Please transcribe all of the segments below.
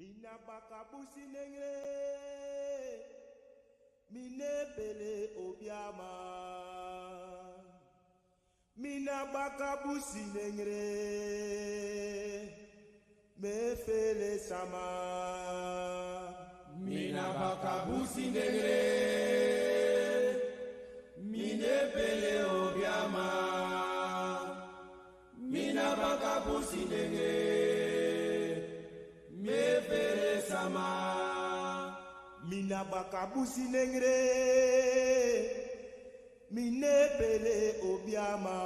Mina bakabusi nengre, mine pele obiama. Mina bakabusi nengre, me fele sama. Mina bakabusi nengre, mine pele obiama. Mina bakabusi nengre, me fele sama. Mina bakabusi nengre, mine pele obiama.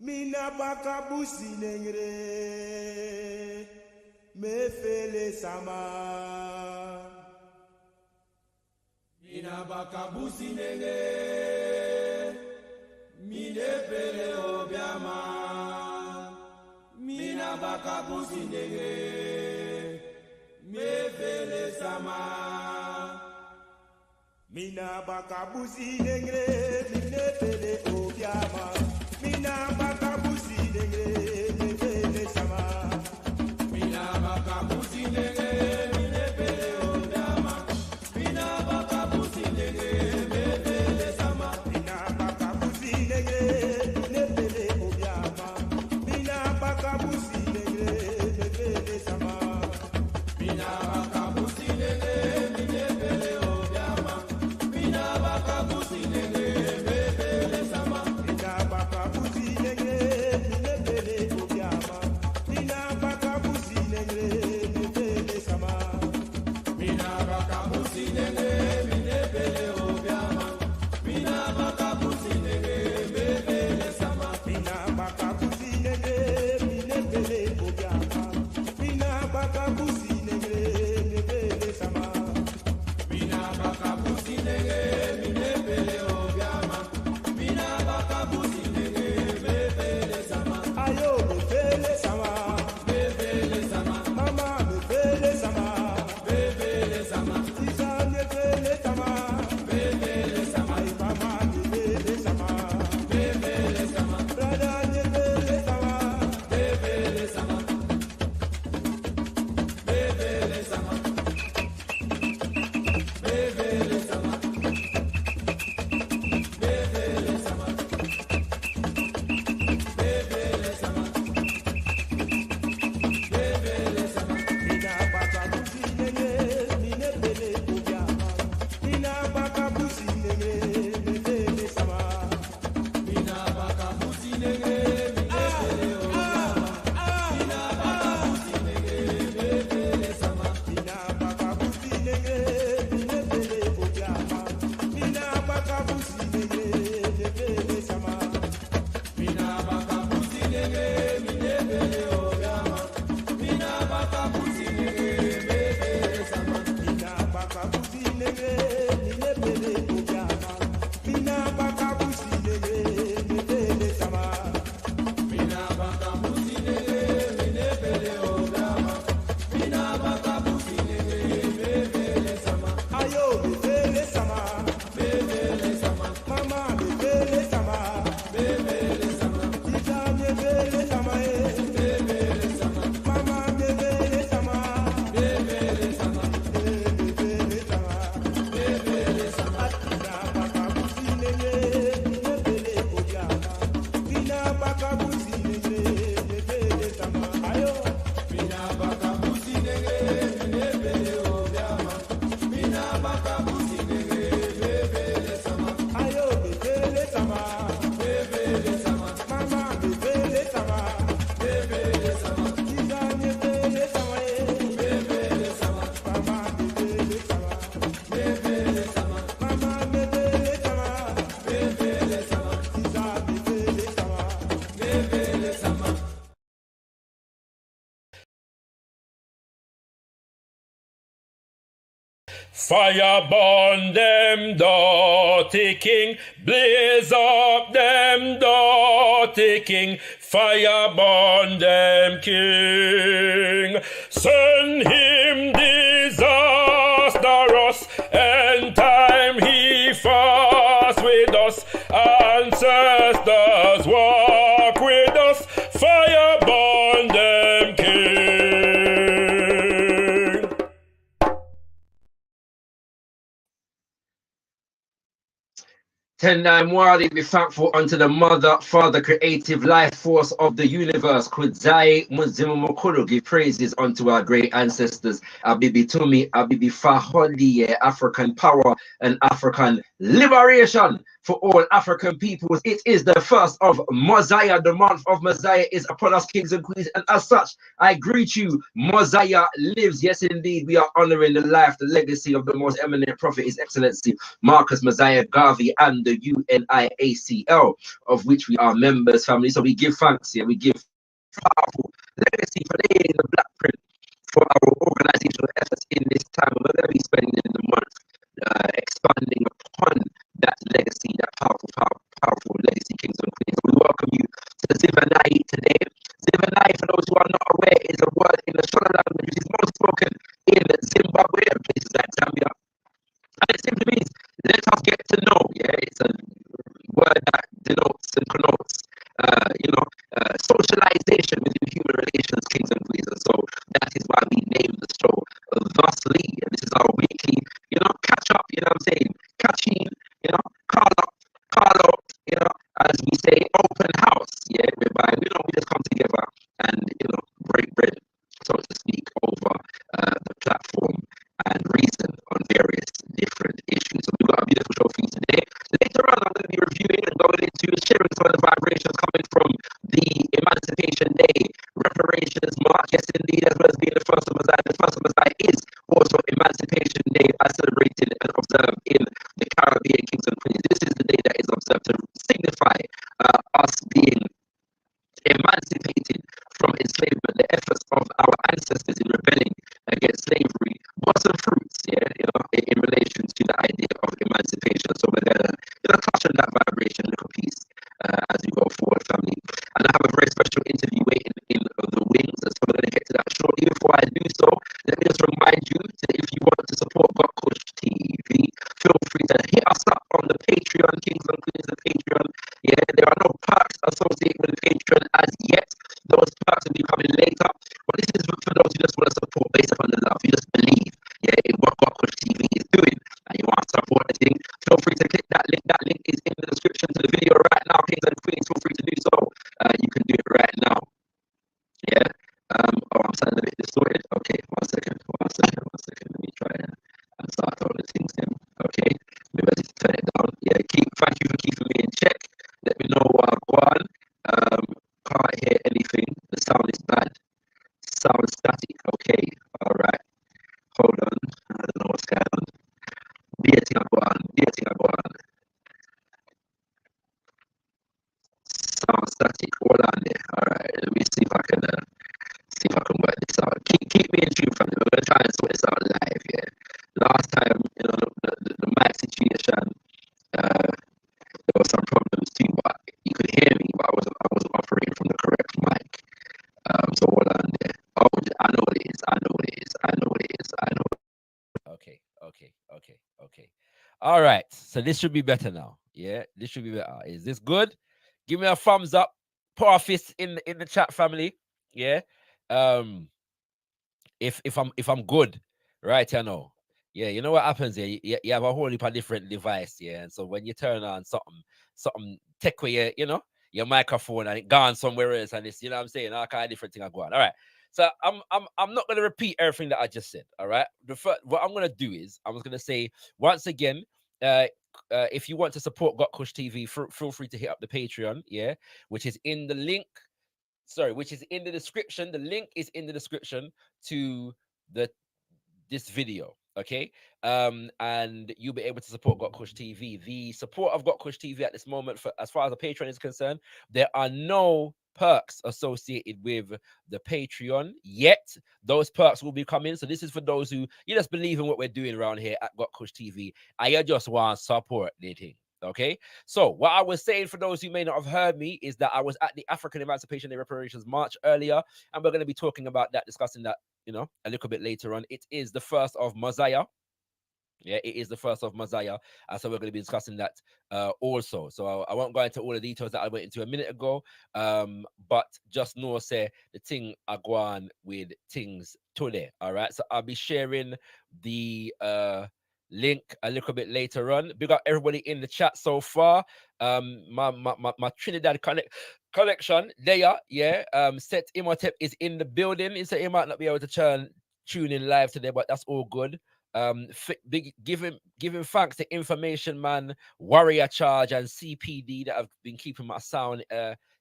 Mina bakabusi nengre, me fele sama. Mina bakabusi nengre, mine pele obiama. Mina bakabusi nengre, me fele sama. Mina bakabusi nengre, mine pele obiama. Mina bakabusi nengre, me fele sama. Mina bakabusi nengre, mine pele obiama. Mina bakabusi nengre, me fele sama. Mina bakabusi nengre, mine pele obiama. Mina bakabusi nengre, me fele sama. Mina bakabusi nengre, mine pele obiama. Mina bakabusi nengre, me fele sama. Mina bakabusi nengre, mine pele obiama. Mina bakabusi nengre, me fele sama. Mina bakabusi nengre, mine pele obiama. Mina bakabusi nengre, me fele sama. Mina bakabusi nengre, mine pele obiama. Mina bakabusi nengre, me fele sama. Mina bakabusi nengre, mine pele obiama. Mina bakabusi nengre, me fele sama. Ayo me fele sama, Me fele sama, mama me fele sama, me fele sama, isa me fele sama, me fele sama, ay mama me fele sama, me fele sama, brada me fele sama, me fele sama, me fele sama, me fele sama, me fele sama, me fele sama, me fele sama. mina bakabusi nengre, mine pele obiama, mina bakabusi nengre, me fele sama. Mina bakabusi nengre, mine pele obiama. Mina bakabusi nengre, me fele sama. Mina bakabusi nengre, mine pele obiama, mina bakabusi nengre, me fele sama. Mina bakabusi nengre, mine pele obiama. Mina bakabusi nengre, me fele sama. Mina bakabusi nengre, mine pele obiama, mina bakabusi nengre, me fele sama. Mina bakabusi nengre, mine pele obiama. Mina bakabusi nengre, me fele sama. Ayo me fele sama, Me fele sama, mama me fele sama, me fele sama, isa me fele sama, me fele sama, mama me fele sama, me fele sama, me fele sama. me fele sama. Mina bakabusi nengre, mine pele obiama, mina bakabusi nengre, me fele sama. Ayo. Mina bakabusi nengre, mine pele obiama. Mina bakabusi nengre, me fele sama, Ayo me fele sama, me fele sama, mama me fele sama, me fele sama, isa me fele sama, me fele sama, mama me fele sama, me fele sama, mama me fele sama, me fele sama, isa me fele sama. me fele sama. Fire burn them dirty king, blaze up them dirty king, fire burn them king. Send him disastrous, and time he fast with us, ancestors walk with us, fire burn them king. Tendai Mwari, be thankful unto the Mother, Father, creative life force of the universe. Kudzai Muzimu Mokuru, give praises unto our great ancestors. Abibi Tumi, Abibi Faholi, African power and African liberation for all African peoples. It is the first of Mosiah. The month of Mosiah is upon us, kings and queens. And as such, I greet you. Mosiah lives. Yes, indeed, we are honoring the life, the legacy of the most eminent prophet, His Excellency Marcus Mosiah Garvey, and the UNIACL, of which we are members, family. So we give thanks here. We give powerful legacy for laying the black print for our organizational efforts in this time. We're going to be spending the month expanding upon that legacy, that powerful legacy, kings and queens. So we welcome you to the ZIVANAYI today. ZIVANAYI, for those who are not aware, is a word in the Shona language which is most spoken in Zimbabwe and places like Zambia. And it simply means let us get to know. Yeah, it's a word that denotes and connotes, socialization within human relations, kings and queens. And so that is why we named the show thusly. And this is our weekly, catch up. You know what I'm saying? Catching, call up, as we say, open house. Yeah, whereby we just come together and break bread, so to speak, over the platform and reason on various different issues. So we've got a beautiful show for you today. Later on, I'm going to be reviewing and going into sharing some of the vibrations coming from the Emancipation Day reparations march. Yes, indeed, as well as being the first of Messiah. The first of Messiah is also Emancipation Day, as celebrated and observed in the Caribbean, kings and queens. This is the day that is observed to signify us being emancipated from enslavement. The efforts of our ancestors in rebelling against slavery bore some fruits, in relation to the idea of emancipation. So we're gonna touch on that vibration, little piece, as we go forward, family. And I have a very special interview waiting in the wings, and so we're gonna get to that shortly. Before I do so, let me just remind you that if you want to support gotkushTV, feel free to hit us up on the Patreon, kings and queens of Patreon. Yeah, there are no perks associated with Patreon as yet. Those perks will be coming later. But this is for those who just want to support based upon the love. You just believe, in what gotkushTV is doing, and you want to support the thing. Feel free to click that link. That link is in the description to the video right now, kings and queens. Feel free to do so. You can do it right now. Yeah. I'm sounding a bit distorted. Okay, one second. Let me try and start all the things then. Okay, maybe I just turn it down. Yeah, thank you for keeping me in check. Let me know what I've gone. Can't hear anything. The sound is bad. Sound static. Okay, all right. Hold on. I don't know what's going on. Beating I go on. Sound static. Hold on there. All right. Let me see if I can work this out. Keep me in tune, family. We're gonna try and sort this out live. Yeah. Last time, the mic situation, there were some problems too, but you could hear me, but I wasn't operating from the correct mic. So hold on there. Oh, I know what it is. Okay. All right. So this should be better now. Yeah, this should be better. Is this good? Give me a thumbs up. Put a fist in the chat, family. Yeah. If I'm good, right? I know. Yeah, you know what happens here? You have a whole heap of different device, yeah. And so when you turn on something take away, your microphone and it gone somewhere else, and it's what I'm saying, all kind of different thing are going. All right. So I'm not gonna repeat everything that I just said. All right. What I'm gonna do is I'm just gonna say once again, if you want to support gotkushTV, feel free to hit up the Patreon, yeah, which is in the link. Sorry, which is in the description. The link is in the description to this video. Okay. And you'll be able to support gotkushTV. The support of gotkushTV at this moment, as far as the Patreon is concerned, there are no perks associated with the Patreon yet. Those perks will be coming. So this is for those who you just believe in what we're doing around here at gotkushTV, and you just want to support the thing. Okay, so what I was saying for those who may not have heard me is that I was at the African Emancipation Day Reparations March earlier, and we're going to be talking about that, discussing that, a little bit later on. It is the first of Mosiah. Yeah, it is the first of Mosiah. So we're going to be discussing that also. So I won't go into all the details that I went into a minute ago. But just know, say, the thing I go on with things today. All right. So I'll be sharing the link a little bit later on. Big up everybody in the chat so far. My Trinidad collection there, yeah. Set Imhotep is in the building. He said he might not be able to tune in live today, but that's all good. Giving thanks to Information Man, Warrior Charge, and CPD that have been keeping my sound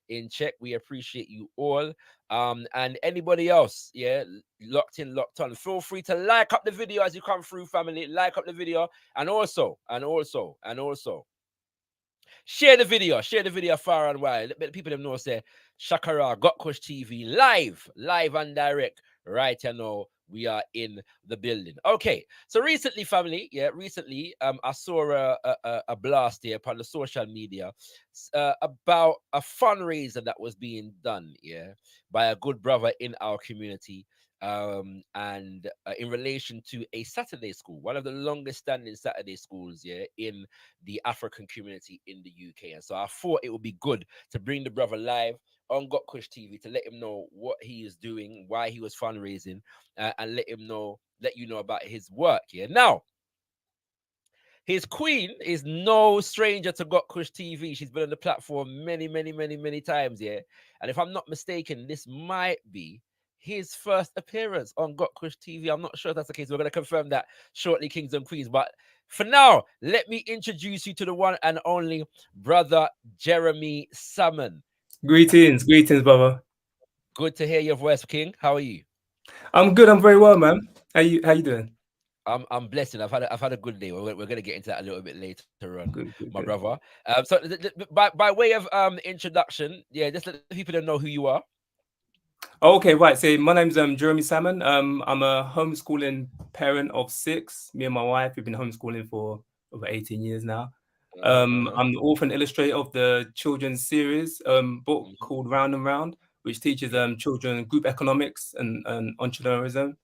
in check. We appreciate you all. And anybody else, yeah, locked in, locked on, feel free to like up the video as you come through, family. Like up the video, and also share the video far and wide. Let people them know, say ShakaRa gotkushTV live and direct right now. We are in the building. Okay, so recently, family, I saw a blast here upon the social media about a fundraiser that was being done, yeah, by a good brother in our community, and in relation to a Saturday school, one of the longest standing Saturday schools, yeah, in the African community in the UK. And so I thought it would be good to bring the brother live on gotkushTV to let him know what he is doing, why he was fundraising, and let you know about his work. Yeah. Now, his queen is no stranger to gotkushTV. She's been on the platform many times. Yeah. And if I'm not mistaken, this might be his first appearance on gotkushTV. I'm not sure if that's the case. We're going to confirm that shortly, kings and queens. But for now, let me introduce you to the one and only brother Jeremy Salmon. Greetings, brother. Good to hear your voice, King. How are you? I'm good. I'm very well, man. How you doing? I'm blessed. I've had a good day. We're gonna get into that a little bit later on, good, my brother. So by way of introduction, yeah, just let the people know who you are. Okay, right. So my name's Jeremy Salmon. I'm a homeschooling parent of 6. Me and my wife, we've been homeschooling for over 18 years now. I'm the author and illustrator of the children's series book called Round and Round, which teaches children group economics and entrepreneurism.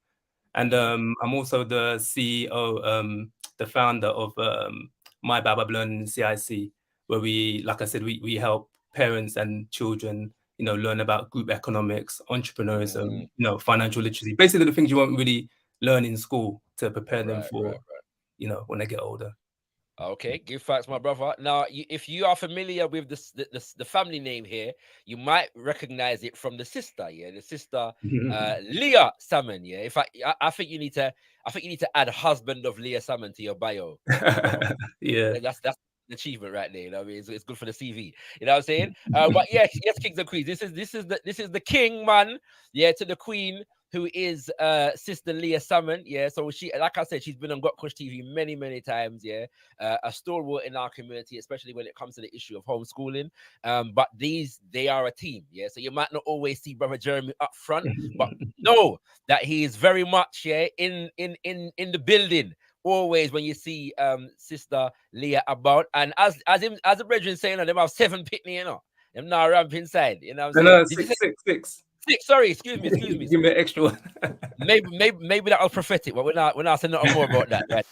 And I'm also the CEO, the founder of My Babab Learning CIC, where we, like I said, we help parents and children, learn about group economics, entrepreneurism, financial literacy, basically the things you won't really learn in school to prepare them for, when they get older. Okay, give thanks, my brother. Now, if you are familiar with the family name here, you might recognize it from the sister. Yeah, the sister Leah Salmon. Yeah, I think you need to add husband of Leah Salmon to your bio. Yeah, that's an achievement right there. You know what I mean? It's good for the CV. You know what I'm saying? But yes, kings and queens. This is the king, man. Yeah, to the queen, who is Sister Leah Salmon. Yeah, so she, like I said, she's been on gotkushTV many times. Yeah, a stalwart in our community, especially when it comes to the issue of homeschooling. But they are a team. Yeah, so you might not always see Brother Jeremy up front, but know that he is very much in the building. Always when you see Sister Leah about, and as the brethren saying, them have 7 pitney, them now ramp inside. You know what I'm saying? No, 6. 6. Sorry, excuse me. Give me an extra one. maybe that was prophetic, but we're not saying nothing more about that, right?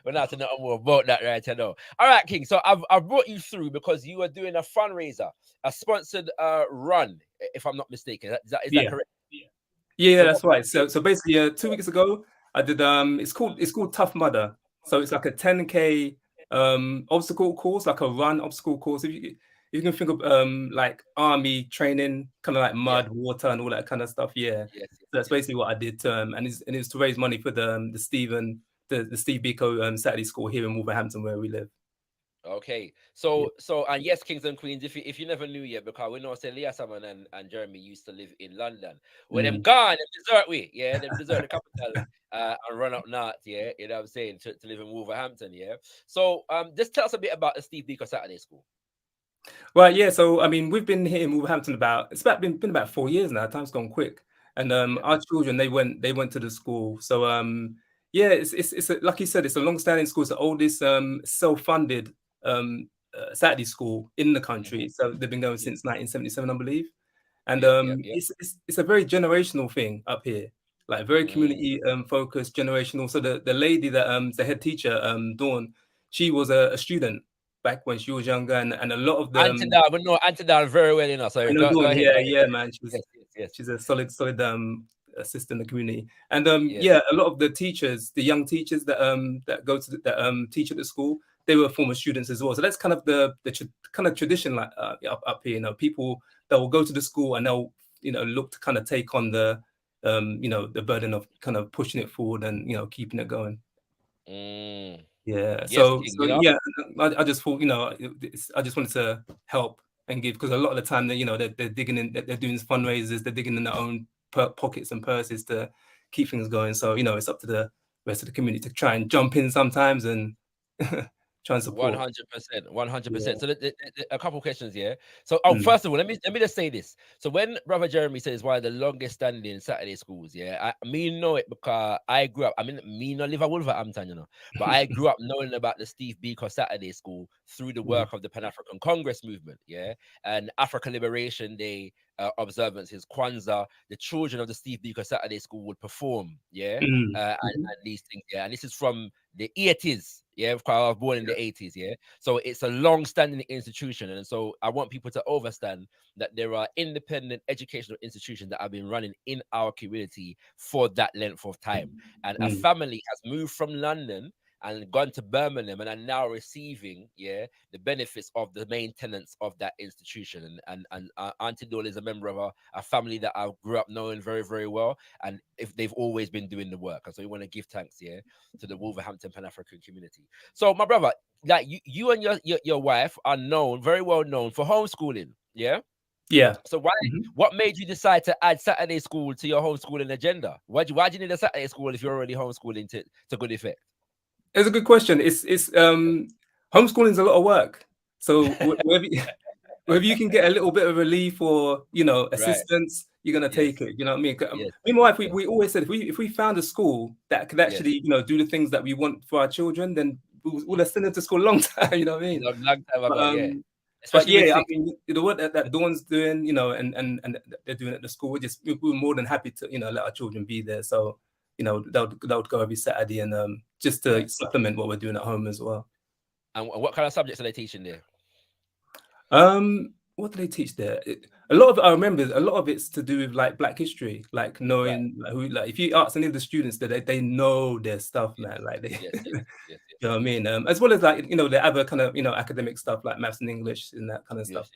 We're not saying nothing more about that, right? I know. All right, King. So I've brought you through because you are doing a fundraiser, a sponsored run, if I'm not mistaken. Is that correct? Yeah, so that's right. So basically, 2 weeks ago, I did it's called Tough Mudder. So it's like a 10K obstacle course, like a run obstacle course. If you can think of like army training, kind of like mud, water, and all that kind of stuff. Yeah, so that's basically what I did. And it's to raise money for the Steve Biko Saturday School here in Wolverhampton, where we live. Okay, so and yes, kings and queens, if you never knew yet, because we know say Leah Salmon and Jeremy used to live in London. When them gone, them desert way, yeah, them desert the capital and run up north, yeah, you know what I'm saying, to live in Wolverhampton, yeah. So just tell us a bit about the Steve Biko Saturday School. Right, yeah. So I mean, we've been here in Wolverhampton been about 4 years now. Time's gone quick, and our children they went to the school. So yeah, it's like you said, it's a long-standing school. It's the oldest self-funded Saturday school in the country. So they've been going since 1977, I believe. And it's a very generational thing up here, like very community focused, generational. So the lady that the head teacher, Dawn, she was a student back when she was younger, and a lot of them. Auntie Dawn very well, you know. So go ahead. Yeah, man. She's a solid assist in the community. And yeah, a lot of the teachers, the young teachers that go to that teach at the school, they were former students as well. So that's kind of the kind of tradition like up here. You know, people that will go to the school and they'll look to kind of take on the the burden of kind of pushing it forward and keeping it going. Yeah. Yes, So King, you know? yeah, I just thought I just wanted to help and give, because a lot of the time they're digging in, they're doing fundraisers, they're digging in their own pockets and purses to keep things going. So it's up to the rest of the community to try and jump in sometimes and try and support. 100%, 100%. Yeah. So a couple questions here. So first of all, let me just say this. So when Brother Jeremy says it's one of the longest standing Saturday schools, I know it because I grew up. I mean, me no live at Wolverhampton, but I grew up knowing about the Steve Biko Saturday School through the work of the Pan African Congress movement, and Africa Liberation Day observances, Kwanzaa. The children of the Steve Biko Saturday School would perform, and these things, and this is from the 80s. Because I was born in the 80s, so it's a long-standing institution, and so I want people to understand that there are independent educational institutions that have been running in our community for that length of time, and a family has moved from London and gone to Birmingham and are now receiving the benefits of the maintenance of that institution. And Auntie Dole is a member of a family that I grew up knowing very, very well, and if they've always been doing the work, and so we want to give thanks to the Wolverhampton Pan-African community. So my brother, like you and your wife are known, very well known for homeschooling, yeah. So what made you decide to add Saturday school to your homeschooling agenda? Why do you need a Saturday school if you're already homeschooling to good effect? It's a good question. It's homeschooling is a lot of work. So wherever you can get a little bit of relief or assistance, you're gonna take it. You know what I mean? Me and my wife, we always said if we found a school that could actually do the things that we want for our children, then we'll have sent them to school a long time. You know what I mean? Long time ago, But I mean, the work that Dawn's doing, and they're doing at the school, we're more than happy to let our children be there. So that would go every Saturday, and just to supplement what we're doing at home as well. And what kind of subjects are they teaching there? What do they teach there? A lot of it, I remember, a lot of it's to do with like Black history, like knowing who, like if you ask any of the students that they know their stuff, man, like they, you know what I mean? As well as like the other kind of academic stuff like maths and English and that kind of stuff.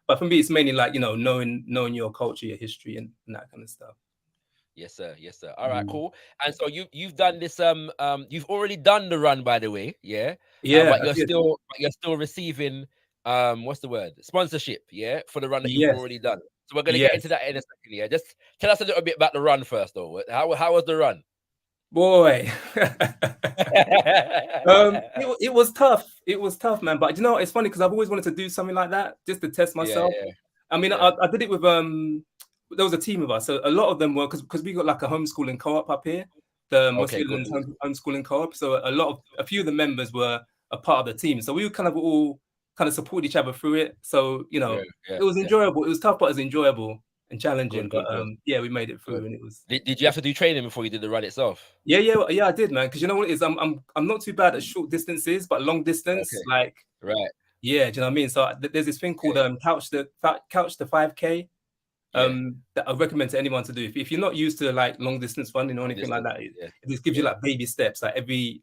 But for me, it's mainly like knowing your culture, your history, and that kind of stuff. Yes, sir. All right, cool. And so you've done this. You've already done the run, by the way. Yeah. But you're still receiving what's the word? Sponsorship. Yeah, for the run that you've already done. So we're gonna get into that in a second. Yeah. Just tell us a little bit about the run first, though. How was the run? Boy, it was tough. It was tough, man. But it's funny because I've always wanted to do something like that just to test myself. I mean, I did it with there was a team of us, so a lot of them were because we got like a homeschooling co-op up here, the Muslim homeschooling co-op. So a few of the members were a part of the team, so we kind of all support each other through it. So it was enjoyable. It was tough, but it was enjoyable and challenging. But we made it through, and it was. Did you have to do training before you did the run itself? Yeah, I did, man. Because you know what it is, I'm not too bad at short distances, but long distance, yeah, do you know what I mean? So there's this thing called couch the 5K. That I recommend to anyone to do. If you're not used to like long distance running or anything like that, it just gives you like baby steps. Like every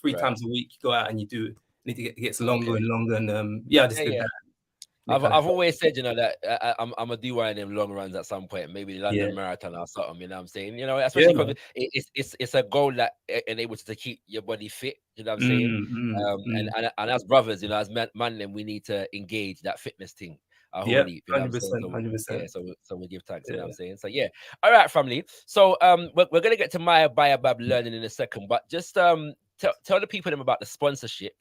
3 times a week, you go out and you do it. And it gets longer and longer. And I just did that. I've always said, that I'm gonna do one of them long runs at some point, maybe the London Marathon or something. You know what I'm saying? Especially because it's a goal that enables you to keep your body fit. You know what I'm saying? And as brothers, as men, we need to engage that fitness thing. 100%. So we give thanks. You know what I'm saying? So all right, family. So we're gonna get to my Biobab learning in a second, but just tell the people about the sponsorship.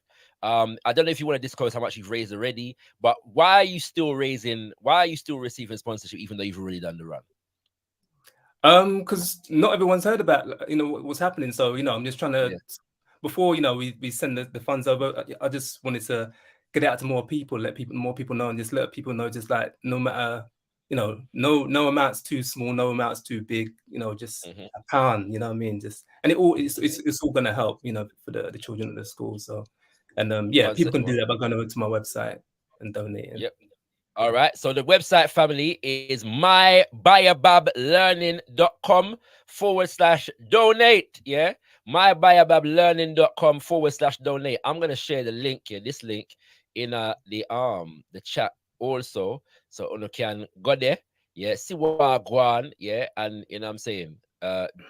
I don't know if you want to disclose how much you've raised already, but why are you still receiving sponsorship even though you've already done the run? Because not everyone's heard about what's happening. So I'm just trying to before we send the funds over. I just wanted to get it out to more people, let more people know, and just let people know, just like no matter no amount's too small, no amount's too big, just a pound, you know what I mean? Just and it's all gonna help, for the children at the school. So and people can do that by going over to my website and donating. All right. So the website, family, is mybayabablearning.com/donate. Yeah. mybayabablearning.com/donate. I'm gonna share the link here, this link in the chat also. So you can go there, yeah, see what I go on, yeah, and you know what I'm saying,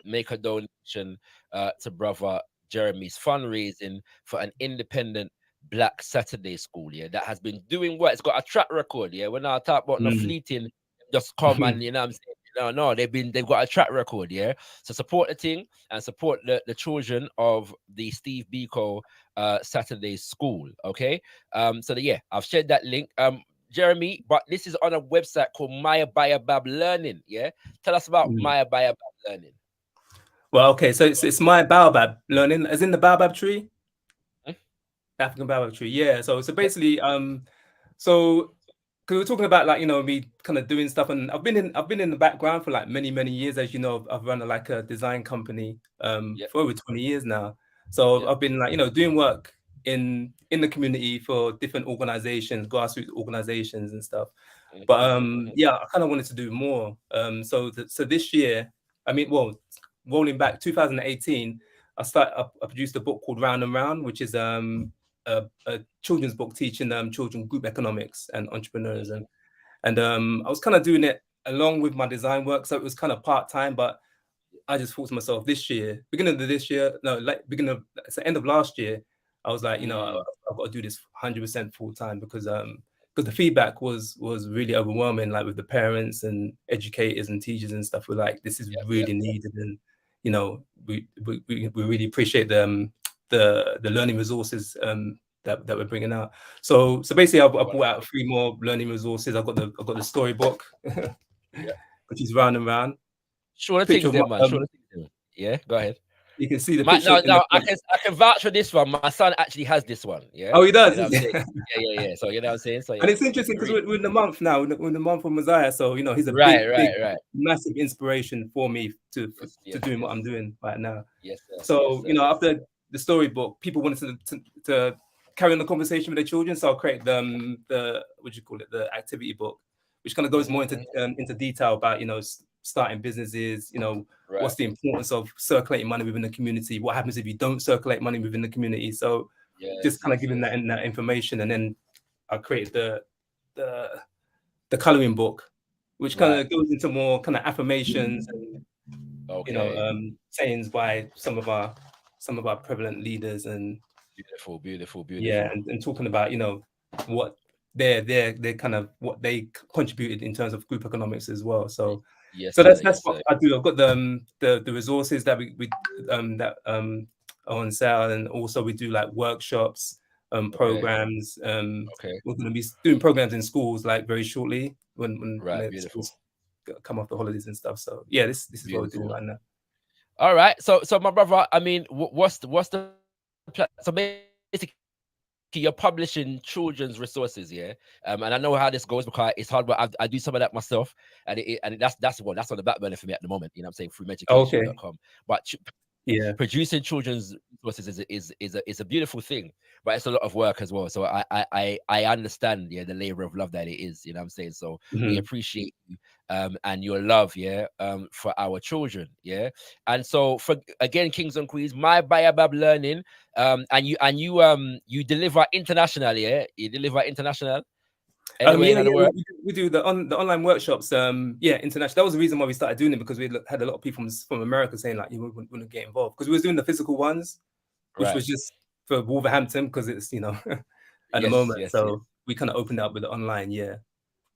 make a donation to brother Jeremy's fundraising for an independent Black Saturday school, yeah, that has been doing what it's got a track record, yeah. When I talk about no fleeting, just come and you know what I'm saying. No, they've got a track record, yeah. So support the thing and support the children of the Steve Biko Saturday school. Okay. Yeah, I've shared that link. Jeremy, but this is on a website called Maya Bayabab Learning. Yeah. Tell us about Maya Bayabab Learning. Well, okay, so it's my baobab learning, as in the baobab tree. African baobab tree, yeah. So basically, so because we're talking about, like, you know, me kind of doing stuff, and I've been in the background for like many years, as you know. I've run a design company for over 20 years now. So I've been, like, you know, doing work in the community for different organizations, grassroots organizations and stuff. But yeah, I kind of wanted to do more. So this year, I mean, well, rolling back 2018, I produced a book called Round and Round, which is a children's book teaching children group economics and entrepreneurism. And I was kind of doing it along with my design work, so it was kind of part-time. But I just thought to myself, this year, beginning of the end of last year, I was like, you know, I've got to do this 100% full-time, because the feedback was really overwhelming, like with the parents and educators and teachers and stuff. We're like, this is really needed, and you know, we really appreciate the learning resources that we're bringing out. So basically, I brought out 3 more learning resources. I've got the storybook, which is Round and Round. Sure things there, man. Sure things there. Yeah, go ahead. You can see the picture. No, I can vouch for this one. My son actually has this one. Yeah. Oh, he does. You know yeah. So you know what I'm saying. So and it's interesting because we're in the month now. We're in the month of Messiah. So you know, he's a big, massive inspiration for me to doing what I'm doing right now. Yes. So you know, after the storybook, people wanted to carry on the conversation with their children. So I'll create the the activity book, which kind of goes more into detail about, you know, starting businesses, you know, what's the importance of circulating money within the community, what happens if you don't circulate money within the community. So just kind of giving that information. And then I created the coloring book, which kind of goes into more kind of affirmations and you know, sayings by some of our prevalent leaders. And beautiful. Yeah, and talking about, you know, what they're kind of what they contributed in terms of group economics as well. So that's what I do. I've got the resources that we are on sale, and also we do like workshops, programs. We're going to be doing programs in schools like very shortly when schools come off the holidays and stuff. So yeah, this is what we're doing right now. All right. So my brother, I mean, what's the so basically you're publishing children's resources, yeah. And I know how this goes because it's hard, but I do some of that myself, and that's on the back burner for me at the moment. You know what I'm saying, through education.com. But producing children's resources is a beautiful thing, but it's a lot of work as well. So I understand the labor of love that it is. You know what I'm saying. So we appreciate you and your love, for our children, And so for again, Kings and Queens, my Bayabab Learning, and you deliver international, you deliver international. We do the online workshops. International. That was the reason why we started doing it, because we had a lot of people from America saying like, you want to get involved, because we was doing the physical ones, which was just for Wolverhampton, because it's, you know, at the moment. So we kind of opened it up with the online.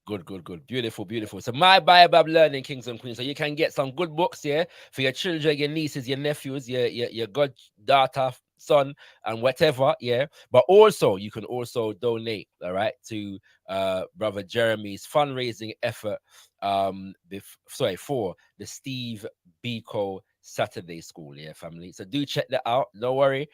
Good. Beautiful. So my Bayabab Learning, Kings and Queens. So you can get some good books, for your children, your nieces, your nephews, your goddaughter, son, and whatever, But also you can also donate, all right, to brother Jeremy's fundraising effort for the Steve Biko Saturday School, family. So do check that out. Don't worry.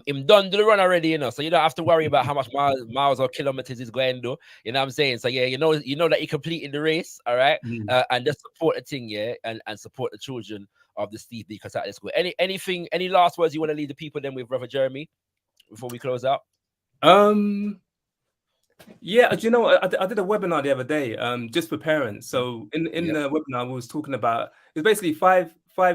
Him done do the run already, so you don't have to worry about how much miles or kilometers he's going to do. You know what I'm saying? So you know that he completed the race, all right. And just support the thing, and support the children of the Steve Biko Saturday School. Any last words you want to leave the people then with, brother Jeremy, before we close out? Yeah, do you know what? I did a webinar the other day, just for parents. So in Yep. the webinar, we was talking about it's basically five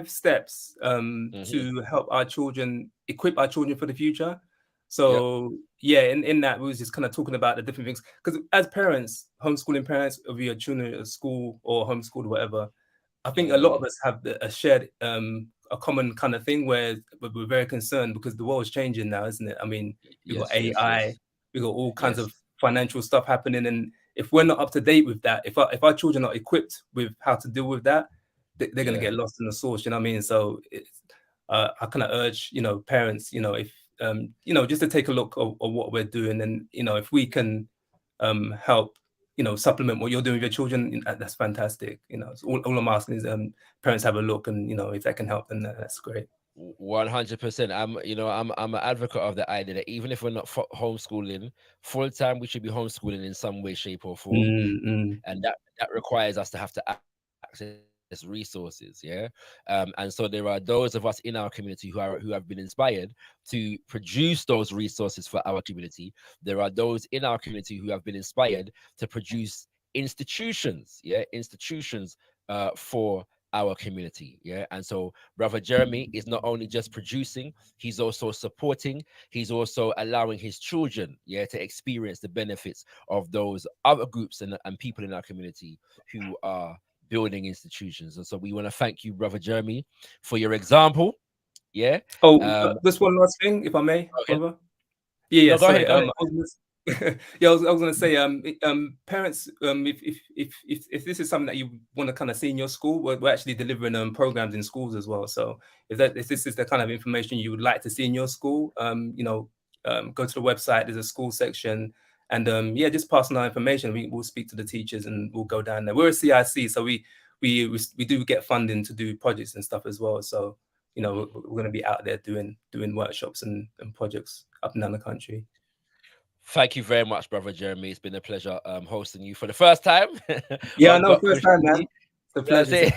steps to help our children equip our children for the future. So yeah, in that we was just kind of talking about the different things because as parents, homeschooling parents, whether you're children at school or homeschooled or whatever, I think a lot of us have a shared a common kind of thing where we're very concerned because the world's changing now, isn't it? I mean, we've got AI, we've got all kinds of financial stuff happening, and if we're not up to date with that, if our children are equipped with how to deal with that, they're going to get lost in the sauce. You know what I mean? So it's, I kind of urge parents, if just to take a look of what we're doing, and if we can help supplement what you're doing with your children, that's fantastic. So all I'm asking is parents have a look, and if that can help, then that's great. 100%. I'm an advocate of the idea that even if we're not homeschooling full time, we should be homeschooling in some way, shape, or form, and that requires us to have to access resources. And so there are those of us in our community who have been inspired to produce those resources for our community. There are those in our community who have been inspired to produce institutions for our community. And so Brother Jeremy is not only just producing, he's also supporting, he's also allowing his children to experience the benefits of those other groups and people in our community who are building institutions. And so we want to thank you, Brother Jeremy, for your example. Just one last thing, if I may, brother. Go sorry. ahead. I was going to say, parents, if this is something that you want to kind of see in your school, we're actually delivering programs in schools as well. So if this is the kind of information you would like to see in your school, go to the website. There's a school section, and just pass on our information. We'll speak to the teachers and we'll go down there. We're a CIC, so we do get funding to do projects and stuff as well. So we're going to be out there doing workshops and projects up and down the country. Thank you very much, Brother Jeremy. It's been a pleasure hosting you for the first time. Yeah, no, first time, man. It's a pleasure.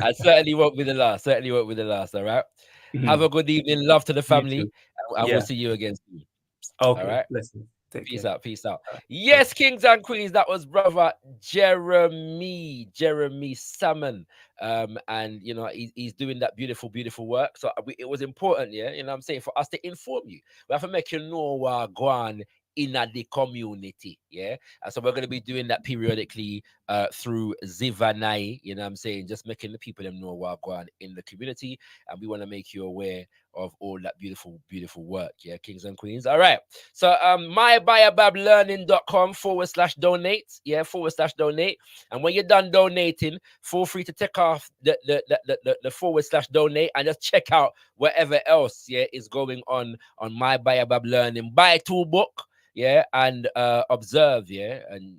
I certainly won't be the last. All right. Have a good evening. Love to the family. And we'll see you again soon. Okay. All right. Listen. Peace out. Yes, kings and queens, that was Brother Jeremy Salmon. And he's doing that beautiful work. So it was important, I'm saying, for us to inform you. We have to make you know what go on in the community. And so we're going to be doing that periodically through ZIVANAYI, I'm saying, just making the people them know what go on in the community. And we want to make you aware of all that beautiful work, kings and queens. All right. So mybayabablearning.com/donate, /donate. And when you're done donating, feel free to take off the /donate and just check out whatever else is going on My Bayabab Learning. Buy 2 book, and observe, and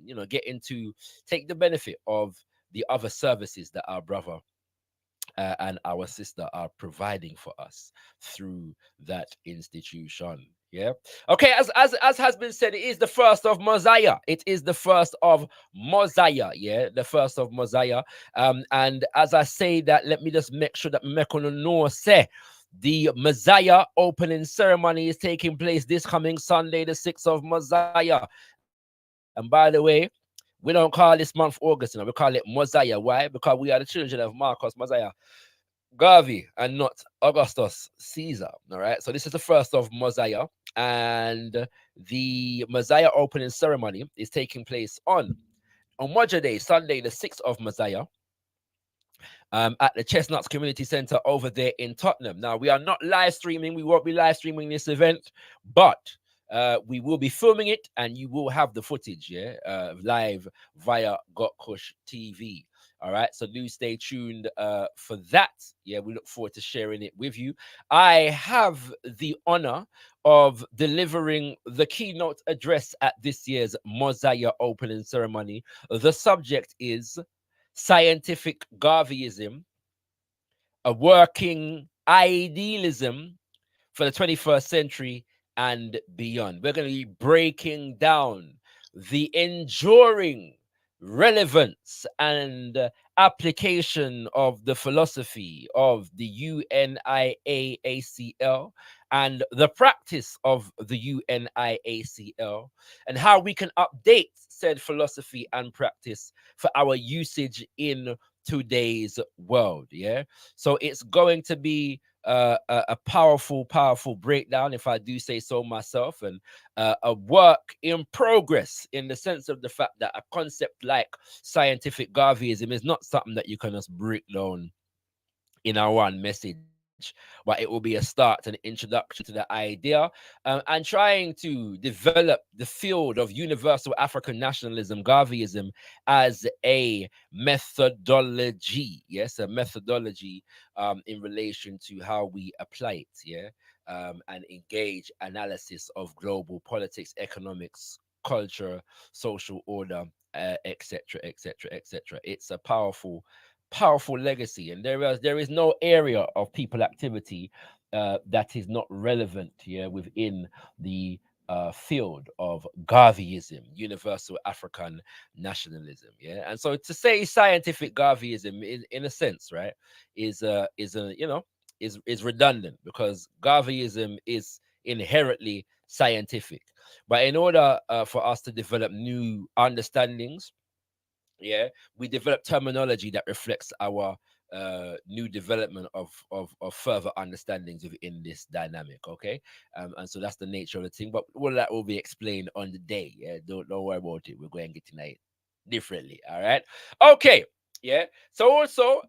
take the benefit of the other services that our brother and our sister are providing for us through that institution. Okay, as has been said, it is the first of Mosiah. The first of Mosiah. And as I say that, let me just make sure that Mekono say the Mosiah opening ceremony is taking place this coming Sunday, the 6th of Mosiah. And by the way, we don't call this month August, we call it Mosiah. Why? Because we are the children of Marcus Mosiah Garvey and not Augustus Caesar. All right. So this is the first of Mosiah, and the Mosiah opening ceremony is taking place on Moja Day, Sunday, the 6th of Mosiah, at the Chestnuts Community Center over there in Tottenham. Now, we are not live streaming. We won't be live streaming this event, but we will be filming it, and you will have the footage, live via gotkushTV. All right, so do stay tuned for that. We look forward to sharing it with you. I have the honor of delivering the keynote address at this year's Mosiah opening ceremony. The subject is Scientific Garveyism, a working idealism for the 21st century and beyond. We're going to be breaking down the enduring relevance and application of the philosophy of the UNIAACL and the practice of the UNIACL, and how we can update said philosophy and practice for our usage in today's world. Yeah, so it's going to be a powerful, powerful breakdown, if I do say so myself, and a work in progress, in the sense of the fact that a concept like scientific Garveyism is not something that you can just break down in our one message, but it will be a start and introduction to the idea, and trying to develop the field of universal African nationalism, Garveyism, as a methodology. Yes, a methodology in relation to how we apply it. Yeah, and engage analysis of global politics, economics, culture, social order, etc., etc., etc. It's a powerful, powerful legacy, and there is no area of people activity that is not relevant here within the field of Garveyism, universal African nationalism. Yeah, and so to say scientific Garveyism, in a sense, right, is a is redundant, because Garveyism is inherently scientific. But in order for us to develop new understandings, yeah, we develop terminology that reflects our new development of further understandings within this dynamic. Okay, and so that's the nature of the thing, but all of that will be explained on the day. Yeah, don't worry about it, we're going to get tonight differently. All right, okay. Yeah, so also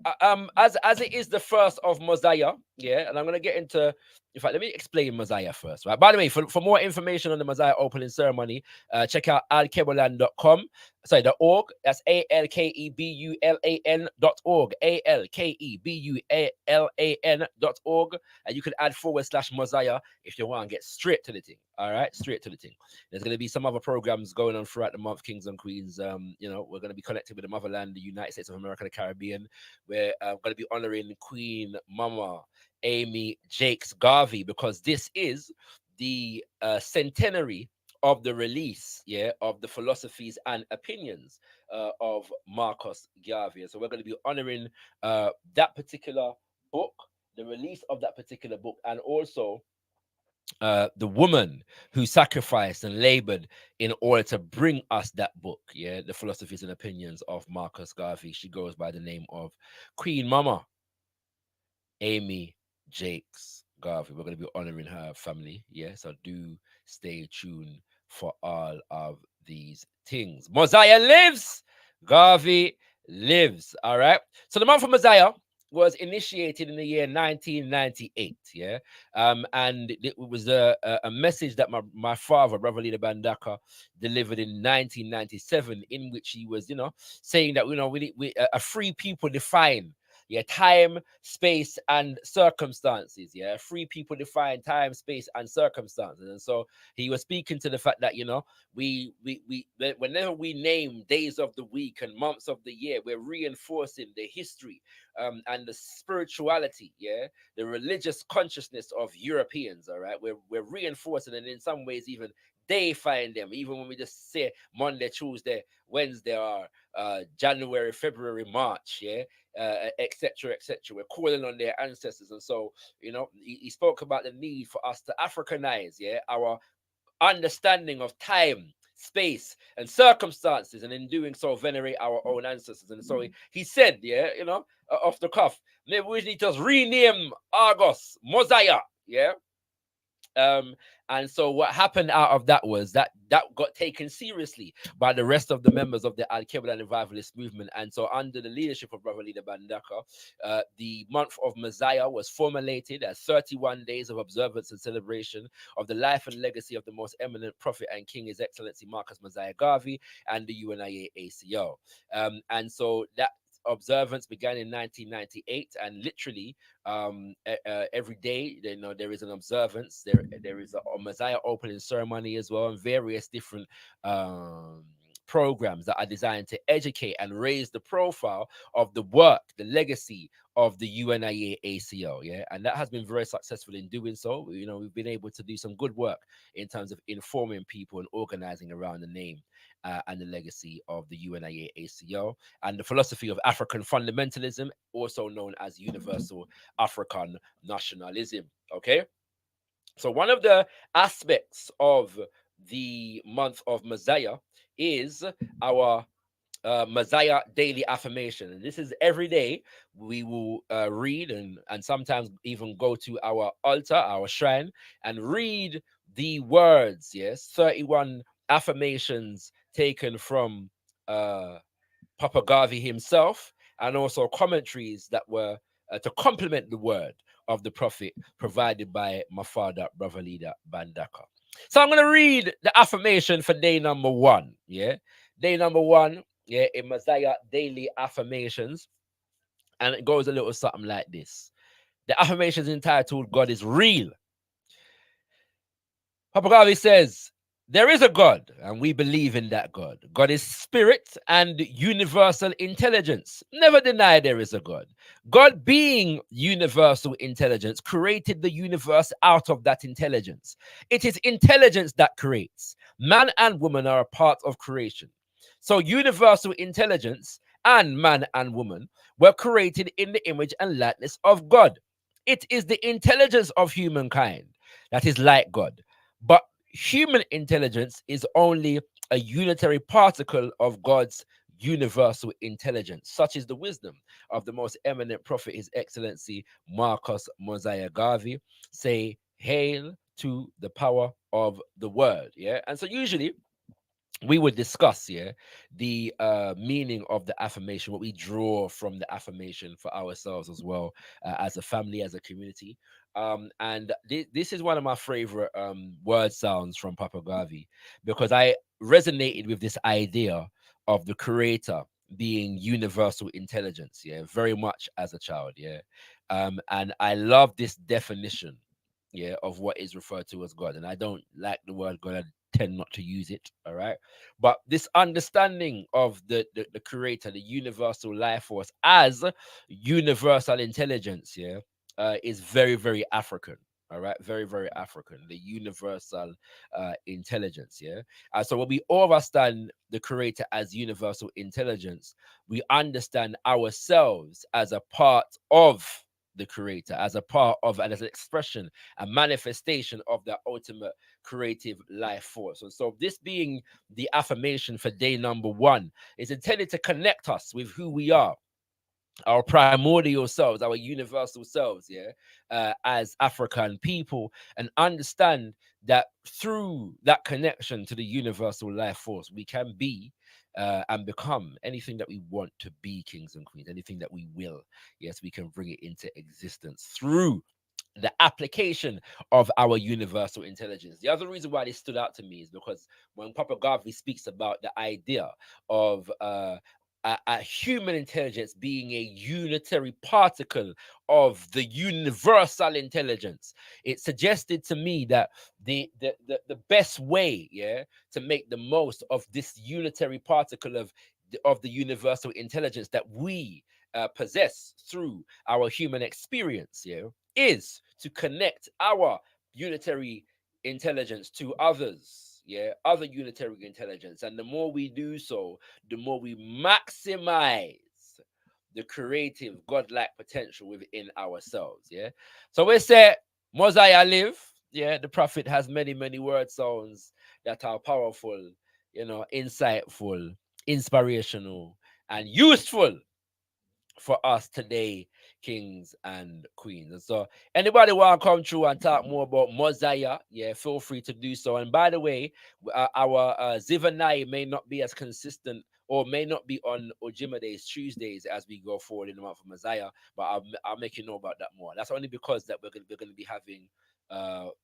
as it is the first of Mosiah, yeah, and I'm gonna get into, in fact, let me explain Mosiah first, right? By the way, for more information on the Mosiah opening ceremony, check out alkebulan.com, sorry, the org. That's ALKEBULAN.org. ALKEBULAN.org. And you can add / Mosiah if you want to get straight to the thing. All right, straight to the thing. There's going to be some other programs going on throughout the month, Kings and Queens. We're going to be connected with the motherland, the United States of America, the Caribbean. We're going to be honoring Queen Mama Amy Jakes Garvey, because this is the centenary of the release, yeah, of the philosophies and opinions of Marcus Garvey. So we're going to be honoring that particular book, the release of that particular book, and also the woman who sacrificed and labored in order to bring us that book, yeah, the philosophies and opinions of Marcus Garvey. She goes by the name of Queen Mama Amy Jakes Garvey. We're going to be honoring her family. Yeah, so do stay tuned for all of these things. Mosiah lives, Garvey lives. All right. So the month of Mosiah was initiated in the year 1998. Yeah. And it was a message that my father, Brother Leader Bandaka, delivered in 1997, in which he was, saying that, we a free people define, yeah, time, space, and circumstances. Yeah, free people define time, space, and circumstances. And so he was speaking to the fact that, we whenever we name days of the week and months of the year, we're reinforcing the history and the spirituality, yeah, the religious consciousness of Europeans. All right, we're reinforcing, and in some ways even they find them, even when we just say Monday, Tuesday, Wednesday, or January, February, March, yeah, etc., etc. We're calling on their ancestors, and so he spoke about the need for us to Africanize, yeah, our understanding of time, space, and circumstances, and in doing so, venerate our own ancestors. And so he said, yeah, off the cuff, maybe we need to just rename Argos Mosiah, yeah. And so what happened out of that was that got taken seriously by the rest of the members of the Al-Qaeda revivalist movement. And so under the leadership of Brother Leader Bandaka, the month of Mosiah was formulated as 31 days of observance and celebration of the life and legacy of the most eminent prophet and king, His Excellency Marcus Mosiah Garvey, and the UNIA ACO. And so that observance began in 1998, and literally every day there is an observance. There is a Mosiah opening ceremony as well, and various different programs that are designed to educate and raise the profile of the work, the legacy of the UNIA ACO, yeah, and that has been very successful in doing so. You know, we've been able to do some good work in terms of informing people and organizing around the name and the legacy of the UNIA ACO and the philosophy of African fundamentalism, also known as universal African nationalism. Okay, so one of the aspects of the month of Messiah is our Messiah daily affirmation. And this is every day we will read and sometimes even go to our altar, our shrine, and read the words, yes, 31 affirmations taken from Papa Garvey himself, and also commentaries that were to complement the word of the prophet provided by my father, Brother Leader Bandaka. So I'm going to read the affirmation for day number 1. Yeah. Day number 1, yeah, in Messiah Daily Affirmations. And it goes a little something like this. The affirmation is entitled God is Real. Papa Garvey says, there is a God, and we believe in that God. God is spirit and universal intelligence. Never deny there is a God. God, being universal intelligence, created the universe out of that intelligence. It is intelligence that creates. Man and woman are a part of creation. So universal intelligence and man and woman were created in the image and likeness of God. It is the intelligence of humankind that is like God. But human intelligence is only a unitary particle of God's universal intelligence. Such is the wisdom of the most eminent prophet, His Excellency Marcus Mosiah Garvey. Say, hail to the power of the word. Yeah. And so usually we would discuss, yeah, the meaning of the affirmation, what we draw from the affirmation for ourselves as well, as a family, as a community. And this is one of my favorite word sounds from Papa Garvey, because I resonated with this idea of the creator being universal intelligence, yeah, very much as a child, yeah. And I love this definition, yeah, of what is referred to as God. And I don't like the word God, I tend not to use it, all right? But this understanding of the creator, the universal life force as universal intelligence, yeah, is very, very African. All right, very, very African, the universal intelligence. Yeah. So when we understand the creator as universal intelligence, we understand ourselves as a part of the creator, as a part of, and as an expression, a manifestation of the ultimate creative life force. And so this being the affirmation for day number 1 is intended to connect us with who we are, our primordial selves, our universal selves, yeah, as African people, and understand that through that connection to the universal life force, we can be and become anything that we want to be, kings and queens, anything that we will. Yes, we can bring it into existence through the application of our universal intelligence. The other reason why this stood out to me is because when Papa Garvey speaks about the idea of a human intelligence being a unitary particle of the universal intelligence, it suggested to me that the best way, yeah, to make the most of this unitary particle of the universal intelligence that we possess through our human experience, yeah, is to connect our unitary intelligence to others, yeah, other unitary intelligence. And the more we do so, the more we maximize the creative godlike potential within ourselves, yeah. So we say Mosiah live, yeah, the prophet has many, many word sounds that are powerful, you know, insightful, inspirational, and useful for us today, kings and queens. And so anybody want to come through and talk more about Mosiah, yeah, feel free to do so. And by the way, our ZIVANAYI may not be as consistent, or may not be on Ojima days, Tuesdays, as we go forward in the month of Mosiah, but I'll make you know about that more. That's only because that we're going to be having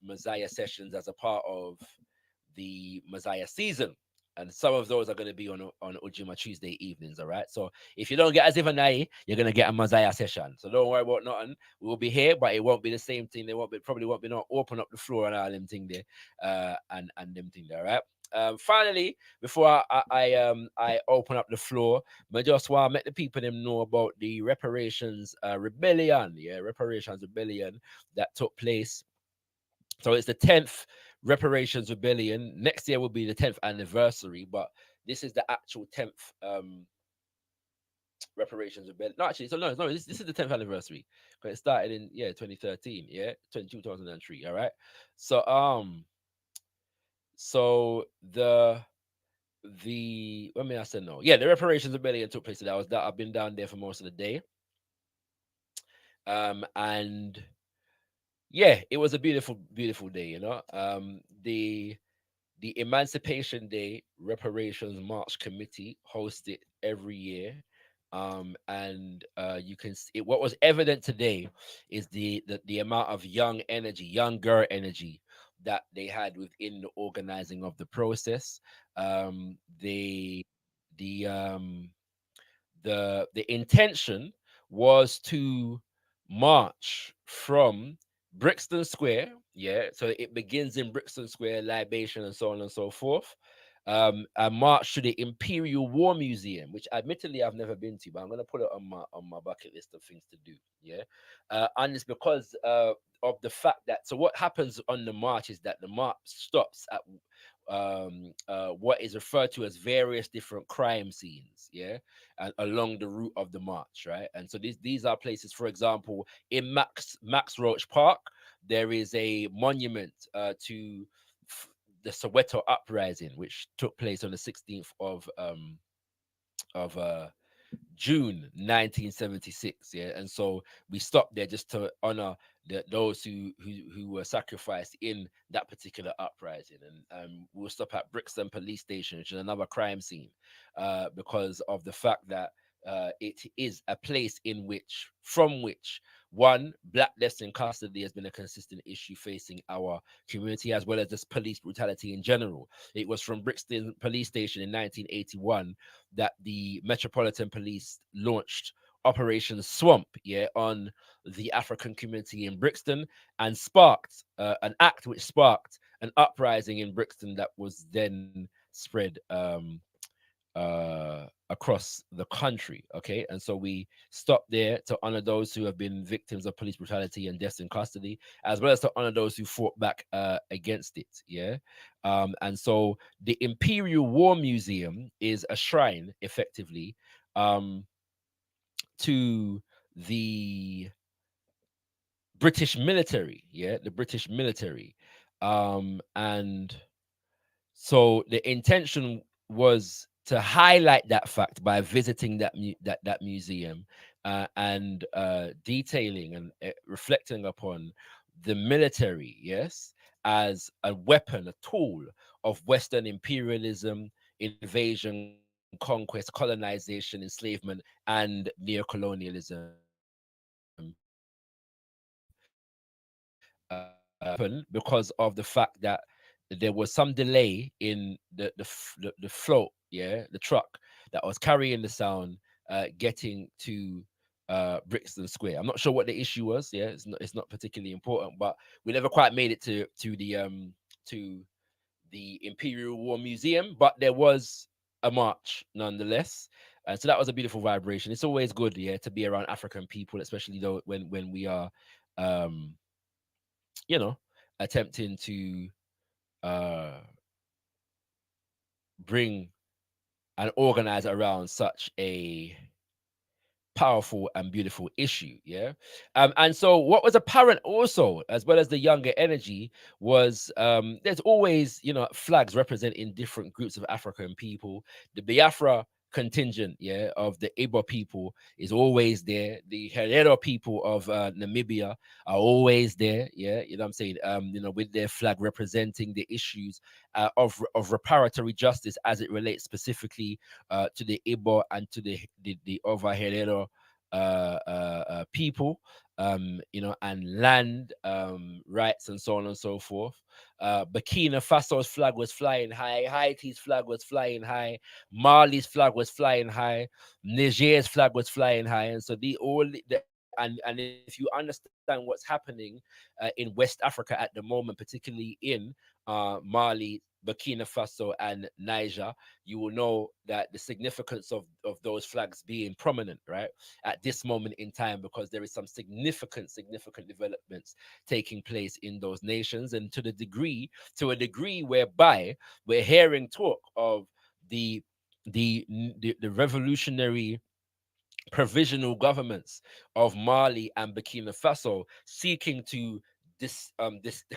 Mosiah sessions as a part of the Mosiah season. And some of those are going to be on Ujima Tuesday evenings, all right? So if you don't get a Zivanai, you're going to get a Mosiah session. So don't worry about nothing. We'll be here, but it won't be the same thing. They won't be, probably won't be not open up the floor and all them thing there, and them thing there, all right? Finally, before I open up the floor, I just want to let the people them know about the reparations rebellion. Yeah, reparations rebellion that took place. So it's the 10th reparations rebellion. Next year will be the 10th anniversary, but this is the actual 10th reparations rebellion. No, actually, so no, this is the 10th anniversary because it started in 2013, 2003. All right. So so the I mean I said no. Yeah, the reparations rebellion took place. That I've been down there for most of the day. And yeah, it was a beautiful day, the Emancipation Day Reparations March Committee hosts it every year. And you can see what was evident today is the amount of younger energy that they had within the organizing of the process. They the the intention was to march from Brixton Square. Yeah, so it begins in Brixton Square, libation and so on and so forth. And march to the Imperial War Museum, which admittedly I've never been to, but I'm gonna put it on my bucket list of things to do. Yeah, and it's because of the fact that what happens on the march is that the march stops at what is referred to as various different crime scenes, and along the route of the march, right? And so these are places, for example, in Max Roach Park, there is a monument to the Soweto uprising, which took place on the 16th of June 1976. Yeah, and so we stopped there just to honor those who were sacrificed in that particular uprising. And we'll stop at Brixton Police Station, which is another crime scene, because of the fact that it is a place from which one, blackness in custody has been a consistent issue facing our community, as well as just police brutality in general. It was from Brixton Police Station in 1981 that the Metropolitan Police launched Operation Swamp, on the African community in Brixton, and sparked an act which sparked an uprising in Brixton that was then spread across the country. Okay, and so we stopped there to honor those who have been victims of police brutality and deaths in custody, as well as to honor those who fought back against it. And so the Imperial War Museum is a shrine, effectively, to the British military. The British military. And so the intention was to highlight that fact by visiting that museum, and detailing and reflecting upon the military, as a weapon, a tool of Western imperialism, invasion, conquest, colonization, enslavement, and neocolonialism. Because of the fact that there was some delay in the float, the truck that was carrying the sound getting to Brixton Square. I'm not sure what the issue was. It's not particularly important, but we never quite made it to the Imperial War Museum, but there was a march nonetheless. And so that was a beautiful vibration. It's always good, to be around African people, especially though when we are attempting to bring and organize around such a powerful and beautiful issue. And so what was apparent also, as well as the younger energy, was there's always flags representing different groups of African people. The Biafra contingent of the Igbo people is always there. The Herero people of Namibia are always there. You know what I'm saying? With their flag representing the issues of reparatory justice as it relates specifically to the Igbo and to the other Herero people, and land rights and so on and so forth. Burkina Faso's flag was flying high, Haiti's flag was flying high, Mali's flag was flying high, Niger's flag was flying high, and so the and if you understand what's happening in West Africa at the moment, particularly in Mali, Burkina Faso, and Niger, you will know that the significance of those flags being prominent, right, at this moment in time, because there is some significant developments taking place in those nations, and to a degree whereby we're hearing talk of the revolutionary provisional governments of Mali and Burkina Faso seeking to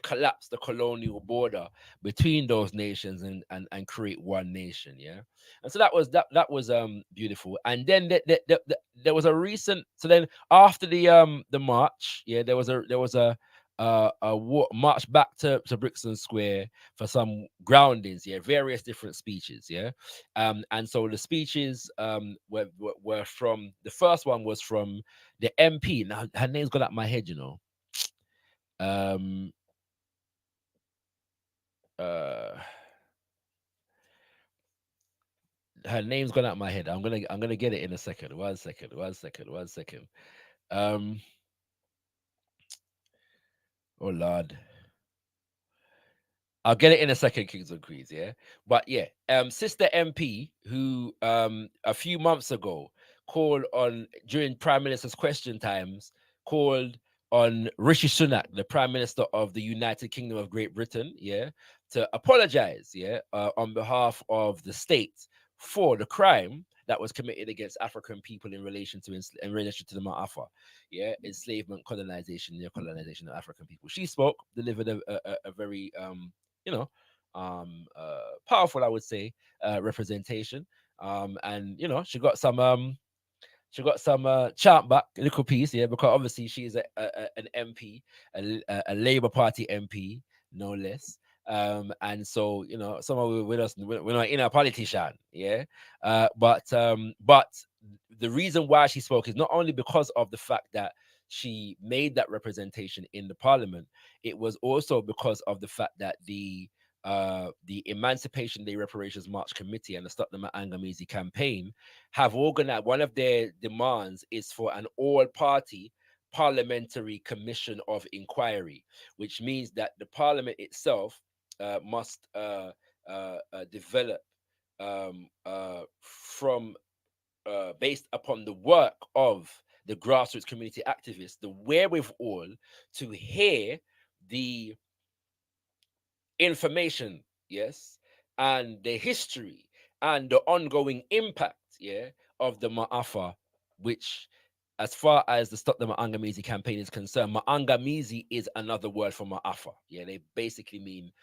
collapse the colonial border between those nations and create one nation. Yeah, and so that was beautiful. And then there was a recent, so then after the march, yeah, there was a march back to Brixton Square for some groundings, yeah, various different speeches, yeah. And so the speeches were from, the first one was from the MP. Now her name's gone out my head, you know. Um uh Her name's gone out my head. I'm gonna get it in a second. One second. Um oh Lord. I'll get it in a second, Kings and Queens, yeah. But yeah, Sister MP, who a few months ago called on, during Prime Minister's question times, called on Rishi Sunak, the Prime Minister of the United Kingdom of Great Britain, yeah, to apologize, yeah, on behalf of the state for the crime that was committed against African people in relation to the Ma'afa, yeah, enslavement, colonization, neocolonization of African people. She spoke, delivered a very you know, powerful, I would say, representation. And she got some chant back, a little piece, yeah, because obviously she is an MP, a Labour Party MP, no less. And so, someone with us, we're not in a politician, yeah. But the reason why she spoke is not only because of the fact that she made that representation in the parliament, it was also because of the fact that the Emancipation Day Reparations March Committee and the Stop the Angamizi campaign have organized, one of their demands is for an all-party parliamentary commission of inquiry, which means that the parliament itself must develop from based upon the work of the grassroots community activists, the wherewithal to hear the information, yes, and the history and the ongoing impact, yeah, of the Ma'afa, which, as far as the Stop the Ma'angamizi campaign is concerned, Ma'angamizi is another word for Ma'afa. Yeah, they basically mean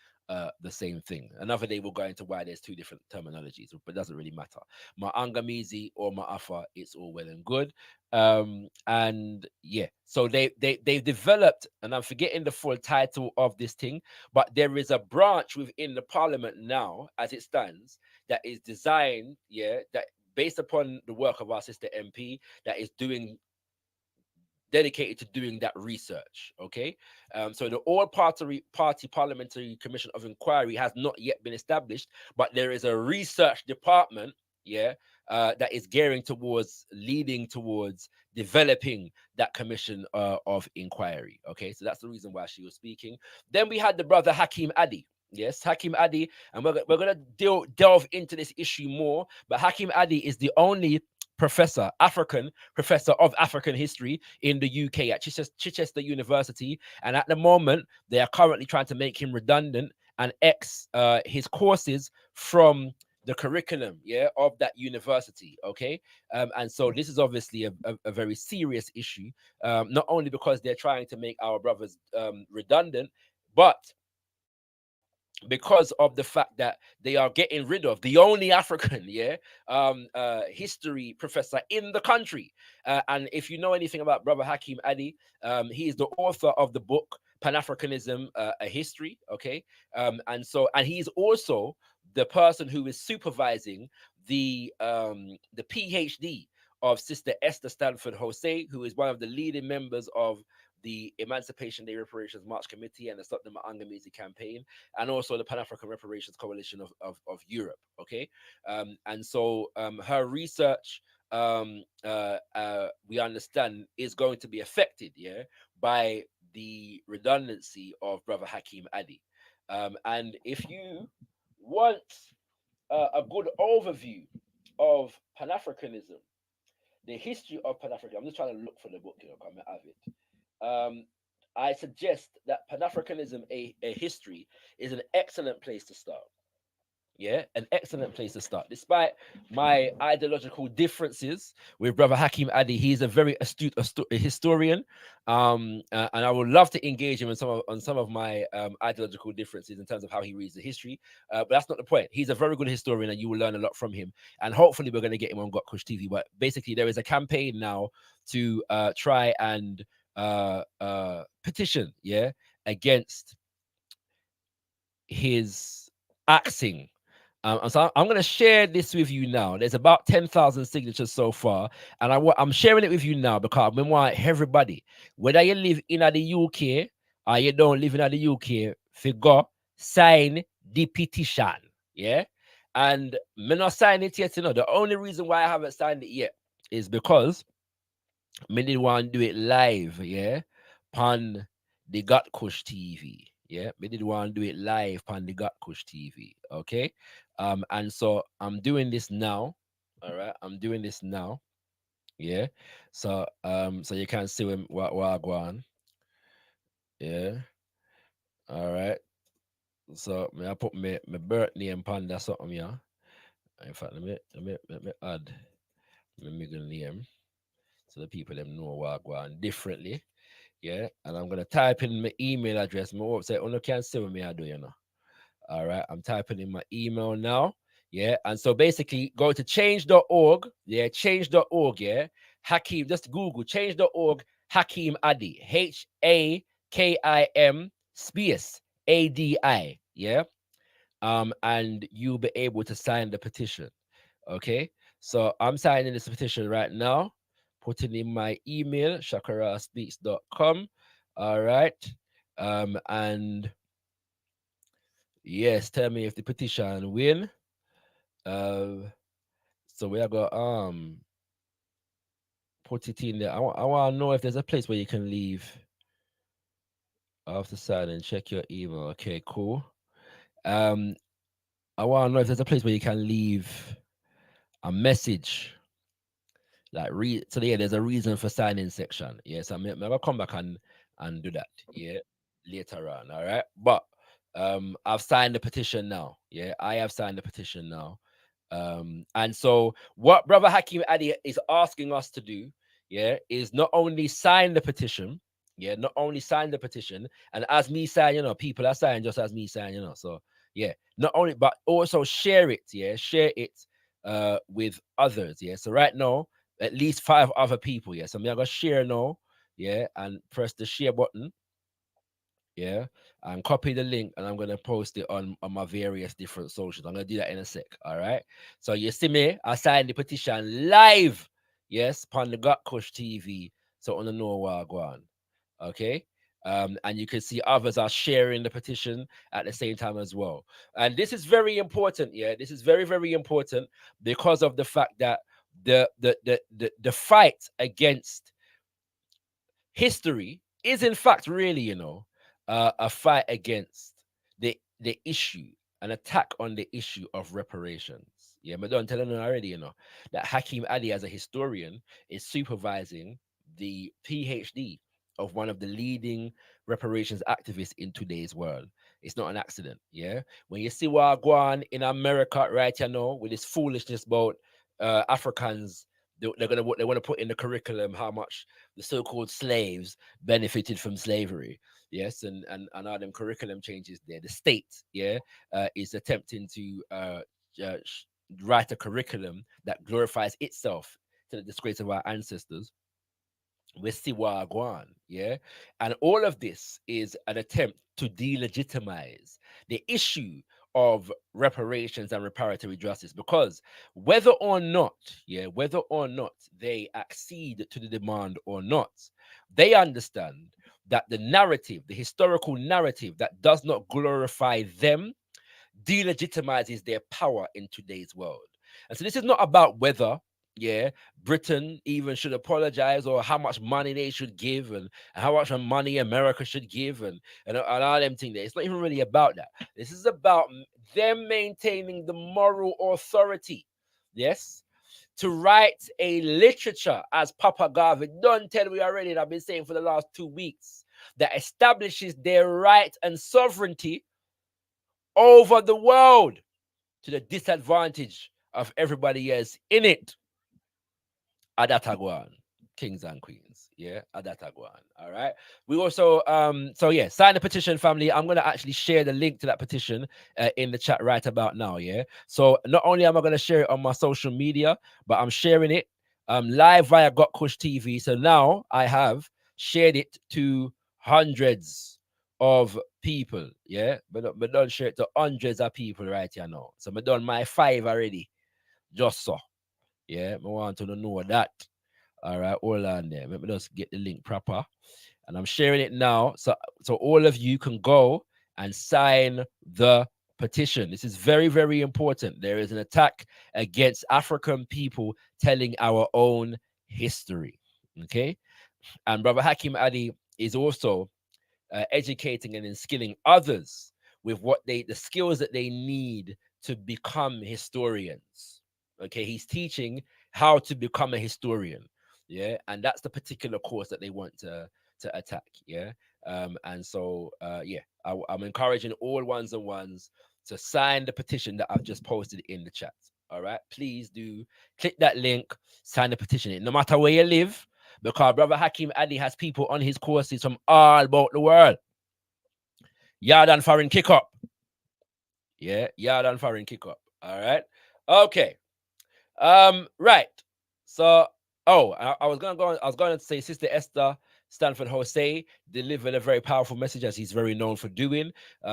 the same thing. Another day we'll go into why there's two different terminologies, but it doesn't really matter. Ma'angamizi or Ma'afa, it's all well and good. And yeah, so they've developed, and I'm forgetting the full title of this thing, but there is a branch within the parliament now, as it stands, that is designed, yeah, that based upon the work of our sister MP, that is dedicated to doing that research. Okay, so the all-party parliamentary commission of inquiry has not yet been established, but there is a research department, yeah, that is leading towards developing that commission of inquiry. Okay, so that's the reason why she was speaking. Then we had the brother Hakim Adi. Yes, Hakim Adi, and we're going to delve into this issue more. But Hakim Adi is the only African professor of African history in the UK at Chichester University, and at the moment they are currently trying to make him redundant and his courses from the curriculum, yeah, of that university. Okay, and so this is obviously a very serious issue, not only because they're trying to make our brothers redundant, but because of the fact that they are getting rid of the only African, yeah, history professor in the country. And if you know anything about brother Hakim Adi, he is the author of the book Pan-Africanism, a History. Okay, and he's also the person who is supervising the PhD of Sister Esther Stanford Jose, who is one of the leading members of the Emancipation Day Reparations March Committee and the Stop the Ma'angamizi campaign, and also the Pan-African Reparations Coalition of Europe. Okay, and so her research we understand is going to be affected, yeah, by the redundancy of Brother Hakeem Adi. And if you want a good overview of Pan Africanism, the history of Pan Africanism, I'm just trying to look for the book, you know, come out of it. I suggest that Pan Africanism, a history, is an excellent place to start. Yeah, an excellent place to start. Despite my ideological differences with Brother Hakeem Adi, he's a very astute historian, and I would love to engage him on some of my ideological differences in terms of how he reads the history. But that's not the point. He's a very good historian, and you will learn a lot from him. And hopefully, we're going to get him on gotkushTV. But basically, there is a campaign now to try and petition, yeah, against his axing. And so I'm going to share this with you now. There's about 10,000 signatures so far. And I'm sharing it with you now because I want everybody, whether you live in the UK or you don't live in the UK, figure sign the petition. Yeah. And me not sign it yet. You know, the only reason why I haven't signed it yet is because me didn't want to do it live. Yeah. On the gotkushTV. Yeah, we did want to do it live on the gotkushTV. Okay. And so I'm doing this now. All right, I'm doing this now. Yeah. So so you can see what I go on. Yeah. All right. So I put my birth name upon that something, yeah. In fact, let me add my middle name so the people them know what I go on differently. Yeah, and I'm gonna type in my email address. My website, only can see what me I do, you know. All right, I'm typing in my email now. Yeah, and so basically go to change.org. Yeah, change.org. Yeah, Hakeem, just Google change.org, Hakeem Adi, HAKIM space ADI. Yeah, and you'll be able to sign the petition. Okay, so I'm signing this petition right now, putting in my email, shakaraspeaks.com. All right, and yes, tell me if the petition win. So we are going put it in there. I want to know if there's a place where you can leave after sign and check your email. Okay, cool. Um, I want to know if there's a place where you can leave a message. Like so yeah, there's a reason for signing section. Yes, I'm gonna come back and do that. Yeah, later on. All right, but I've signed the petition now. Yeah, I have signed the petition now. And so what Brother Hakeem Adi is asking us to do, yeah, is not only sign the petition, yeah, not only sign the petition, and as me sign, you know, people are signing just as me sign, you know. So yeah, not only but also share it, yeah, share it with others, yeah. So right now, at least 5 other people, yeah. So I'm gonna share now, yeah, and press the share button, yeah, and copy the link, and I'm gonna post it on my various different socials. I'm gonna do that in a sec. All right. So you see me, I signed the petition live, yes, upon the gotkushTV. So on the know what I go on. Okay. And you can see others are sharing the petition at the same time as well. And this is very important, yeah. This is very, very important because of the fact that the fight against history is in fact really, you know, a fight against the issue, an attack on the issue of reparations. Yeah, but don't tell them already, you know, that Hakeem Adi as a historian is supervising the PhD of one of the leading reparations activists in today's world. It's not an accident. Yeah, when you see what go on in America right, you know, with this foolishness about Africans, they want to put in the curriculum how much the so-called slaves benefited from slavery. Yes, and all them curriculum changes there. The state, yeah, is attempting to uh, sh- write a curriculum that glorifies itself to the disgrace of our ancestors. We see Wagwan, yeah, and all of this is an attempt to delegitimize the issue of reparations and reparatory justice, because whether or not, yeah, whether or not they accede to the demand or not, they understand that the narrative, the historical narrative that does not glorify them, delegitimizes their power in today's world. And so this is not about whether Yeah, Britain even should apologize, or how much money they should give, and how much money America should give, and all them things. It's not even really about that. This is about them maintaining the moral authority. Yes, to write a literature, as Papa Garvey done tell we already, and I've been saying for the last 2 weeks, that establishes their right and sovereignty over the world to the disadvantage of everybody else in it. Adatagwan, kings and queens. Yeah, Adatagwan. All right. We also, so yeah, sign the petition, family. I'm gonna actually share the link to that petition in the chat right about now. Yeah. So not only am I gonna share it on my social media, but I'm sharing it live via gotkushTV. So now I have shared it to hundreds of people. Yeah, but don't share it to hundreds of people right here now. So I done my 5 already. Just so. Yeah, I want to know that. All right, hold on there. Let me just get the link proper. And I'm sharing it now. So all of you can go and sign the petition. This is very, very important. There is an attack against African people telling our own history. Okay. And Brother Hakim Ali is also educating and instilling others with the skills that they need to become historians. Okay, he's teaching how to become a historian. Yeah, and that's the particular course that they want to attack. Yeah, and so yeah, I'm encouraging all ones and ones to sign the petition that I've just posted in the chat. All right, please do click that link, sign the petition. No matter where you live, because Brother Hakim Ali has people on his courses from all about the world. Yard and foreign kick up. Yeah, yard and foreign kick up. All right. Okay. Right. So, I was going to say Sister Esther Stanford Jose delivered a very powerful message, as he's very known for doing.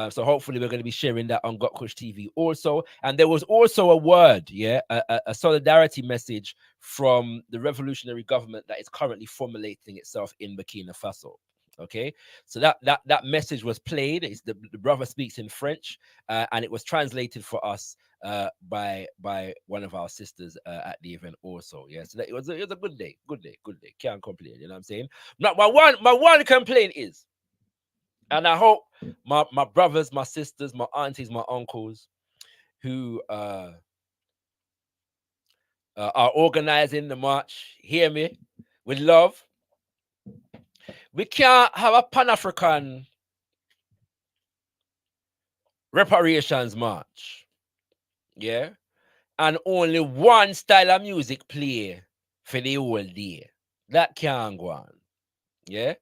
So hopefully we're going to be sharing that on gotkushTV also. And there was also a word, a solidarity message from the revolutionary government that is currently formulating itself in Burkina Faso. Okay, so that message was played. The brother speaks in French, and it was translated for us by one of our sisters at the event also. Yeah, so it was a good day. Can't complain. You know what I'm saying? Now, my one complaint is, and I hope my brothers, my sisters, my aunties, my uncles who are organizing the march hear me with love. We can't have a Pan-African reparations march, yeah, and only one style of music play for the whole day. That can't go on. Yeah,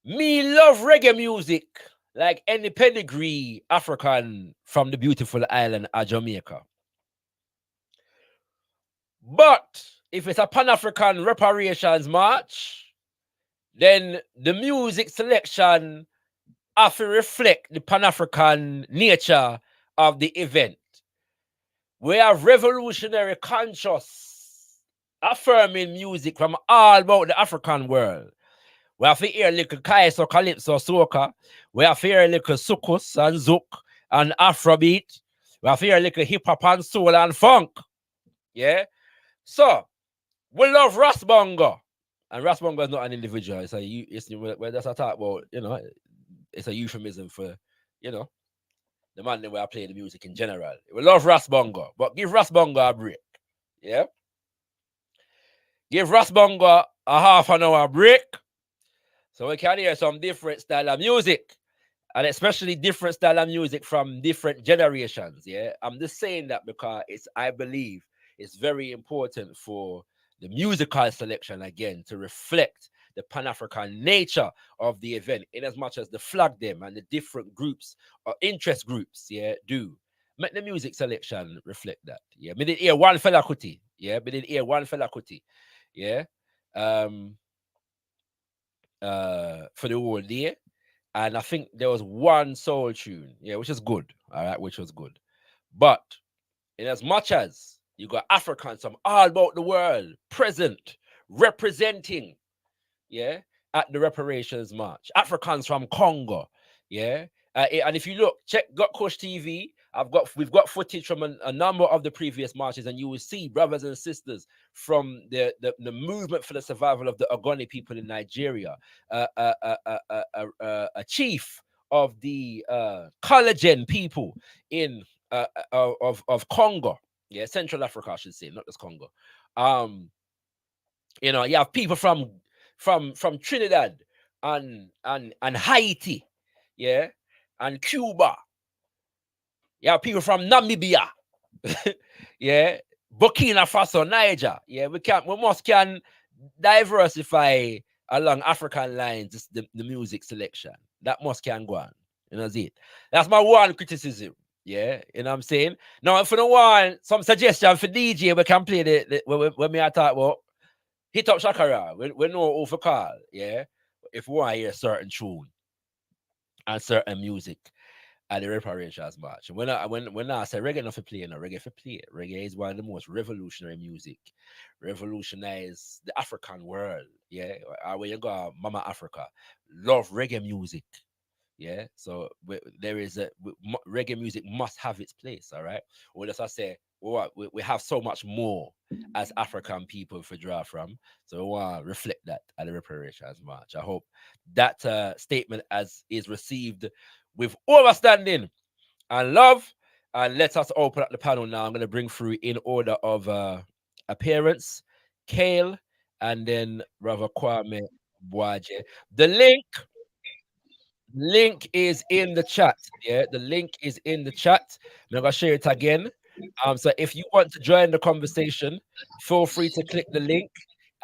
me love reggae music like any pedigree African from the beautiful island of Jamaica. But if it's a Pan-African reparations march, then the music selection have to reflect the Pan-African nature of the event. We have revolutionary conscious affirming music from all about the African world. We have to hear little Kaiso, Calypso, Soca. We have to hear little Sukus and Zouk and Afrobeat. We have to hear little hip hop and soul and funk. Yeah. So we love Rasbongo. And Rasbongo is not an individual. It's where that's I talk about, it's a euphemism for, the man that we are playing the music in general. We love Rasbongo, but give Rasbongo a break. Yeah. Give Rasbongo a half an hour break so we can hear some different style of music, and especially different style of music from different generations. Yeah. I'm just saying that because I believe it's very important for the musical selection again to reflect the Pan-African nature of the event, in as much as the flag them and the different groups or interest groups, do. Make the music selection reflect that. Yeah. We did hear one fella kuti. Yeah. We did hear one fella kuti. Yeah. For the whole day. And I think there was one soul tune, which is good. All right, which was good. But in as much as you got Africans from all about the world present, representing, at the reparations march. Africans from Congo, and if you look, check gotkushTV we've got footage from a number of the previous marches, and you will see brothers and sisters from the movement for the survival of the Ogoni people in Nigeria, a chief of the Collagen people in of Congo, yeah, Central Africa, I should say, not just Congo. You know, you have people from Trinidad and Haiti, yeah, and Cuba. You have people from Namibia, yeah, Burkina Faso, Niger. Yeah, we must diversify along African lines. The music selection that must can go on. You know, it. That's my one criticism. Yeah, you know what I'm saying. Now, if you don't want some suggestion for DJ, we can play the when we are talking about hit up ShakaRa. We know over call. Yeah, if we want to hear a certain tune and certain music at the reparations march. When I say reggae, not for play, no reggae for play. Reggae is one of the most revolutionary music, revolutionize the African world. Yeah, when you go, Mama Africa, love reggae music. Yeah, so there is reggae music must have its place. All right, well, as I say, we have so much more as African people to draw from, so we want to reflect that at the reparations march. I hope that statement is received with understanding and love. And let us open up the panel now. I'm going to bring through in order of appearance, Kale, and then Brother Kwame Bwaje. The link is in the chat. Yeah, the link is in the chat. I'm gonna share it again. So if you want to join the conversation, feel free to click the link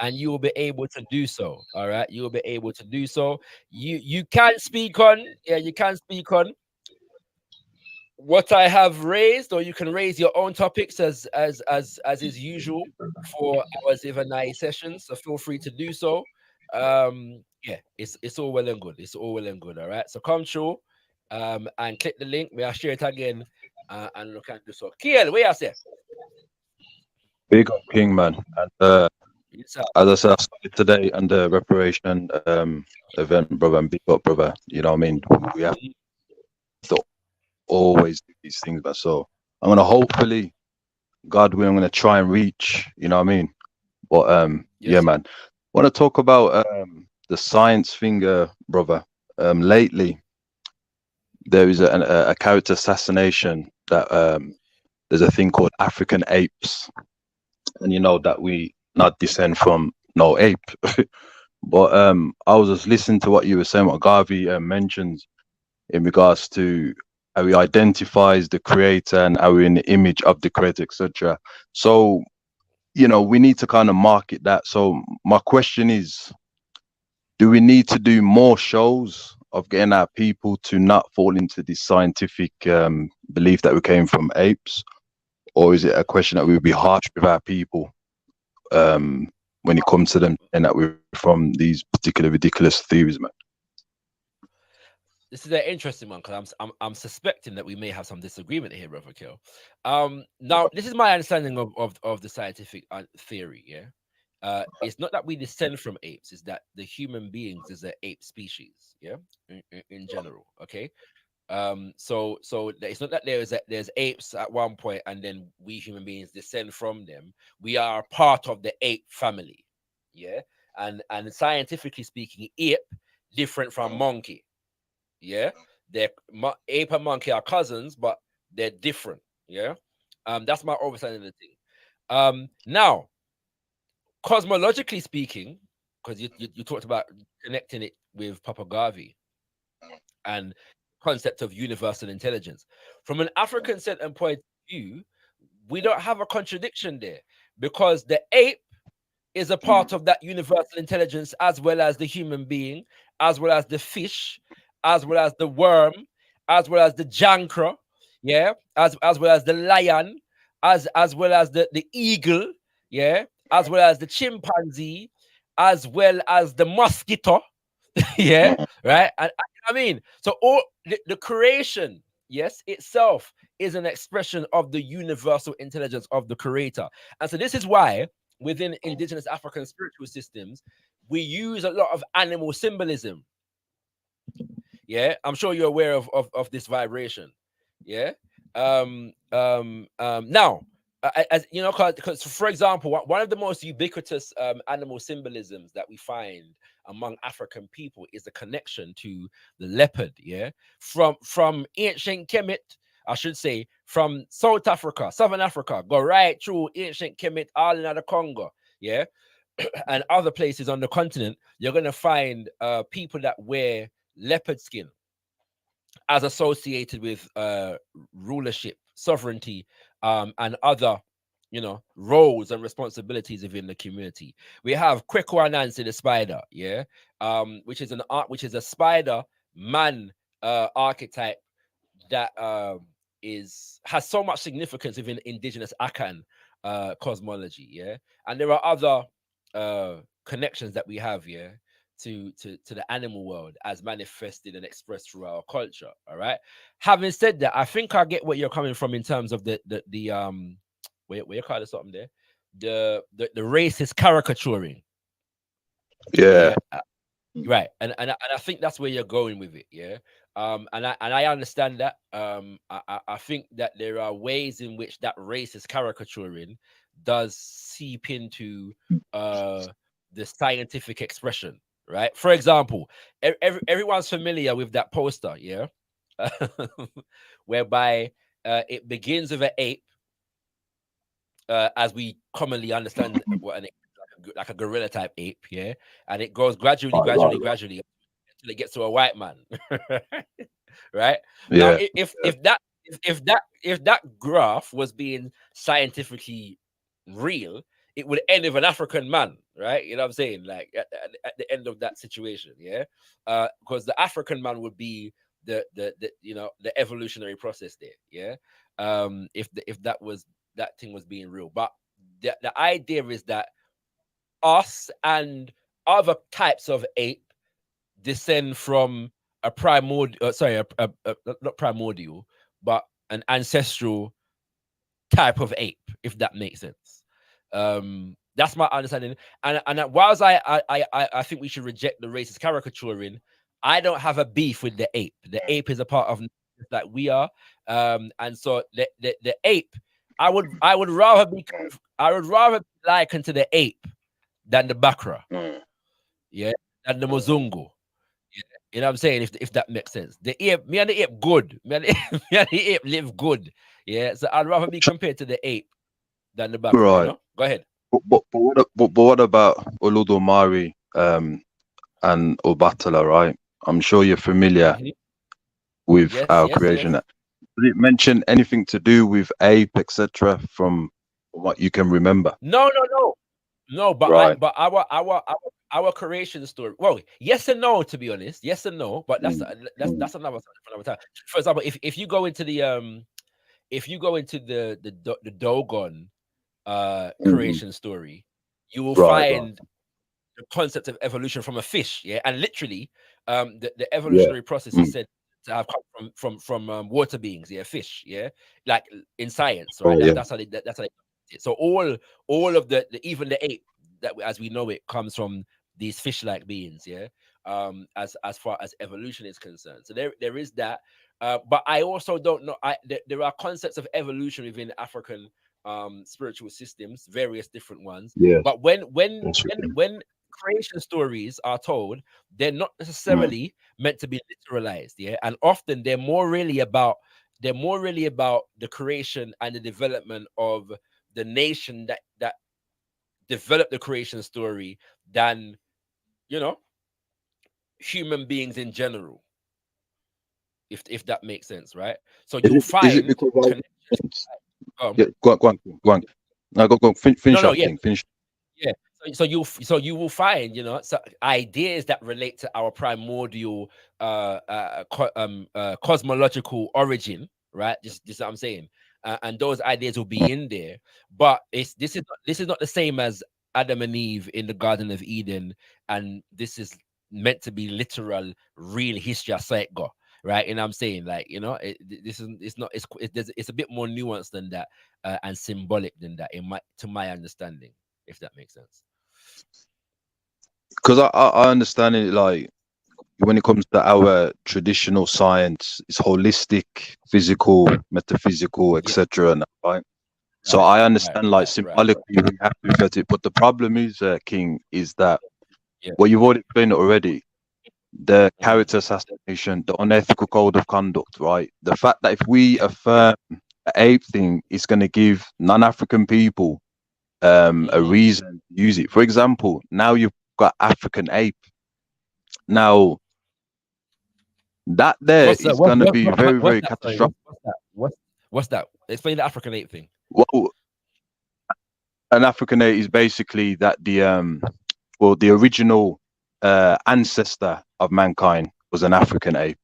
and you will be able to do so. All right, you will be able to do so. You can speak on, you can speak on what I have raised, or you can raise your own topics as is usual for our ZIVANAYI sessions. So feel free to do so. Yeah, it's all well and good. It's all well and good. All right. So come through and click the link. May I share it again and look at this. So Kiel, where you say? Big up King, man. And as I said, I started today on the reparation event, brother, and big up, brother. You know what I mean? We have to always do these things, but so I'm gonna hopefully, God willing, I'm gonna try and reach, you know what I mean? But yeah, man. Want to talk about the science thing, brother. Lately there is a character assassination that there's a thing called African apes, and you know that we not descend from no ape. But I was just listening to what you were saying, what Garvey mentions in regards to how he identifies the creator and how we're in the image of the creator, etc. So, you know, we need to kind of market that. So my question is, do we need to do more shows of getting our people to not fall into this scientific belief that we came from apes? Or is it a question that we would be harsh with our people when it comes to them and that we're from these particular ridiculous theories, man? This is an interesting one because I'm suspecting that we may have some disagreement here, Brother Kill. Now, this is my understanding of the scientific theory. Yeah, it's not that we descend from apes; it's that the human beings is an ape species. Yeah, in general. Okay. So it's not that there's apes at one point and then we human beings descend from them. We are part of the ape family. Yeah, and scientifically speaking, ape different from monkey. Yeah, ape and monkey are cousins, but they're different. Yeah, that's my understanding of the thing. Now, cosmologically speaking, because you talked about connecting it with Papa Garvey and concept of universal intelligence. From an African centered point of view, we don't have a contradiction there because the ape is a part of that universal intelligence as well as the human being, as well as the fish, as well as the worm, as well as the jankra, yeah, as well as the lion, as well as the eagle, yeah, as well as the chimpanzee, as well as the mosquito, yeah, right? And I mean, so all the creation, yes, itself is an expression of the universal intelligence of the creator. And so this is why within indigenous African spiritual systems, we use a lot of animal symbolism. Yeah, I'm sure you're aware of this vibration. Yeah. Now, as you know, because for example, one of the most ubiquitous animal symbolisms that we find among African people is the connection to the leopard. Yeah, from ancient Kemet, I should say, from South Africa, Southern Africa, go right through ancient Kemet, all in the Congo. Yeah, and other places on the continent, you're gonna find people that wear leopard skin as associated with rulership, sovereignty, and other, you know, roles and responsibilities within the community. We have Kweku Anansi the spider, yeah, which is a spider man archetype that has so much significance within indigenous Akan cosmology, yeah, and there are other connections that we have, yeah, to the animal world as manifested and expressed through our culture. All right. Having said that, I think I get what you're coming from in terms of the where you call it something there, the racist caricaturing. Yeah. Right, and I think that's where you're going with it, yeah. And I understand that. I think that there are ways in which that racist caricaturing does seep into the scientific expression, right? For example, everyone's familiar with that poster, yeah, whereby it begins with an ape, as we commonly understand what an ape, like a gorilla type ape, yeah, and it goes gradually until it gets to a white man, right? Now, Yeah. if that graph was being scientifically real, it would end with an African man, right? You know what I'm saying? Like at the end of that situation, yeah, because the African man would be the you know, the evolutionary process there, yeah. If that thing was being real, but the idea is that us and other types of ape descend from a primordial, not primordial, but an ancestral type of ape, if that makes sense. That's my understanding. And whilst I think we should reject the racist caricaturing, I don't have a beef with the ape. The ape is a part of that we are, and so the ape, I would rather be likened to the ape than the bakra, yeah, than the mozungu. You know what I'm saying? If that makes sense. The ape, me and the ape good. Me and the ape live good. Yeah. So I'd rather be compared to the ape than the bakra, Right. you know? Go ahead. But what about Oludumare and Obatala, right? I'm sure you're familiar with Yes, our yes, creation. yes. Did it mention anything to do with ape, etc., from what you can remember? No. But Right. but our creation story. Well, yes and no, to be honest. Yes and no, but that's another time. For example, if you go into the Dogon creation story, you will find the concept of evolution from a fish, yeah, and literally, the evolutionary process is said to have come from water beings, yeah, fish, yeah, like in science, right? That's how that's how they, so all of the even the ape that as we know it comes from these fish-like beings, yeah, as far as evolution is concerned. So there is that, but I also don't know. There are concepts of evolution within African spiritual systems, various different ones. Yeah. But when creation stories are told, they're not necessarily meant to be literalized, yeah, and often they're more really about the creation and the development of the nation that developed the creation story than, you know, human beings in general, if that makes sense, right? So you'll find Is it because connections. yeah, go on. No, go finish No, that thing. Finish. Yeah. So you will find, you know, so ideas that relate to our primordial cosmological origin, right? Just what I'm saying, and those ideas will be in there. But this is not the same as Adam and Eve in the Garden of Eden, and this is meant to be literal, real history of go, right? And I'm saying, like, you know, it's a bit more nuanced than that, and symbolic than that, to my understanding, if that makes sense. Because I understand it, like when it comes to our traditional science, it's holistic, physical, metaphysical, etc. and that, right? So I understand, like, symbolically we have to look at it, but the problem is, King, is that well, you've already explained it already. The character assassination, the unethical code of conduct, right? The fact that if we affirm the ape thing, it's going to give non-African people a reason to use it. For example, now you've got African ape. Now that there is going to be very, very catastrophic. What's that? Explain the African ape thing. Well, an African ape is basically that the original ancestor of mankind was an African ape.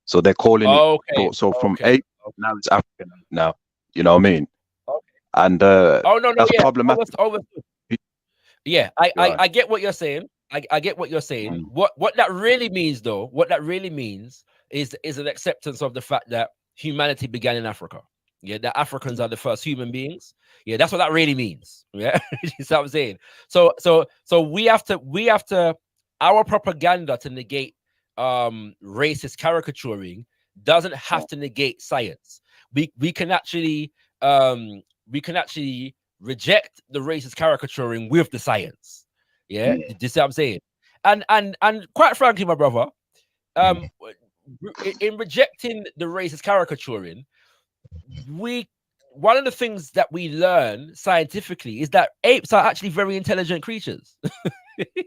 So they're calling it. So from ape now it's African ape now. You know what I mean? Okay. And that's problematic. Yeah, I get what you're saying. I get what you're saying. What that really means, though, what that really means is an acceptance of the fact that humanity began in Africa. Yeah, that Africans are the first human beings. Yeah, that's what that really means. Yeah, you see what I'm saying? So we have to our propaganda to negate racist caricaturing doesn't have to negate science. We can actually reject the racist caricaturing with the science. Yeah, do you see what I'm saying? And quite frankly, my brother, in rejecting the racist caricaturing, one of the things that we learn scientifically is that apes are actually very intelligent creatures.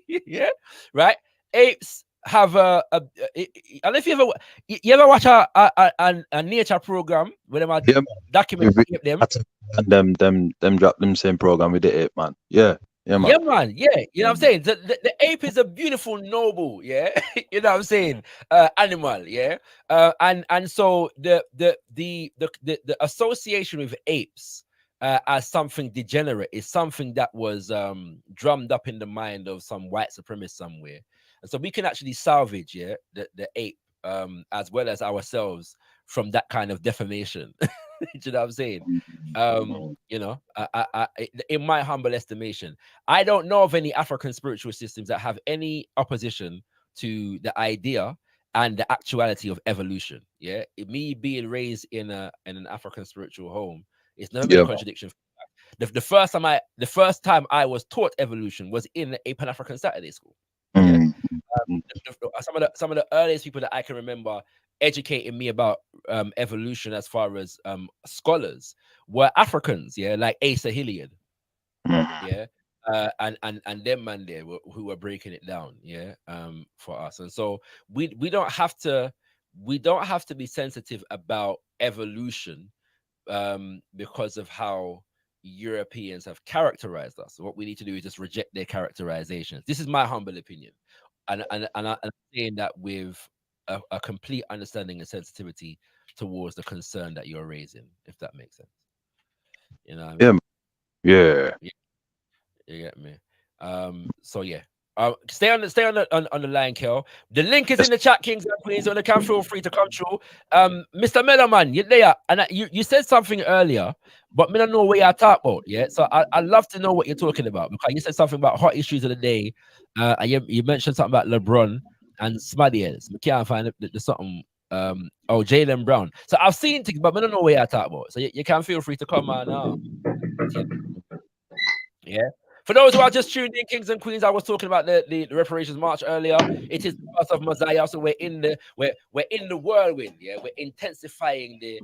Yeah, right. Apes have and if you ever watch a nature program where them document them, and them drop them same program with the ape, man. Yeah, man. Yeah, man. Yeah, you know what I'm saying. The ape is a beautiful, noble, yeah, you know what I'm saying, animal, yeah. And so the association with apes as something degenerate is something that was drummed up in the mind of some white supremacist somewhere. And so we can actually salvage, yeah, the ape as well as ourselves from that kind of defamation. You know what I'm saying? You know, in my humble estimation, I don't know of any African spiritual systems that have any opposition to the idea and the actuality of evolution. Yeah, me being raised in an African spiritual home, it's never been a contradiction. The first time I was taught evolution was in a Pan-African Saturday school. Yeah? Some of the earliest people that I can remember educating me about evolution as far as scholars were Africans, yeah, like Asa Hilliard, yeah, and them man there who were breaking it down, yeah, for us. And so we don't have to be sensitive about evolution because of how Europeans have characterized us. What we need to do is just reject their characterizations. This is my humble opinion, and I'm saying that with a complete understanding and sensitivity towards the concern that you're raising, if that makes sense. You know what I mean? Yeah. You get me? So yeah. Stay on the line, Kel. The link is in the chat, kings and queens. When you can, feel free to come through. Mr. Mellerman, you're there, and you said something earlier, but me don't know what you're talking about. Yeah, so I love to know what you're talking about, because you said something about hot issues of the day, and you mentioned something about LeBron and Smadiels. We can't find the something. Jaylen Brown. So I've seen things, but I don't know what you're talking about. So you can feel free to come on now. Yeah. For those who are just tuned in, kings and queens, I was talking about the reparations march earlier. It is the birth of Messiah, so we're in the whirlwind. Yeah, we're intensifying the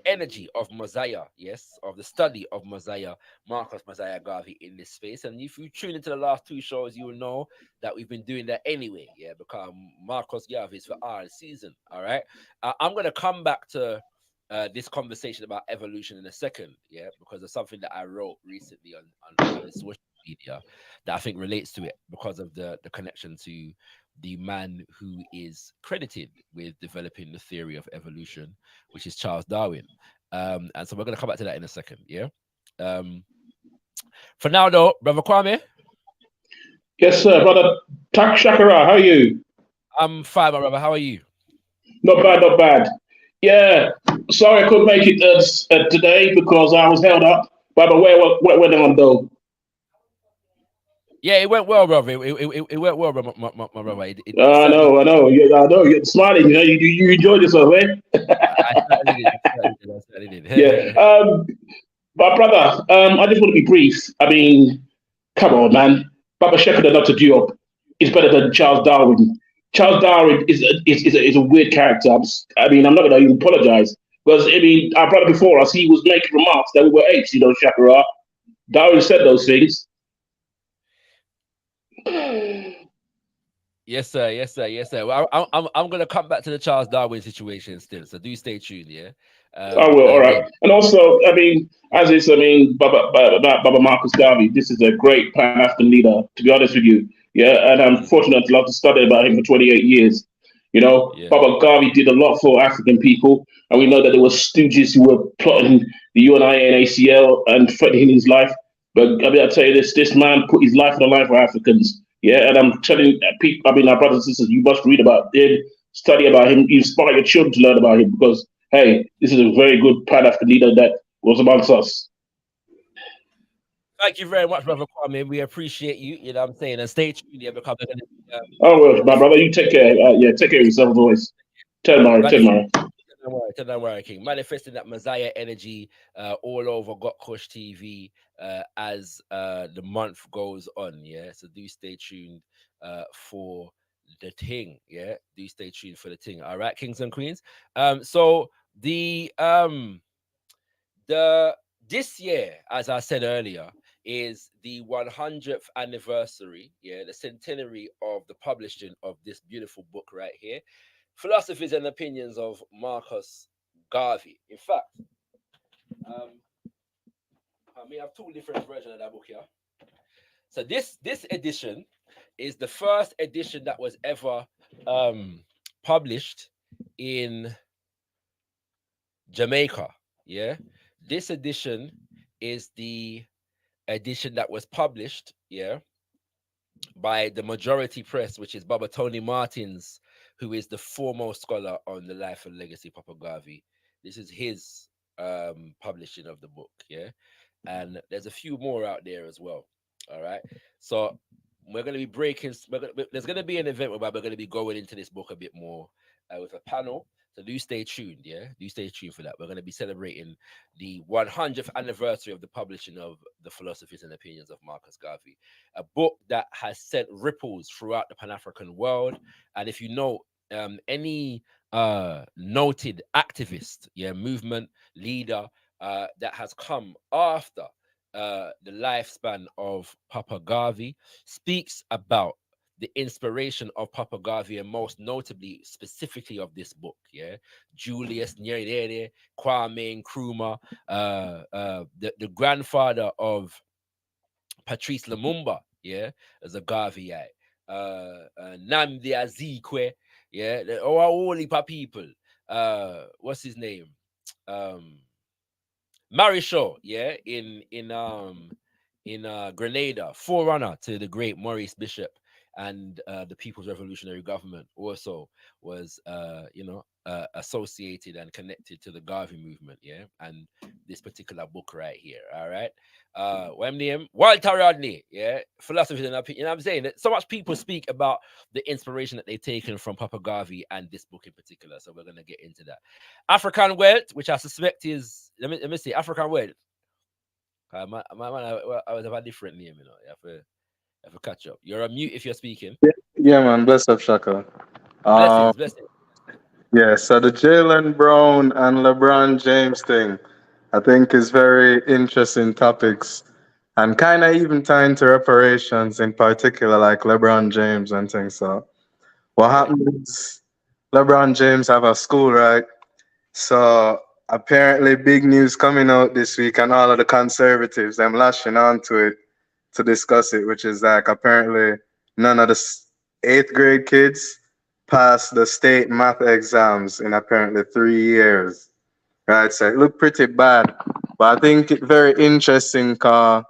energy of Mosiah, yes, of the study of Mosiah, Marcus Mosiah Garvey in this space. And if you tune into the last two shows, you will know that we've been doing that anyway, yeah, because Marcus Garvey is for our season. All right, I'm gonna come back to this conversation about evolution in a second, yeah, because of something that I wrote recently on social media that I think relates to it, because of the connection to the man who is credited with developing the theory of evolution, which is Charles Darwin. And so we're going to come back to that in a second, yeah. For now, though, Brother Kwame. Yes, sir, Brother ShakaRa, how are you? I'm fine, my brother. How are you? Not bad, not bad. Yeah, sorry I couldn't make it today because I was held up by the weather on though. Yeah, it went well, brother. It went well, bro, my brother. I know, I know. Yeah, I know. You're smiling. You know, you enjoyed yourself, eh? I certainly did. I certainly Yeah. did. My brother, I just want to be brief. I mean, come on, man. Baba Shepherd and Dr. Diop is better than Charles Darwin. Charles Darwin is a weird character. I mean, I'm not going to even apologize because I mean, our brother before us, he was making remarks that we were apes. You know, ShakaRa. Darwin said those things. Yes, sir. Yes, sir. Yes, sir. Well, I'm gonna come back to the Charles Darwin situation still, so do stay tuned. Yeah. I will. All right. Yeah. And also, I mean, as is, I mean, Baba Marcus Garvey, this is a great Pan African leader, to be honest with you. Yeah. And I'm fortunate to have to study about him for 28 years. You know, Yeah. Baba Garvey did a lot for African people. And we know that there were stooges who were plotting the UNIA and ACL and threatening his life. But I mean, I tell you this man put his life on the line for Africans. Yeah. And I'm telling people, I mean, our brothers and sisters, you must read about him, study about him, inspire your children to learn about him because hey, this is a very good Pan African leader that was amongst us. Thank you very much, brother Kwame. We appreciate you. You know what I'm saying, and stay tuned. Yeah, because we're gonna. Oh well, my brother, you take care. Yeah, take care of yourself always. Tell Mara. Don't worry, King. Manifesting that Messiah energy all over gotkushTV as the month goes on. Yeah, so do stay tuned for the thing. Yeah, do stay tuned for the thing. All right, kings and queens. So the this year, as I said earlier, is the 100th anniversary, yeah, the centenary of the publishing of this beautiful book right here, Philosophies and Opinions of Marcus Garvey. In fact, I mean, I have two different versions of that book here. So this edition is the first edition that was ever published in Jamaica. Yeah, this edition is the edition that was published, yeah, by the Majority Press, which is Baba Tony Martins, who is the foremost scholar on the life and legacy of Papa Garvey. This is his publishing of the book, yeah, and there's a few more out there as well. All right, so we're going to be breaking. There's going to be an event where we're going to be going into this book a bit more with a panel. So do stay tuned, yeah? Do stay tuned for that. We're going to be celebrating the 100th anniversary of the publishing of the Philosophies and Opinions of Marcus Garvey, a book that has sent ripples throughout the Pan-African world. And if you know any noted activist, yeah, movement leader that has come after the lifespan of Papa Garvey speaks about the inspiration of Papa Garvey, and most notably, specifically of this book, yeah, Julius Nyerere, Kwame Nkrumah, the grandfather of Patrice Lumumba, yeah, as a Garveyite, Nnamdi Azikiwe, yeah, all heap of people. What's his name? Marishaw, yeah, in Grenada, forerunner to the great Maurice Bishop. And the People's Revolutionary Government also was, associated and connected to the Garvey movement, yeah, and this particular book right here, all right. What name? Walter Rodney, yeah, Philosophy and Opinion. You know what I'm saying? That so much people speak about the inspiration that they've taken from Papa Garvey and this book in particular. So we're gonna get into that. African Wealth, which I suspect is let me see, African Wealth. I was have a different name, you know. You have to catch up. You're on mute if you're speaking. Yeah, man. Bless up, Shaka. Blessings. Yeah, so the Jalen Brown and LeBron James thing, I think, is very interesting topics and kind of even tying to reparations in particular, like LeBron James and things. So what happens? LeBron James have a school, right? So apparently big news coming out this week, and all of the conservatives, them lashing onto it to discuss it, which is like apparently none of the 8th grade kids passed the state math exams in apparently 3 years. Right, so it looked pretty bad. But I think it's very interesting because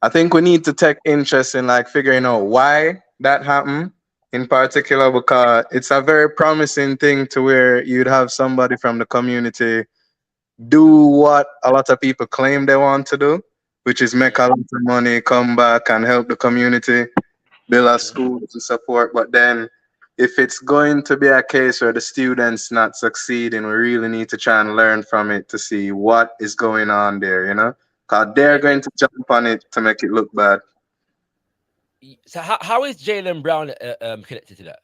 I think we need to take interest in like figuring out why that happened in particular, because it's a very promising thing to where you'd have somebody from the community do what a lot of people claim they want to do, which is make a lot of money, come back and help the community, build a school to support. But then if it's going to be a case where the students not succeeding, we really need to try and learn from it to see what is going on there, you know? Because they're going to jump on it to make it look bad. So how is Jaylen Brown connected to that?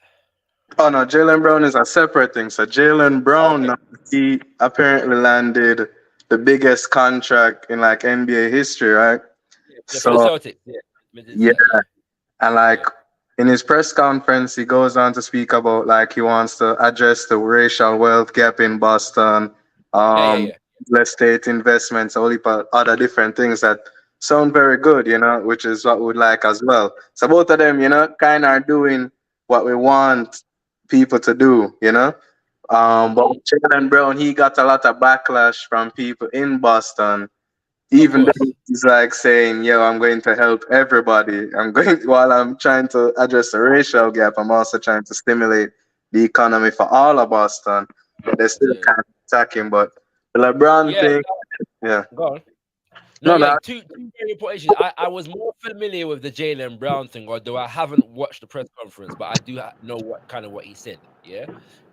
Oh no, Jaylen Brown is a separate thing. So Jaylen Brown, he apparently landed the biggest contract in like NBA history, right? For the Celtics, yeah. And like in his press conference, he goes on to speak about like he wants to address the racial wealth gap in Boston, real estate investments, all the other different things that sound very good, you know, which is what we'd like as well. So both of them, you know, kind of are doing what we want people to do, you know. But Jaylen Brown, he got a lot of backlash from people in Boston, even though he's like saying, "Yo, I'm going to help everybody. While I'm trying to address the racial gap, I'm also trying to stimulate the economy for all of Boston." But they're still kind of attacking. But the LeBron thing, Go on. Two very important issues. I was more familiar with the Jaylen Brown thing, although I haven't watched the press conference, but I do know what he said. Yeah,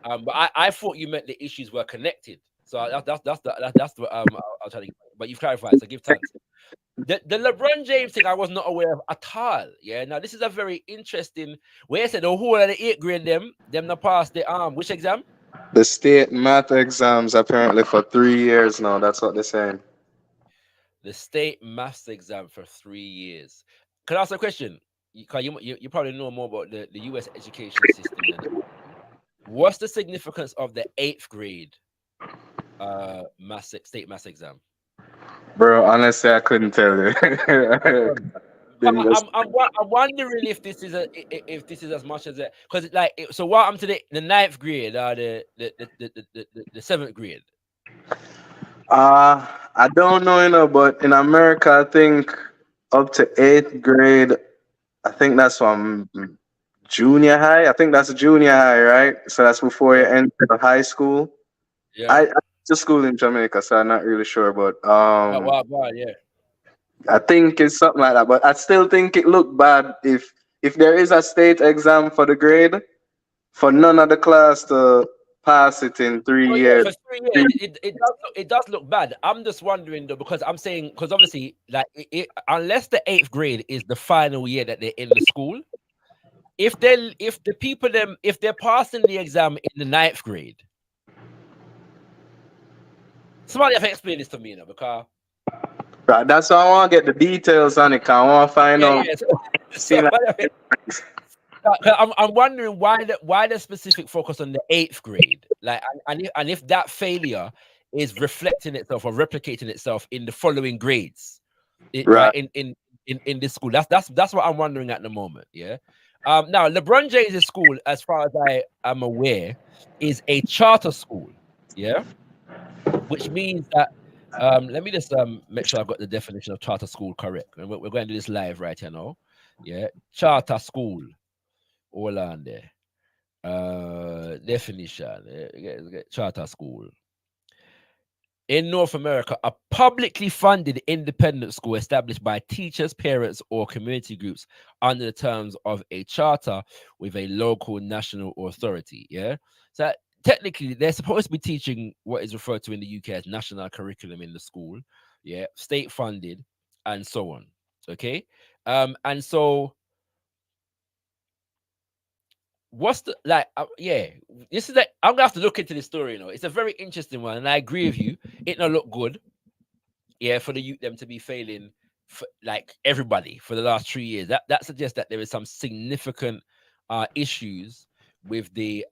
but I thought you meant the issues were connected. So that's what I'll try to. But you've clarified, so give thanks. The LeBron James thing I was not aware of at all. Yeah, now this is a very interesting. Where I said the whole of the 8th grade them not pass the which exam? The state math exams apparently for 3 years now. That's what they're saying. The state maths exam for 3 years. Can I ask a question? Because you probably know more about the US education system than what's the significance of the 8th grade state maths exam? Bro, honestly, I couldn't tell you. I'm wondering if this is as much as it, because so what I'm to the 9th grade or the 7th grade. I don't know, you know, but in America, I think up to 8th grade, I think that's from junior high. I think that's junior high, right? So that's before you enter high school. Yeah. I went to school in Jamaica, so I'm not really sure, but I think it's something like that. But I still think it looked bad if there is a state exam for the grade, for none of the class to pass it in 3 years. For 3 years, it does look bad. I'm just wondering though, because I'm saying, because obviously, like, unless the 8th grade is the final year that they're in the school, if they're passing the exam in the 9th grade, somebody have to explain this to me, you know, because. Right, that's why I want to get the details on it. Cause I want to find out. I'm wondering why the specific focus on the 8th grade, like, and if that failure is reflecting itself or replicating itself in the following grades, right? In this school, that's what I'm wondering at the moment. Yeah. Now LeBron James' school, as far as I am aware, is a charter school. Yeah, which means that. Let me just make sure I've got the definition of charter school correct. And we're going to do this live right here now. Yeah, charter school. All on there. Definition. Charter school. In North America, a publicly funded independent school established by teachers, parents, or community groups under the terms of a charter with a local national authority. Yeah. So technically, they're supposed to be teaching what is referred to in the UK as national curriculum in the school, yeah, state funded, and so on. Okay, and so what's the this is like, I'm gonna have to look into this story. You know, it's a very interesting one, and I agree with you. It don't look good, yeah, for the youth them to be failing, like everybody for the last 3 years. That suggests that there is some significant issues with the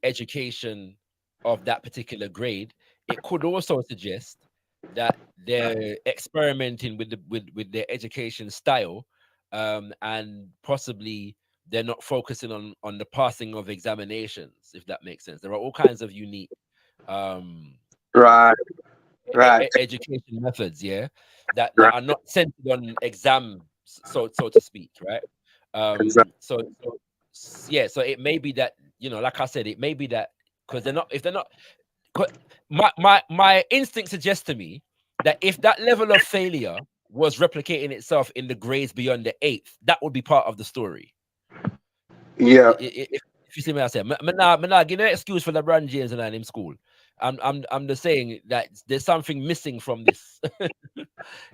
education of that particular grade. It could also suggest that they're experimenting with their education style, and possibly they're not focusing on the passing of examinations, if that makes sense. There are all kinds of unique education methods, yeah, that are not centered on exams, so to speak, right? So it may be that, you know, like I said, it may be that because my instinct suggests to me that if that level of failure was replicating itself in the grades beyond the 8th, that would be part of the story. Yeah. If you see me, I say, nah, give no excuse for LeBron James and in school. I'm just saying that there's something missing from this.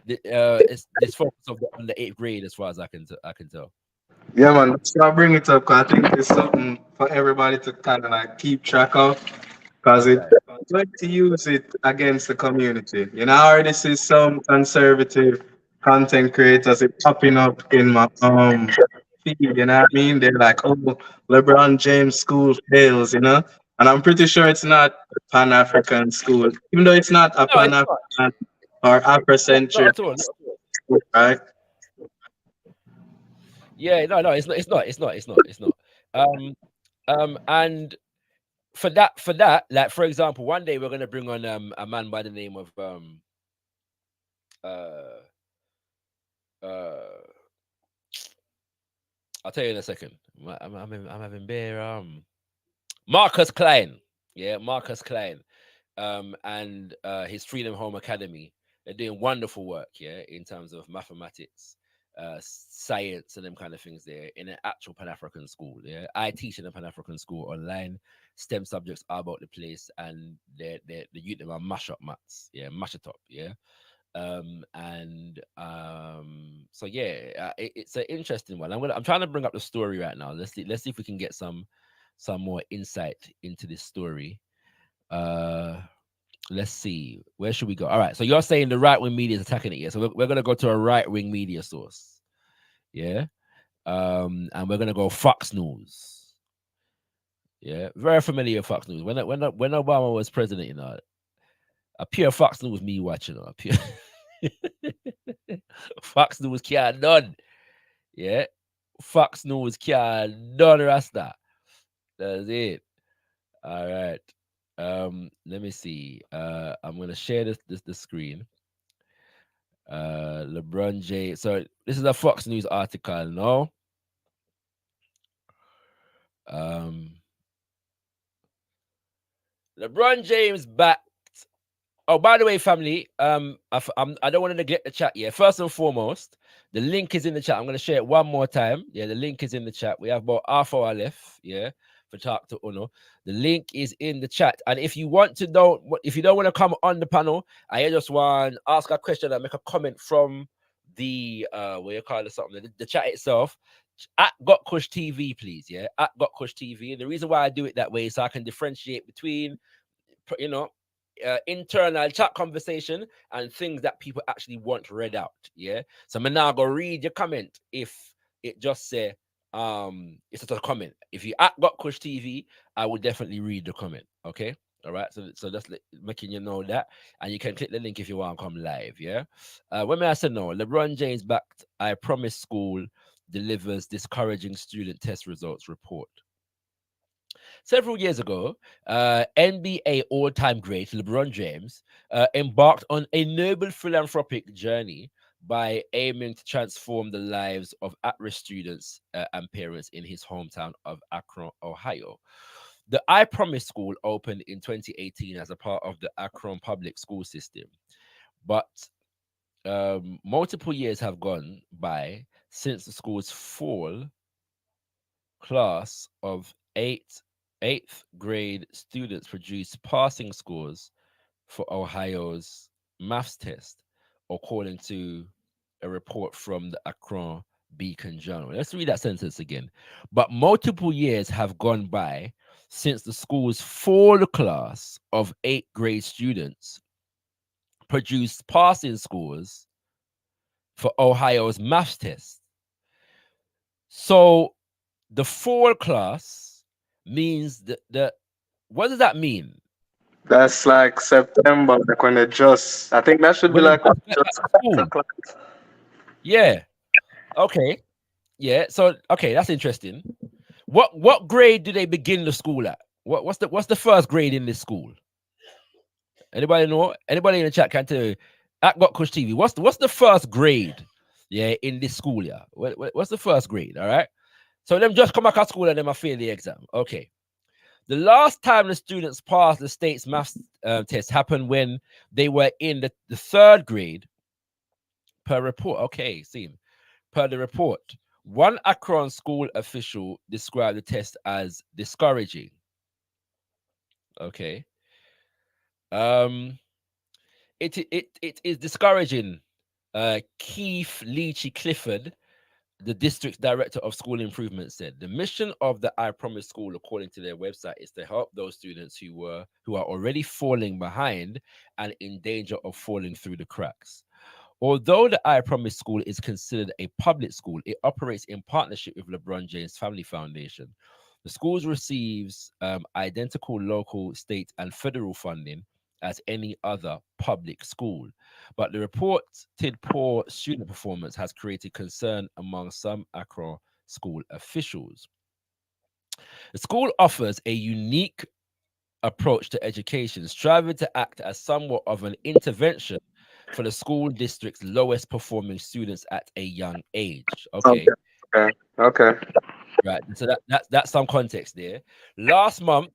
This focus on the 8th grade, as far as I can tell. Yeah, man. So I bring it up because I think it's something for everybody to kind of like keep track of. Because it like to use it against the community. You know, I already see some conservative content creators it popping up in my feed, you know what I mean? They're like, oh, LeBron James school fails, you know? And I'm pretty sure it's not a Pan-African school, even though it's not a No, it's not. Pan-African or Afrocentric Not at all. school, right? Yeah, no, it's not. And for that, like for example, one day we're gonna bring on a man by the name of I'll tell you in a second. I'm having beer. Marcus Klein, yeah, Marcus Klein, and his Freedom Home Academy. They're doing wonderful work, yeah, in terms of mathematics, science, and them kind of things. There in an actual Pan African school. Yeah, I teach in a Pan African school online. STEM subjects are about the place, and the youth them are mash up maths. Yeah, mash it up. Yeah. So yeah, it's an interesting one. I'm trying to bring up the story right now. Let's see if we can get some more insight into this story. Let's see, where should we go? All right, so you're saying the right wing media is attacking it. Yeah, so we're gonna go to a right wing media source. Yeah. And we're gonna go Fox News. Yeah, very familiar with Fox News. When Obama was president, you know, a pure Fox News me watching, a pure Fox News can't done. Yeah. Fox News can't done Rasta. That's it. All right. Let me see. I'm gonna share the screen. LeBron James. So this is a Fox News article, no? LeBron James backed. Oh, by the way, family, I don't want to neglect the chat. Yeah, first and foremost, the link is in the chat. I'm going to share it one more time. Yeah, the link is in the chat. We have about half hour left. Yeah, for Talk to Uno. The link is in the chat. And if you want to know, if you don't want to come on the panel, I just want to ask a question and make a comment from the what you call it, something, the chat itself. At gotkushTV, please. Yeah, at gotkushTV. And the reason why I do it that way is so I can differentiate between, you know, internal chat conversation and things that people actually want read out. Yeah, so I'm now go read your comment if it just say it's just a comment. If you at gotkushTV, I will definitely read the comment. Okay, all right, so that's making you know that, and you can click the link if you want to come live. Yeah, when I said no, LeBron James backed I Promise School delivers discouraging student test results report. Several years ago, NBA all-time great LeBron James embarked on a noble philanthropic journey by aiming to transform the lives of at-risk students and parents in his hometown of Akron, Ohio. The I Promise School opened in 2018 as a part of the Akron public school system, but multiple years have gone by since the school's fall class of eighth grade students produced passing scores for Ohio's maths test, according to a report from the Akron Beacon Journal. Let's read that sentence again. But multiple years have gone by since the school's fall class of 8th grade students produced passing scores for Ohio's maths test. So the fall class means that what does that mean? That's like September, like when they just, I think that should be like just yeah. Okay. Yeah. So okay, that's interesting. What grade do they begin the school at? What's the first grade in this school? Anybody know? Anybody in the chat can tell you at gotkushTV. What's the first grade? Yeah, in this school, yeah. What's the first grade? All right. So them just come back at school and them I fail the exam. Okay. The last time the students passed the state's maths test happened when they were in the 3rd grade. Per report, okay, see, per the report, one Akron school official described the test as discouraging. Okay. It is discouraging. Keith Leachy Clifford, the district director of school improvement, said the mission of the I Promise School, according to their website, is to help those students who are already falling behind and in danger of falling through the cracks. Although the I Promise School is considered a public school, it operates in partnership with LeBron James Family Foundation. The school receives identical local, state, and federal funding as any other public school. But the reported poor student performance has created concern among some Accra school officials. The school offers a unique approach to education, striving to act as somewhat of an intervention for the school district's lowest performing students at a young age. Okay. Okay. Right. So that's some context there. Last month,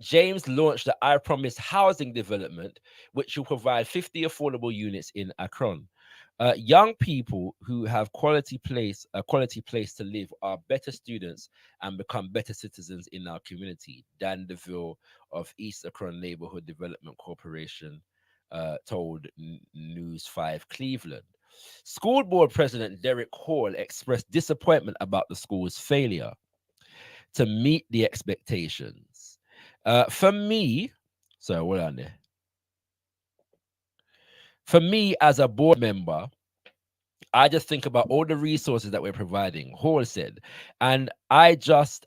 James launched the I Promise housing development, which will provide 50 affordable units in Akron. Young people who have a quality place to live are better students and become better citizens in our community. Dan DeVille of East Akron Neighborhood Development Corporation told News 5 Cleveland. School board president Derek Hall expressed disappointment about the school's failure to meet the expectations. For me, sorry, what on there? For me, as a board member, I just think about all the resources that we're providing, Hall said. And I'm just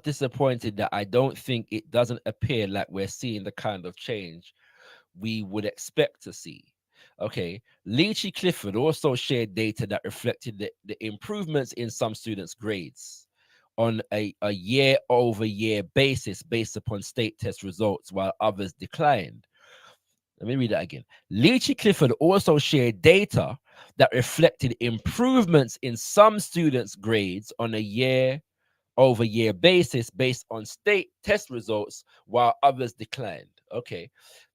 disappointed that I don't think it doesn't appear like we're seeing the kind of change we would expect to see. Okay, Leachy Clifford also shared data that reflected the improvements in some students' grades on a year-over-year basis based upon state test results, while others declined. Let me read that again. Leachy Clifford also shared data that reflected improvements in some students' grades on a year-over-year basis based on state test results, while others declined. Okay.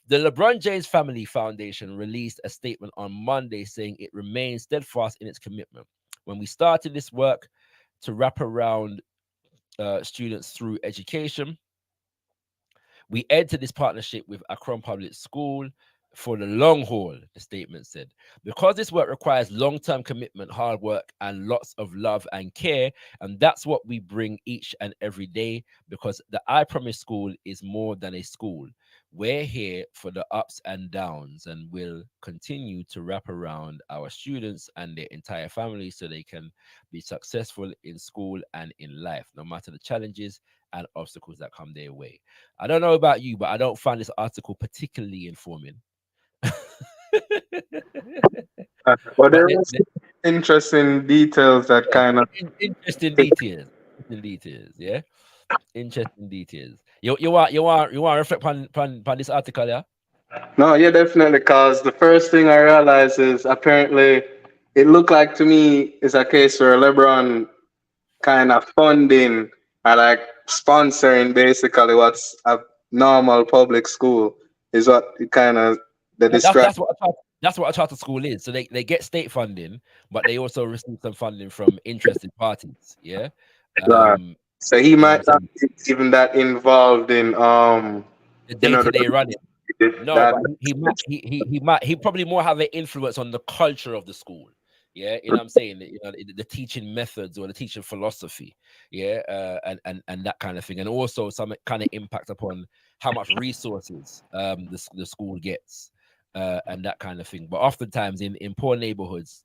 The LeBron James Family Foundation released a statement on Monday saying it remains steadfast in its commitment. When we started this work to wrap around students through education, we entered this partnership with Akron Public School for the long haul, the statement said. Because this work requires long-term commitment, hard work, and lots of love and care, and that's what we bring each and every day, because the I Promise School is more than a school. We're here for the ups and downs, and we'll continue to wrap around our students and their entire family so they can be successful in school and in life, no matter the challenges and obstacles that come their way. I don't know about you, but I don't find this article particularly informing. But there was interesting details that kind of interesting details. Yeah. Interesting details. You want to reflect on this article, yeah? No, yeah, definitely. Because the first thing I realized is apparently it looked like to me is a case where LeBron kind of funding and like sponsoring basically what's a normal public school is what it kind of the describe. That's what a charter school is. So they get state funding, but they also receive some funding from interested parties. Yeah. So he might not be even that involved in the day-to-day running. No, but he probably more have an influence on the culture of the school. Yeah, you know what I'm saying? You know, the teaching methods or the teaching philosophy, yeah, and that kind of thing, and also some kind of impact upon how much resources the school gets, and that kind of thing. But oftentimes in poor neighborhoods,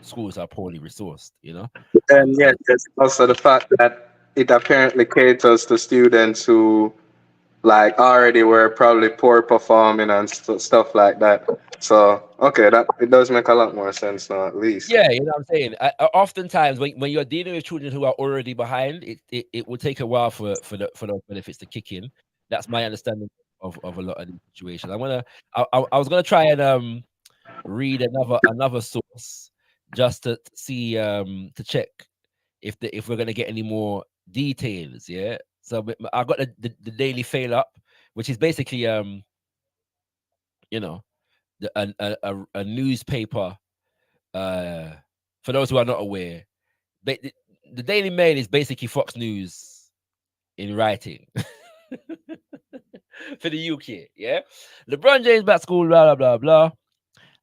schools are poorly resourced, you know. And yeah, there's also the fact that it apparently caters to students who like already were probably poor performing and stuff like that. So okay, that it does make a lot more sense now, at least. Yeah, you know what I'm saying. Oftentimes, when you're dealing with children who are already behind, it will take a while for those benefits to kick in. That's my understanding of a lot of these situations. I was gonna try and read another source just to see to check if we're gonna get any more details. Yeah. So I got the daily fail up, which is basically you know, a newspaper. For those who are not aware, the Daily Mail is basically Fox News in writing. For the UK, yeah. LeBron James back school, blah blah blah blah.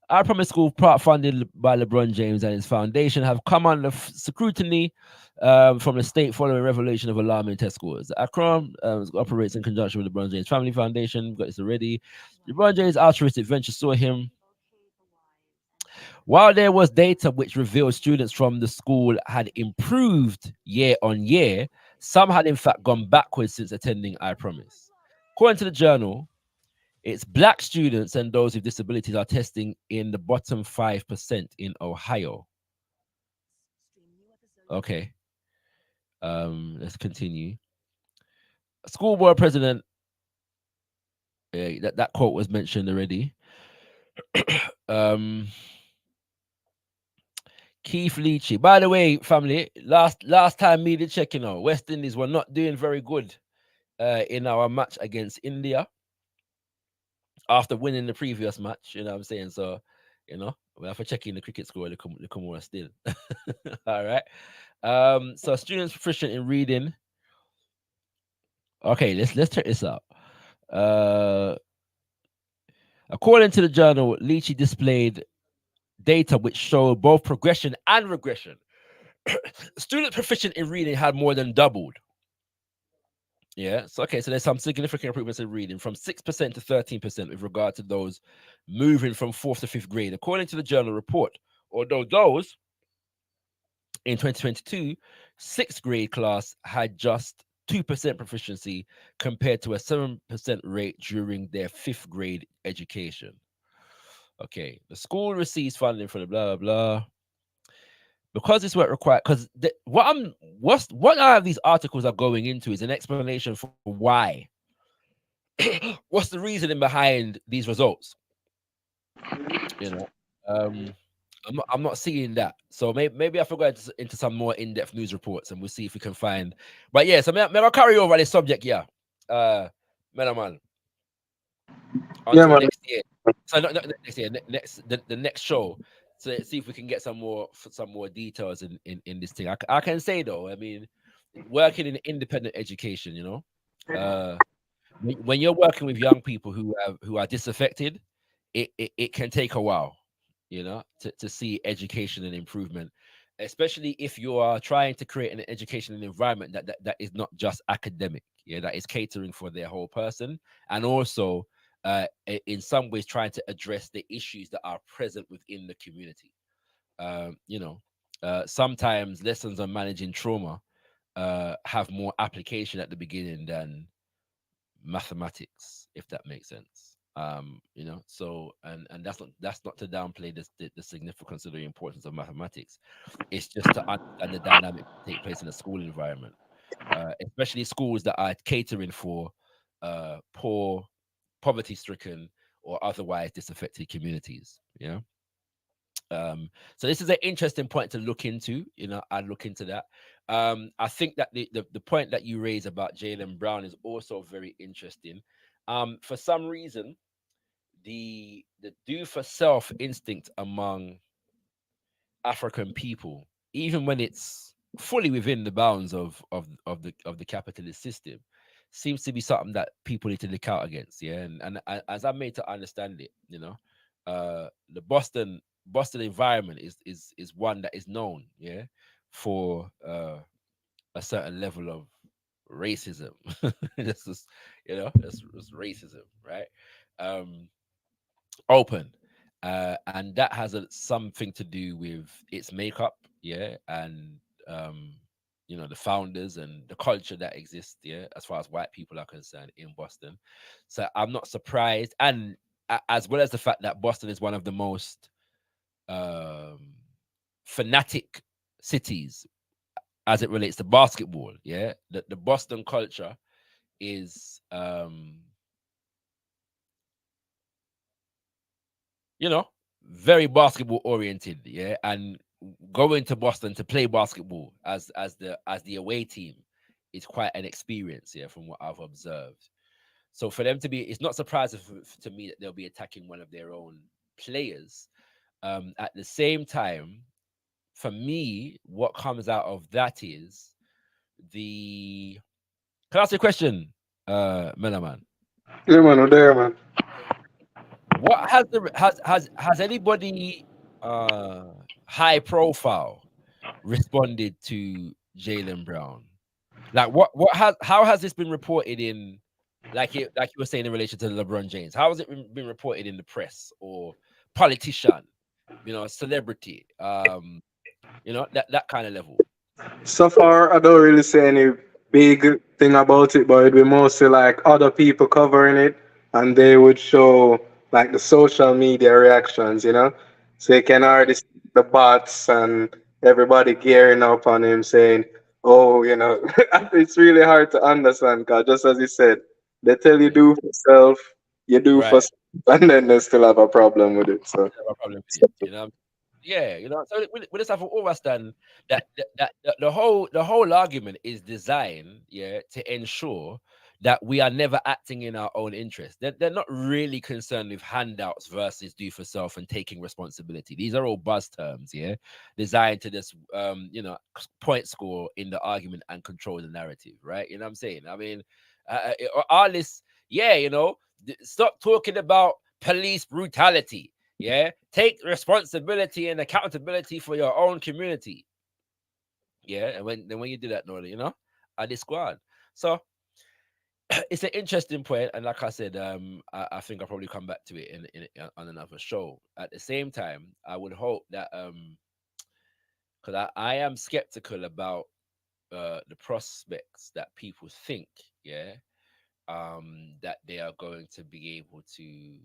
I Promise School, part funded by LeBron James and his foundation, have come under scrutiny from the state following revelation of alarming test scores. The Akron operates in conjunction with LeBron James Family Foundation. We've got this already. LeBron James' altruistic venture saw him. While there was data which revealed students from the school had improved year on year, some had in fact gone backwards since attending I Promise. According to the journal, it's Black students and those with disabilities are testing in the bottom 5% in Ohio. Okay. Let's continue. School board president, that quote was mentioned already. Keith Leachy. By the way, family, last time me did check, West Indies were not doing very good in our match against India after winning the previous match. You know what I'm saying? So, we have to check in the cricket score. They come more still. All right. So students proficient in reading. Okay, let's check this out. According to the journal, Leachy displayed data which showed both progression and regression. Students proficient in reading had more than doubled. Yeah, so there's some significant improvements in reading from 6% to 13% with regard to those moving from 4th to 5th grade, according to the journal report. Although those in 2022, 6th grade class had just 2% proficiency compared to a 7% rate during their 5th grade education. Okay, the school receives funding for the blah blah blah. Because this work required, because what are these articles are going into is an explanation for why. What's the reasoning behind these results? I'm not seeing that. So maybe I forgot into some more in-depth news reports, and we'll see if we can find. But yeah, so maybe I'll carry over this subject. Yeah, man. Yeah, Until man. next year. So not next year, the next show. So let's see if we can get some more details in this thing. I can say though, I mean, working in independent education, when you're working with young people who are disaffected, it can take a while, to see education and improvement, especially if you are trying to create an educational environment that is not just academic, that is catering for their whole person, and also in some ways trying to address the issues that are present within the community. Sometimes lessons on managing trauma have more application at the beginning than mathematics, if that makes sense. So and that's not to downplay the significance of the importance of mathematics. It's just to understand the dynamic that take place in a school environment, especially schools that are catering for poor, poverty-stricken, or otherwise disaffected communities. So this is an interesting point to look into. I'd look into that. I think that the point that you raise about Jaylen Brown is also very interesting. For some reason, the do for self instinct among African people, even when it's fully within the bounds of the capitalist system, seems to be something that people need to look out against. Yeah, and as I'm made to understand it, the Boston environment is one that is known, for a certain level of racism. This is, that's racism, right? Open. And that has something to do with its makeup, and the founders and the culture that exists, as far as white people are concerned in Boston. So I'm not surprised, and as well as the fact that Boston is one of the most fanatic cities as it relates to basketball. The Boston culture is very basketball oriented, and going to Boston to play basketball as the away team is quite an experience, yeah, from what I've observed. So for them to be, it's not surprising to me that they'll be attacking one of their own players. At the same time, for me, what comes out of that is the. Can I ask you a question, Melaman? Yeah, man, we're there, man. What has anybody high profile responded to Jalen Brown? Like what has how has this been reported in like you were saying in relation to LeBron James? How has it been reported in the press or politician, celebrity, that kind of level? So far, I don't really see any big thing about it, but it'd be mostly like other people covering it, and they would show like the social media reactions, you know. So you can Okay. already see the bots and everybody gearing up on him saying, "Oh, you know," it's really hard to understand because just as you said, they tell you Yeah. do for self, you do for, Right. self, and then they still have a problem with it. So. No problem with it. Yeah, so we just have to understand that the whole argument is designed, yeah, to ensure that we are never acting in our own interest. They're not really concerned with handouts versus do for self and taking responsibility. These are all buzz terms, yeah, designed to just point score in the argument and control the narrative, right? You know what I'm saying? I mean, all this, yeah, stop talking about police brutality. Yeah, take responsibility and accountability for your own community. Yeah, and when you do that, Norley, at this squad. So it's an interesting point, and like I said, I think I'll probably come back to it on another show. At the same time, I would hope that because I am skeptical about the prospects that people think, yeah, that they are going to be able to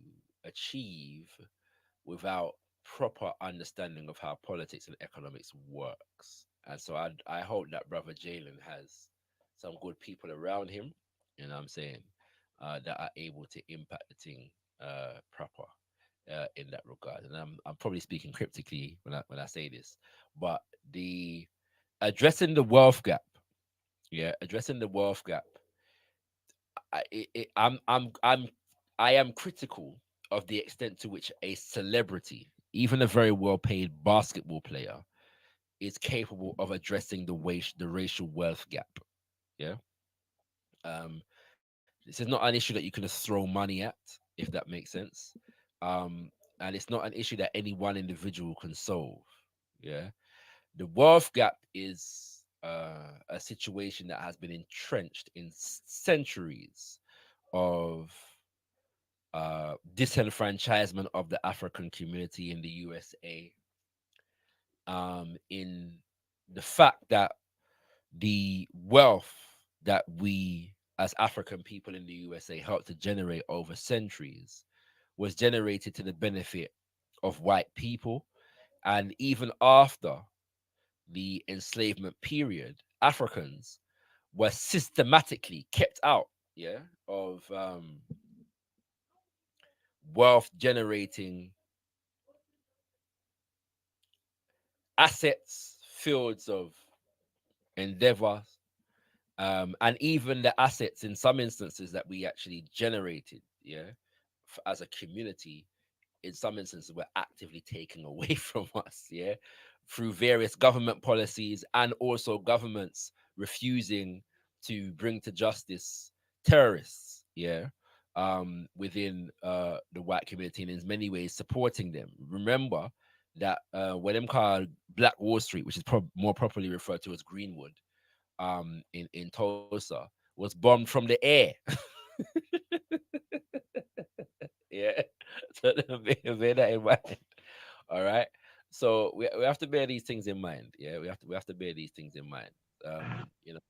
achieve without proper understanding of how politics and economics works. And so I hope that brother Jalen has some good people around him, you know what I'm saying, that are able to impact the thing proper in that regard. And I'm probably speaking cryptically when I say this, but the addressing the wealth gap, yeah, addressing the wealth gap. I, it, I am critical of the extent to which a celebrity, even a very well-paid basketball player, is capable of addressing the racial wealth gap. Yeah, this is not an issue that you can just throw money at, if that makes sense. And it's not an issue that any one individual can solve. Yeah, the wealth gap is a situation that has been entrenched in centuries of disenfranchisement of the African community in the USA, in the fact that the wealth that we as African people in the USA helped to generate over centuries was generated to the benefit of white people. And even after the enslavement period, Africans were systematically kept out, yeah, of wealth generating assets, fields of endeavor, and even the assets in some instances that we actually generated, yeah, as a community, in some instances were actively taken away from us, yeah, through various government policies and also governments refusing to bring to justice terrorists, yeah, within the white community, and in many ways supporting them. Remember that what them called Black Wall Street, which is more properly referred to as Greenwood, in Tulsa, was bombed from the air. Yeah, so bear that in mind. All right. So we have to bear these things in mind. Yeah, we have to bear these things in mind. You know,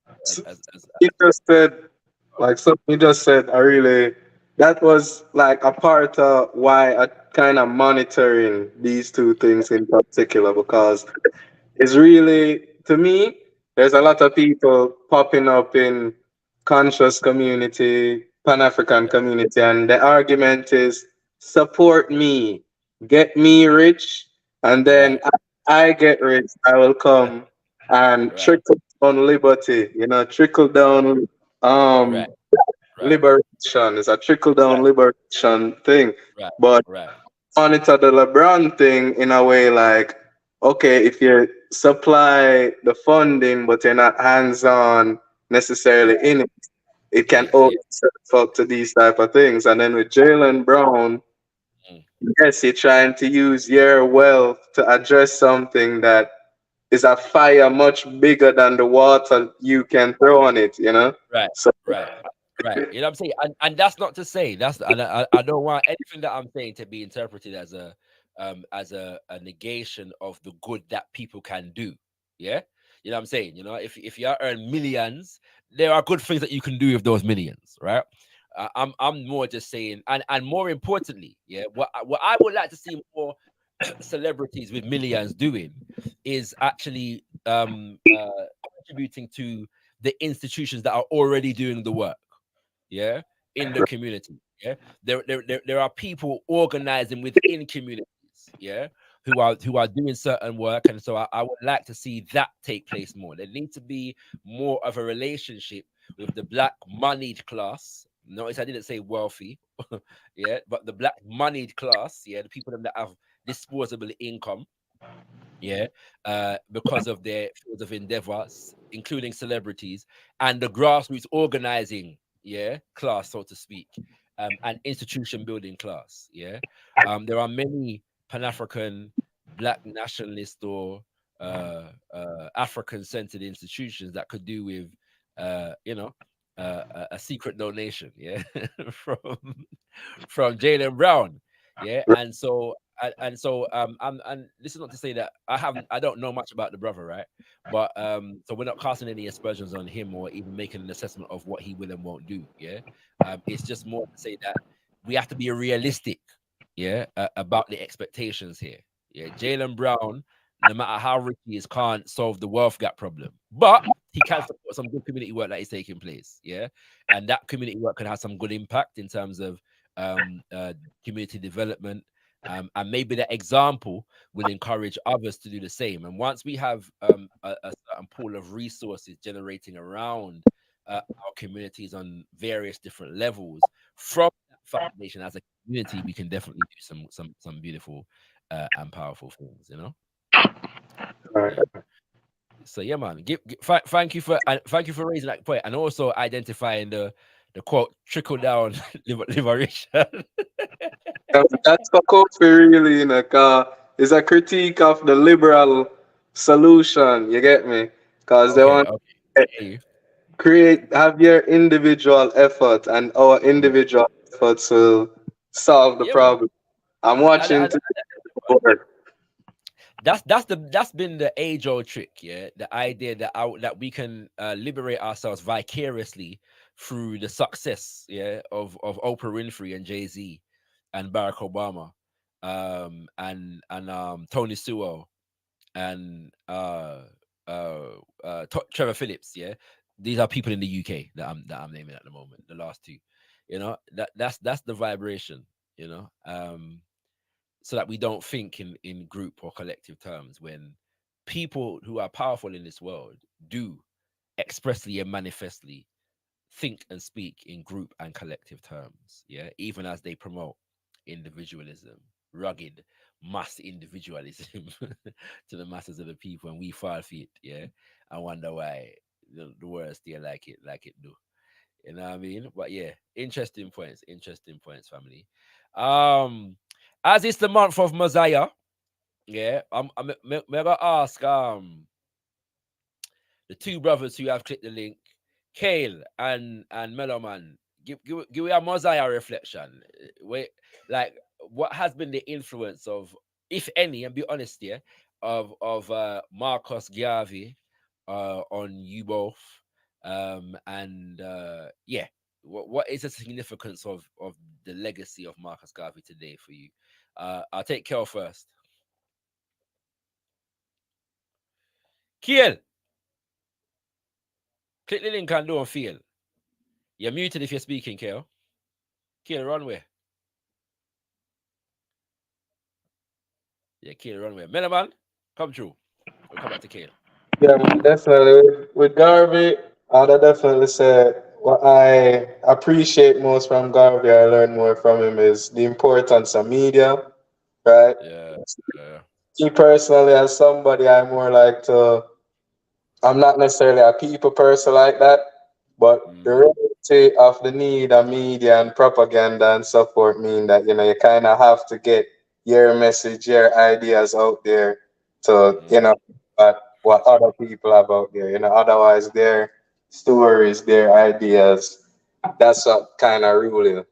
as You just said, like something you just said, I really, that was like a part of why I kind of monitoring these two things in particular because it's really, to me, there's a lot of people popping up in conscious community, Pan African community, and the argument is support me, get me rich, and then right, I get rich, I will come and right, trick. on liberty, you know, trickle down Right, right, liberation. It's a trickle down liberation thing. right, But right. monitor the LeBron thing in a way like, okay, if you supply the funding but you're not hands on Yeah, necessarily in it, it can yeah, open yeah. itself up to these type of things. And then with Jalen Brown, Mm. yes, you're trying to use your wealth to address something that is a fire much bigger than the water you can throw on it, you know? Right, So right, right. You know what I'm saying? And that's not to say and I don't want anything that I'm saying to be interpreted as a negation of the good that people can do. Yeah. You know what I'm saying? You know, if you earn millions, there are good things that you can do with those millions, right? I'm more just saying, and more importantly, yeah, what I would like to see more celebrities with millions doing is actually contributing to the institutions that are already doing the work, yeah, in the community. Yeah, there are people organizing within communities, yeah, who are doing certain work, and so I would like to see that take place more. There needs to be more of a relationship with the black moneyed class. Notice I didn't say wealthy, yeah, but the black moneyed class, yeah, the people that have disposable income, yeah, because of their fields of endeavors, including celebrities and the grassroots organizing, yeah, class, so to speak, and institution building class, yeah. There are many Pan-African, black nationalist or African-centered institutions that could do with, you know, a secret donation, yeah, from Jalen Brown, yeah, and this is not to say that I don't know much about the brother, right? But so we're not casting any aspersions on him or even making an assessment of what he will and won't do. Yeah, it's just more to say that we have to be realistic, yeah, about the expectations here. Yeah, Jalen Brown, no matter how rich he is, can't solve the wealth gap problem, but he can support some good community work that is taking place. Yeah, and that community work can have some good impact in terms of community development, and maybe that example will encourage others to do the same. And once we have a certain pool of resources generating around our communities on various different levels, from that foundation as a community, we can definitely do some beautiful and powerful things. You know. Yeah. So yeah, man. Thank you for raising that point and also identifying the quote trickle down liberation. that's what Kofi really, you know, 'cause it's a critique of the liberal solution, you get me? Because they Okay, want okay. to Hear you. have your individual effort and our Yeah, individual efforts will solve the yeah, man. problem. I'm And, watching and, today work. that's been the age old trick, yeah. The idea that we can liberate ourselves vicariously through the success, yeah, of Oprah Winfrey and Jay-Z and Barack Obama, and Tony Sewell and Trevor Phillips, yeah. These are people in the UK that I'm naming at the moment. The last two, you know, that's the vibration, you know. So that we don't think in group or collective terms when people who are powerful in this world do expressly and manifestly think and speak in group and collective terms, yeah, even as they promote individualism, rugged mass individualism to the masses of the people, and we fall for it, yeah. I wonder why the world still like it do. You know what I mean? But yeah, interesting points, family. Um, as it's the month of Messiah, yeah, I'm gonna ask the two brothers who have clicked the link, Kale and Meloman, give me a Messiah reflection. Wait, like what has been the influence of, if any, and be honest here, of Marcus Garvey on you both, and yeah, what is the significance of the legacy of Marcus Garvey today for you? I'll take Kel first. Kiel, click the link and don't feel. You're muted if you're speaking, Kiel. Kiel, runway. Yeah, Kiel, runway. Meloman, come through. We'll come back to Kiel. Yeah, man, definitely. With Garvey, I'd definitely say what I appreciate most from Garvey, I learned more from him is the importance of media, right? Yeah, yeah. Me personally, as somebody, I more like to I'm not necessarily a people person like that, but the Mm, reality of the need of media and propaganda and so forth mean that you kind of have to get your message, your ideas out there to mm. what other people have out there. Otherwise their stories, their ideas, that's what kind of ruling.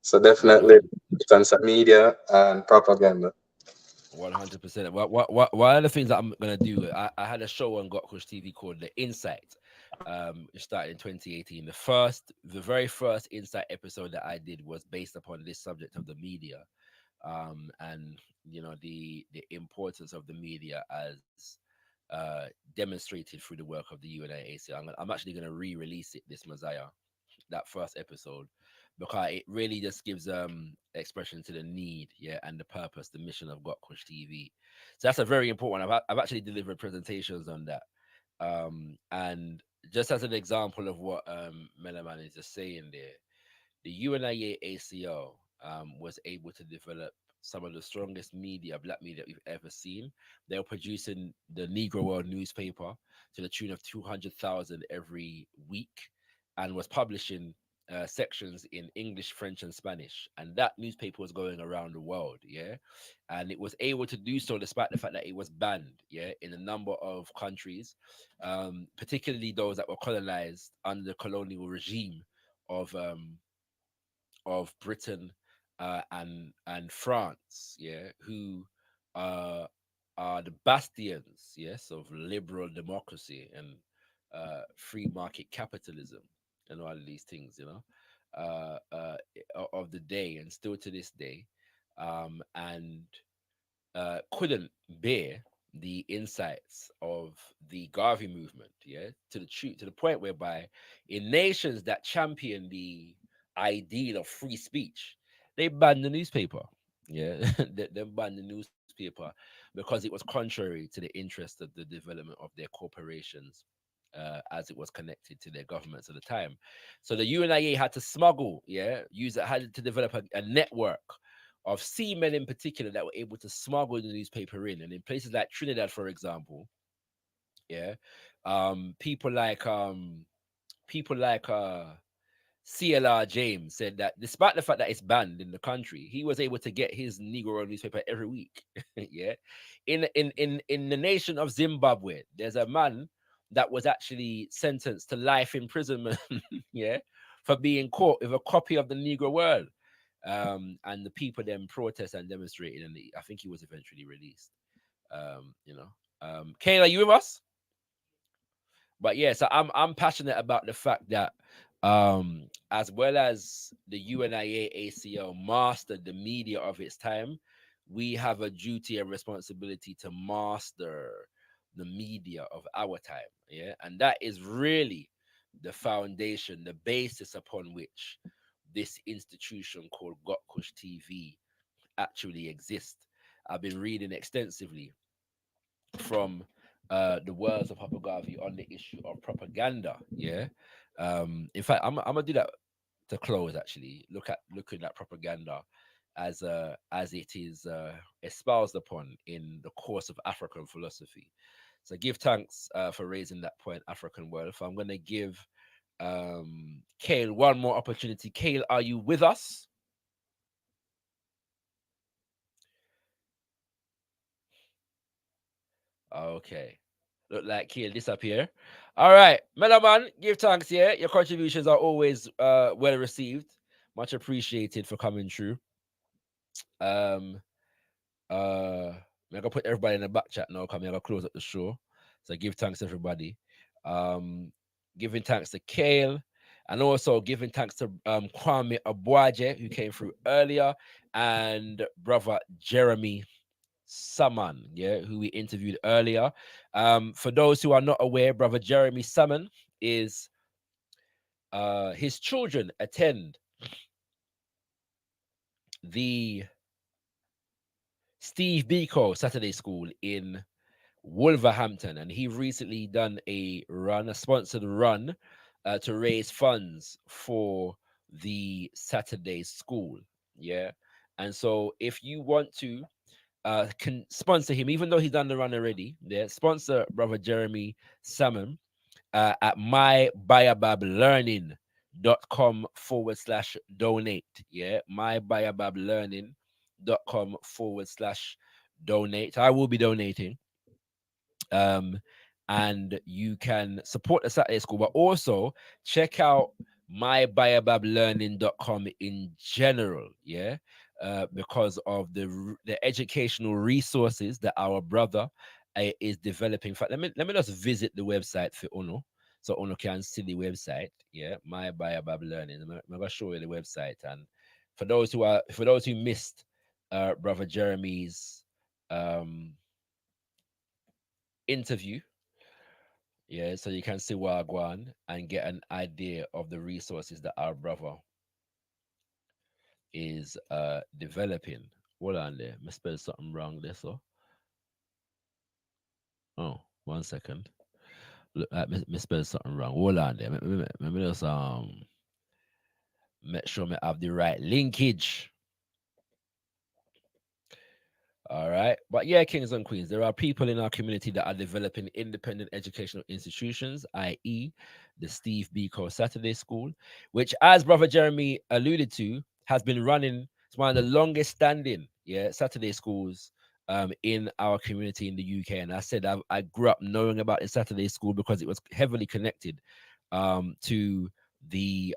So definitely 100, importance of media and propaganda. 100%. What one of the things that I'm gonna do, I had a show on gotkushTV called The Insight. It started in 2018. The very first Insight episode that I did was based upon this subject of the media, and the importance of the media as demonstrated through the work of the UNIAC. I'm actually gonna re-release it this Messiah, that first episode, because it really just gives expression to the need, yeah, and the purpose, the mission of Gotkush TV. So that's a very important one. I've actually delivered presentations on that. And just as an example of what Melaman is just saying there, the UNIA ACO was able to develop some of the strongest media, black media we've ever seen. They were producing the Negro World newspaper to the tune of 200,000 every week, and was publishing sections in English, French, and Spanish. And that newspaper was going around the world, yeah. And it was able to do so despite the fact that it was banned, yeah, in a number of countries, particularly those that were colonized under the colonial regime of Britain and France, yeah, who uh, are the bastions, yes, of liberal democracy and free market capitalism and all of these things, of the day and still to this day, and couldn't bear the insights of the Garvey movement, yeah, to the point whereby in nations that champion the ideal of free speech, they banned the newspaper. Yeah, they banned the newspaper because it was contrary to the interest of the development of their corporations. As it was connected to their governments at the time, so the UNIA had to smuggle, had to develop a network of seamen in particular that were able to smuggle the newspaper in. And in places like Trinidad, for example, yeah, people like CLR James said that despite the fact that it's banned in the country, he was able to get his Negro newspaper every week. Yeah. In the nation of Zimbabwe, there's a man that was actually sentenced to life imprisonment, yeah, for being caught with a copy of the Negro World. And the people then protest and demonstrated, and I think he was eventually released. Kayla, you with us? But yeah, so I'm passionate about the fact that as well as the UNIA ACL mastered the media of its time, we have a duty and responsibility to master the media of our time. Yeah. And that is really the foundation, the basis upon which this institution called Gotkush TV actually exists. I've been reading extensively from the words of Papa Garvey on the issue of propaganda. Yeah. In fact, I'm gonna do that to close. Actually, looking at propaganda as it is espoused upon in the course of African philosophy. So give thanks for raising that point, African wealth. I'm gonna give Kale one more opportunity. Kale, are you with us? Okay. Look like Kale disappear. All right. Melaman, give thanks, yeah. Your contributions are always well received. Much appreciated for coming through. Um I'm gonna put everybody in the back chat now, coming. I'm gonna close up the show. So give thanks everybody. Um Giving thanks to Kale, and also giving thanks to Kwame Abuaje, who came through earlier, and brother Jeremy Saman, yeah, who we interviewed earlier. For those who are not aware, brother Jeremy Saman is his children attend the Steve Biko Saturday School in Wolverhampton, and he recently done a sponsored run, to raise funds for the Saturday school. Yeah, and so if you want to can sponsor him, even though he's done the run already, yeah, sponsor brother Jeremy Salmon at mybayabablearning.com/donate. Yeah, mybayabablearning.com/donate. I will be donating. And you can support the Saturday school, but also check out mybayabablearning.com in general. Yeah. Because of the educational resources that our brother is developing. In fact, let me just visit the website for Uno, so Uno can see the website. Yeah, My Bayabab Learning. I'm gonna show you the website. And for those who missed brother Jeremy's interview, yeah, so you can see Wagwan and get an idea of the resources that our brother is developing. Hold on there. I spelled something wrong there, so. Oh, 1 second. Look, I misspelled something wrong. Hold on there. Let me just make sure I have the right linkage. All right. But yeah, kings and queens, there are people in our community that are developing independent educational institutions, i.e., the Steve Biko Saturday School, which, as Brother Jeremy alluded to, has been running. It's one of the longest standing, yeah, Saturday schools in our community in the UK. And I said I grew up knowing about the Saturday school because it was heavily connected to the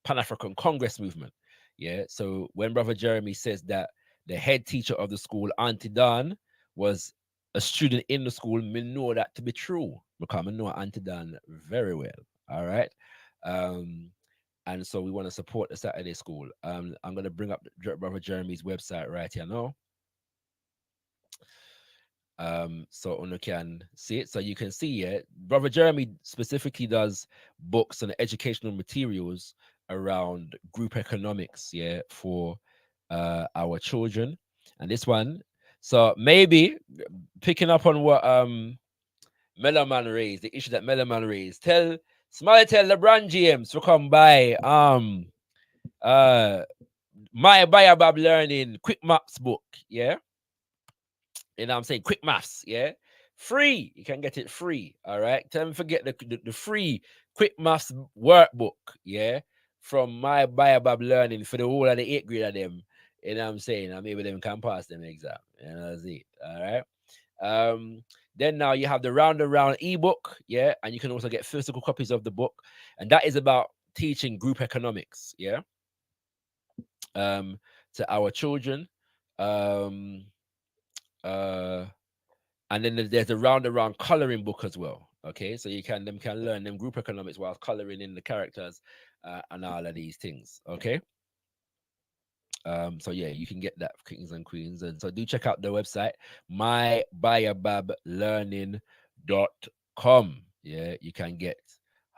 Pan-African Congress movement. Yeah. So when Brother Jeremy says that the head teacher of the school, Auntie Dan, was a student in the school, me know that to be true because I know Auntie Dan very well. All right. And so we want to support the Saturday school. I'm going to bring up Brother Jeremy's website right here now. So Uno can see it. So you can see it. Brother Jeremy specifically does books and educational materials around group economics, yeah, for our children. And this one, so maybe picking up on what Meloman raised, the issue that Meloman raised. Tell LeBron James to come by My Bayabab Learning Quick Maps book, yeah. You know what I'm saying? Quick maths, yeah? Free. You can get it free. All right. Don't forget the free quick maths workbook, yeah? From My Bayabab Learning for the whole of the 8th grade of them. You know what I'm saying? And maybe them can pass them exam. You know, that's it. All right. Then now you have the Round and Round ebook, yeah, and you can also get physical copies of the book, and that is about teaching group economics, yeah, to our children. And then there's a round around coloring book as well. Okay, so you can learn them group economics while coloring in the characters and all of these things. Okay. So yeah, you can get that, kings and queens, and so do check out the website mybayabablearning.com. Yeah, you can get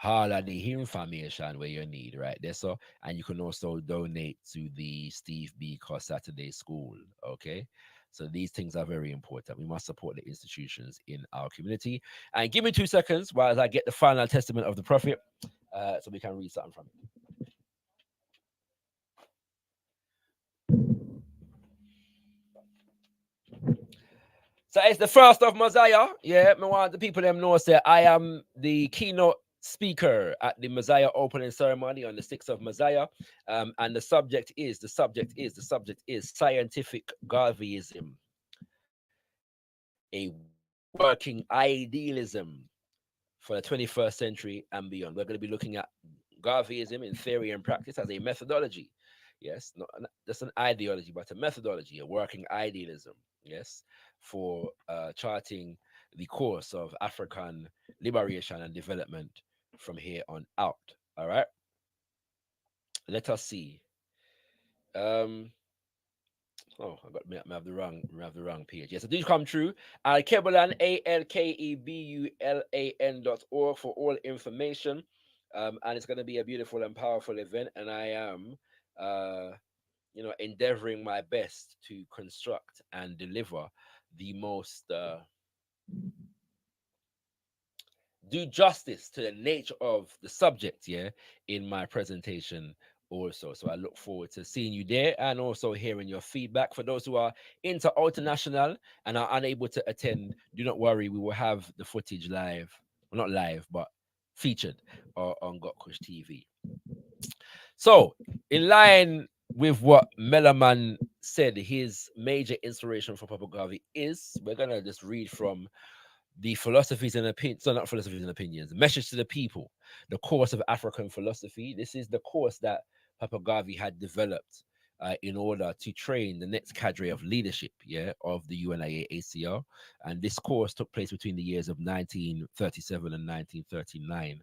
all of the information where you need right there. So, and you can also donate to the Steve Biko Saturday School. Okay. So these things are very important. We must support the institutions in our community. And give me 2 seconds while I get the final testament of the prophet, so we can read something from it. So it's the 1st of Messiah. Yeah, me want the people them know say I am the keynote speaker at the Messiah opening ceremony on the 6th of Messiah. And the subject is scientific Garveyism, a working idealism for the 21st century and beyond. We're going to be looking at Garveyism in theory and practice as a methodology. Yes, not just an ideology, but a methodology, a working idealism. Yes, for charting the course of African liberation and development from here on out. All right. Let us see. Oh, I have the wrong page. Yes, so do come true. Alkebulan, ALKEBULAN.org for all information. And it's going to be a beautiful and powerful event. And I am, endeavoring my best to construct and deliver the most do justice to the nature of the subject, yeah, in my presentation also. So I look forward to seeing you there and also hearing your feedback. For those who are international and are unable to attend, do not worry, we will have the footage live, well, not live, but featured on gotkushTV. So, in line with what Melaman said, his major inspiration for Papa Garvey is, we're gonna just read from the philosophies and opinions, so not philosophies and opinions, message to the people, the course of African philosophy. This is the course that Papa Garvey had developed in order to train the next cadre of leadership, yeah, of the UNIA ACL. And this course took place between the years of 1937 and 1939.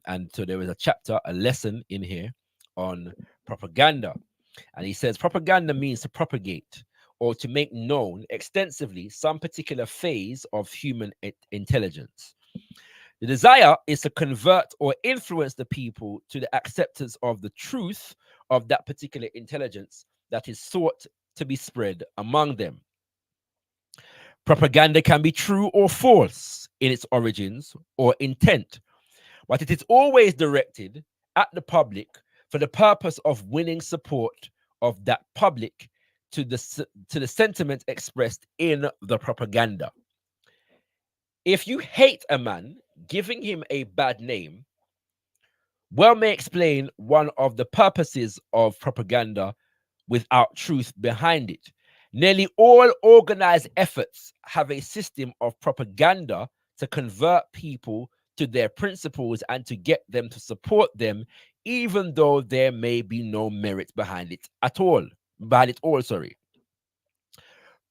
And so there was a chapter, a lesson in here on propaganda. And he says propaganda means to propagate or to make known extensively some particular phase of human intelligence. The desire is to convert or influence the people to the acceptance of the truth of that particular intelligence that is sought to be spread among them. Propaganda can be true or false in its origins or intent, but it is always directed at the public for the purpose of winning support of that public to the sentiment expressed in the propaganda. If you hate a man, giving him a bad name well may explain one of the purposes of propaganda without truth behind it. Nearly all organized efforts have a system of propaganda to convert people to their principles and to get them to support them, even though there may be no merit behind it at all.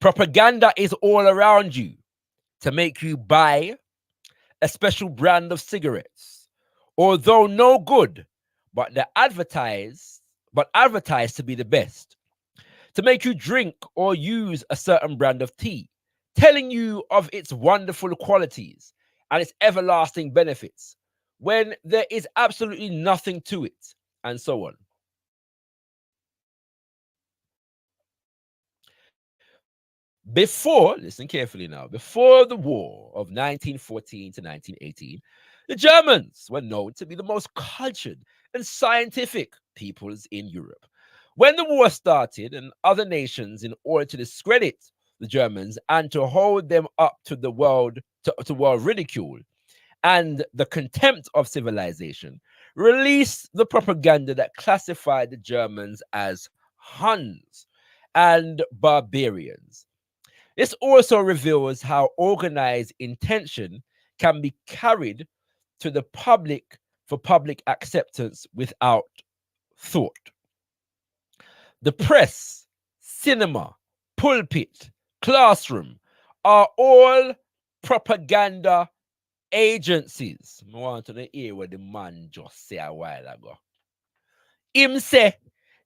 Propaganda is all around you to make you buy a special brand of cigarettes, although no good, but advertised to be the best, to make you drink or use a certain brand of tea, telling you of its wonderful qualities and its everlasting benefits, when there is absolutely nothing to it, and so on. Listen carefully now, before the war of 1914 to 1918, the Germans were known to be the most cultured and scientific peoples in Europe. When the war started, and other nations, in order to discredit the Germans and to hold them up to the world ridicule and the contempt of civilization, released the propaganda that classified the Germans as Huns and barbarians. This also reveals how organized intention can be carried to the public for public acceptance without thought. The press, cinema, pulpit, classroom are all propaganda agencies. I want to hear what the man just said a while ago. Him say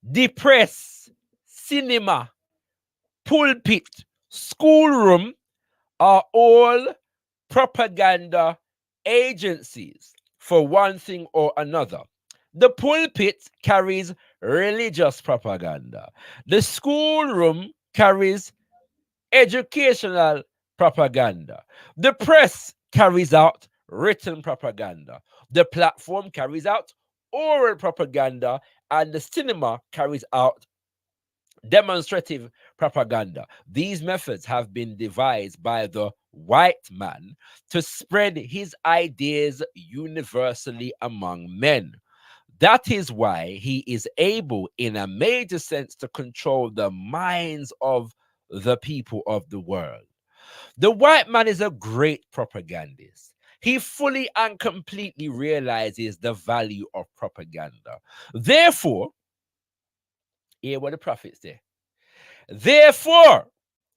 the press, cinema, pulpit, schoolroom are all propaganda agencies for one thing or another. The pulpit carries religious propaganda. The schoolroom carries educational propaganda. The press carries out written propaganda. The platform carries out oral propaganda, and the cinema carries out demonstrative propaganda. These methods have been devised by the white man to spread his ideas universally among men. That is why he is able, in a major sense, to control the minds of the people of the world. The white man is a great propagandist. He fully and completely realizes the value of propaganda. Therefore, hear what the prophet said. Therefore,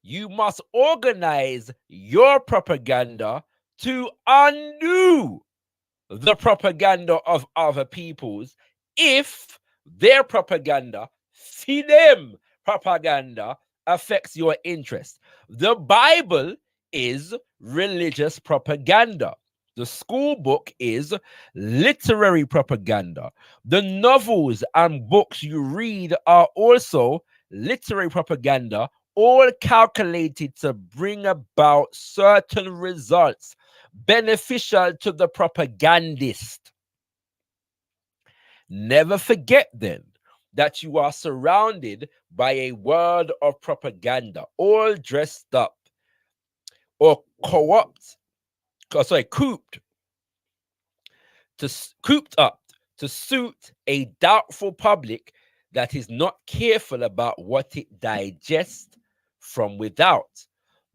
you must organize your propaganda to undo the propaganda of other peoples if their propaganda, see them propaganda, affects your interest. The Bible is religious propaganda. The school book is literary propaganda. The novels and books you read are also literary propaganda all calculated to bring about certain results beneficial to the propagandist. Never forget then that you are surrounded by a world of propaganda, all dressed up or cooped cooped up to suit a doubtful public that is not careful about what it digests from without.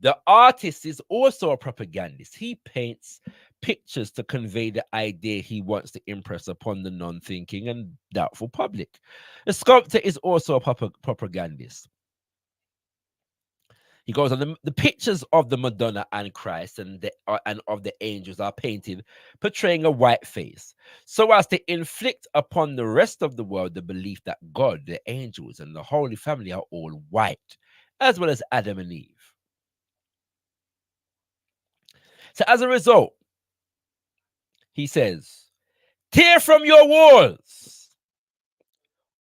The artist is also a propagandist. He paints pictures to convey the idea he wants to impress upon the non-thinking and doubtful public. The sculptor is also a propagandist. He goes on, the pictures of the Madonna and Christ and of the angels are painted portraying a white face, so as to inflict upon the rest of the world the belief that God, the angels, and the Holy Family are all white, as well as Adam and Eve. So as a result, he says, tear from your walls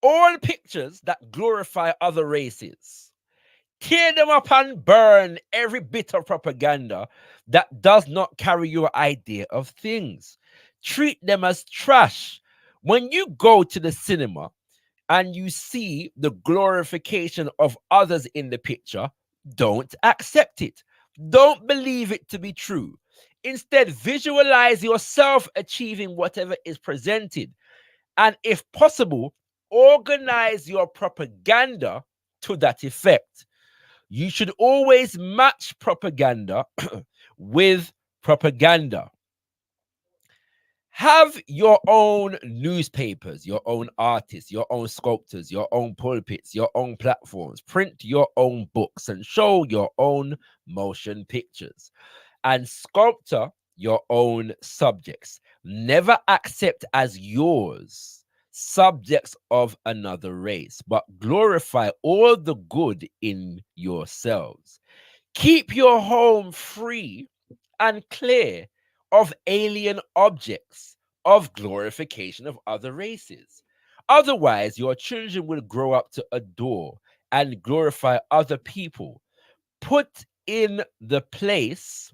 all pictures that glorify other races. Tear them up and burn every bit of propaganda that does not carry your idea of things. Treat them as trash. When you go to the cinema and you see the glorification of others in the picture, don't accept it. Don't believe it to be true. Instead, visualize yourself achieving whatever is presented. And if possible, organize your propaganda to that effect. You should always match propaganda with propaganda. Have your own newspapers, your own artists, your own sculptors, your own pulpits, your own platforms. Print your own books and show your own motion pictures. And sculpture your own subjects. Never accept as yours subjects of another race, but glorify all the good in yourselves. Keep your home free and clear of alien objects of glorification of other races. Otherwise, your children will grow up to adore and glorify other people. Put in the place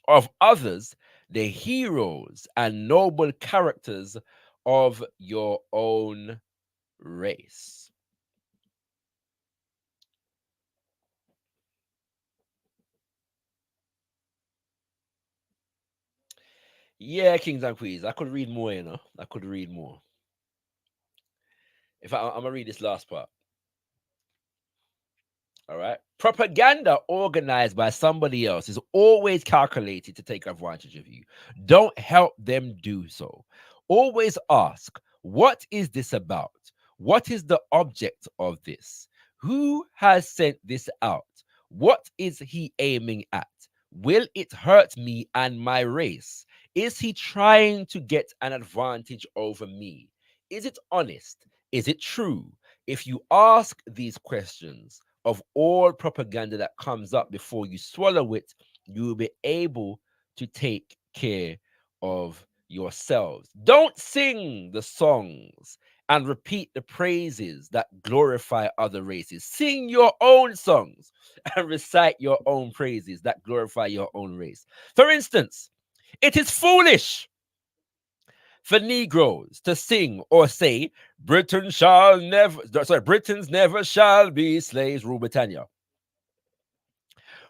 of others the heroes and noble characters of your own race. Yeah, kings and queens. I could read more, I could read more. In fact, I'm gonna read this last part. All right. Propaganda organized by somebody else is always calculated to take advantage of you. Don't help them do so. Always ask, what is this about? What is the object of this? Who has sent this out? What is he aiming at? Will it hurt me and my race? Is he trying to get an advantage over me? Is it honest? Is it true? If you ask these questions of all propaganda that comes up before you swallow it, you will be able to take care of yourselves. Don't sing the songs and repeat the praises that glorify other races. Sing your own songs and recite your own praises that glorify your own race. For instance, it is foolish for Negroes to sing or say, Britons never shall be slaves, rule Britannia,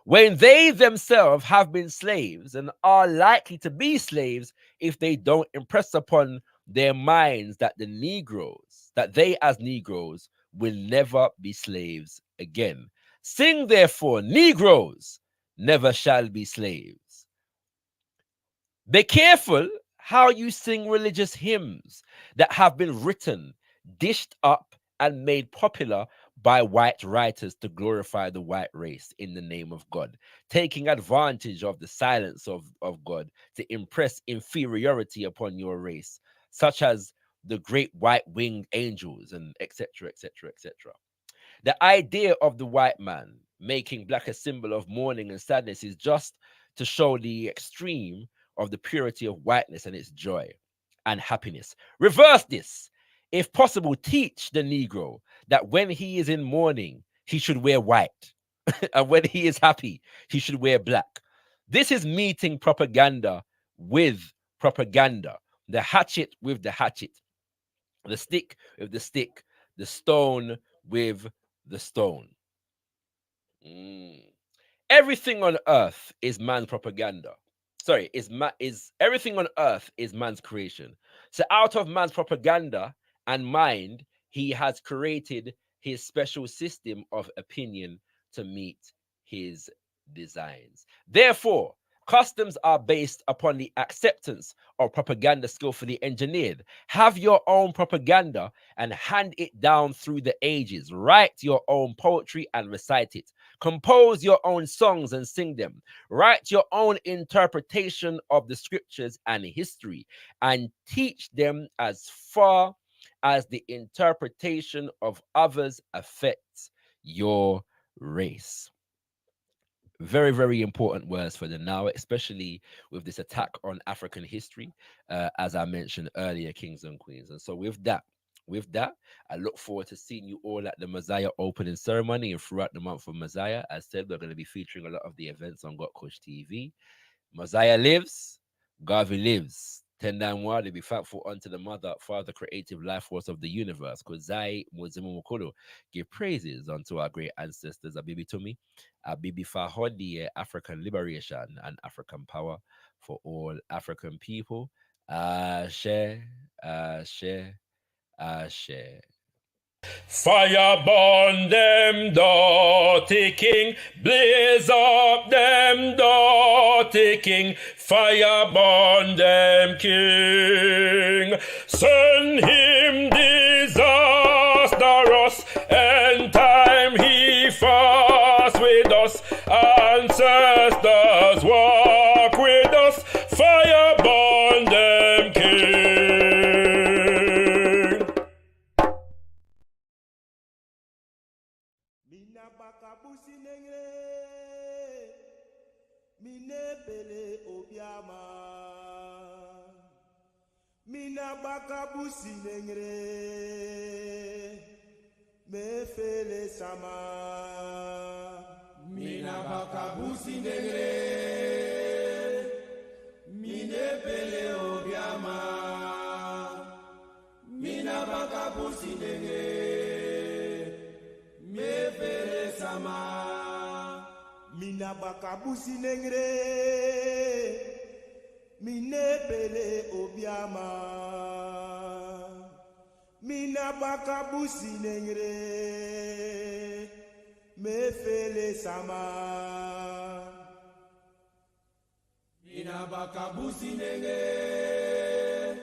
when they themselves have been slaves and are likely to be slaves if they don't impress upon their minds that they as Negroes will never be slaves again. Sing therefore, Negroes never shall be slaves. Be careful how you sing religious hymns that have been written, dished up, and made popular by white writers to glorify the white race in the name of God, taking advantage of the silence of God to impress inferiority upon your race, such as the great white-winged angels and etc., etc., etc. The idea of the white man making black a symbol of mourning and sadness is just to show the extreme of the purity of whiteness and its joy and happiness. Reverse this. If possible, teach the Negro that when he is in mourning, he should wear white. And when he is happy, he should wear black. This is meeting propaganda with propaganda. The hatchet with the hatchet. The stick with the stick. The stone with the stone. Everything on earth is man's propaganda. Sorry, is everything on earth is man's creation. So out of man's propaganda and mind, he has created his special system of opinion to meet his designs. Therefore, customs are based upon the acceptance of propaganda skillfully engineered. Have your own propaganda and hand it down through the ages. Write your own poetry and recite it. Compose your own songs and sing them. Write your own interpretation of the scriptures and history, and teach them as far as the interpretation of others affects your race. Very, very important words for the now, especially with this attack on African history, as I mentioned earlier, kings and queens. And so with that, I look forward to seeing you all at the Messiah opening ceremony and throughout the month of Messiah. As said, we're going to be featuring a lot of the events on gotkushTV. Messiah lives, Garvey lives. Tendanwa, to be thankful unto the mother, father, creative life force of the universe. Kozai Muzimu Mukulu, give praises unto our great ancestors, Abibi Tumi, Abibi Fahodi, African liberation and African power for all African people. Ashe, Ashe, Ashe. Fire burn them dirty king, blaze up them dirty king, fire burn them king, send him disastrous, and time he fast with us, ancestors walk with us, fire burn them king. Mina bakabusi nengre me fele sama. Mina bakabusi nengre mine pele obiama. Mina bakabusi nengre me fele sama. Mina bakabusi nengre mine pele obiama. Mina bakabusi nengre me fele sama. Mina bakabusi nengre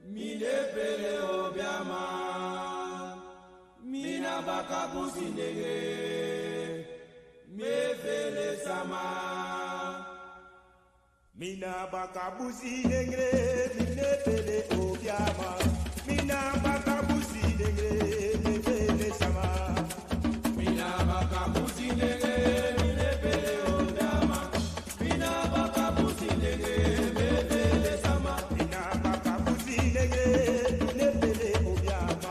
mine pele obiama. Mina bakabusi nengre me fele sama. Mina bakabusi nengre mine pele obiama. Mina bakabusi nengre me fele sama. Mina bakabusi nengre mine pele obiama. Mina bakabusi nengre me fele sama. Mina bakabusi nengre mine pele obiama.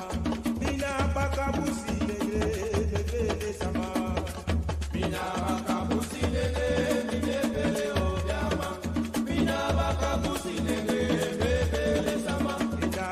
Mina bakabusi nengre me fele sama. Mina bakabusi nengre mine pele obiama. Mina bakabusi nengre me fele sama. Mina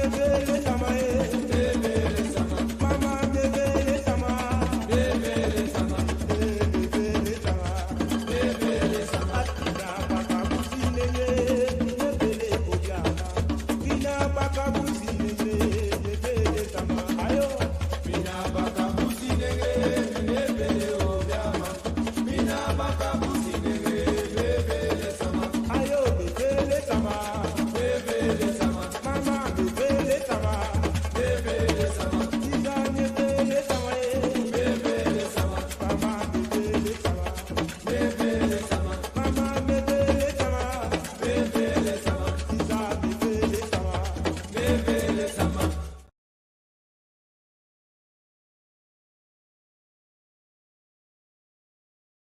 nebele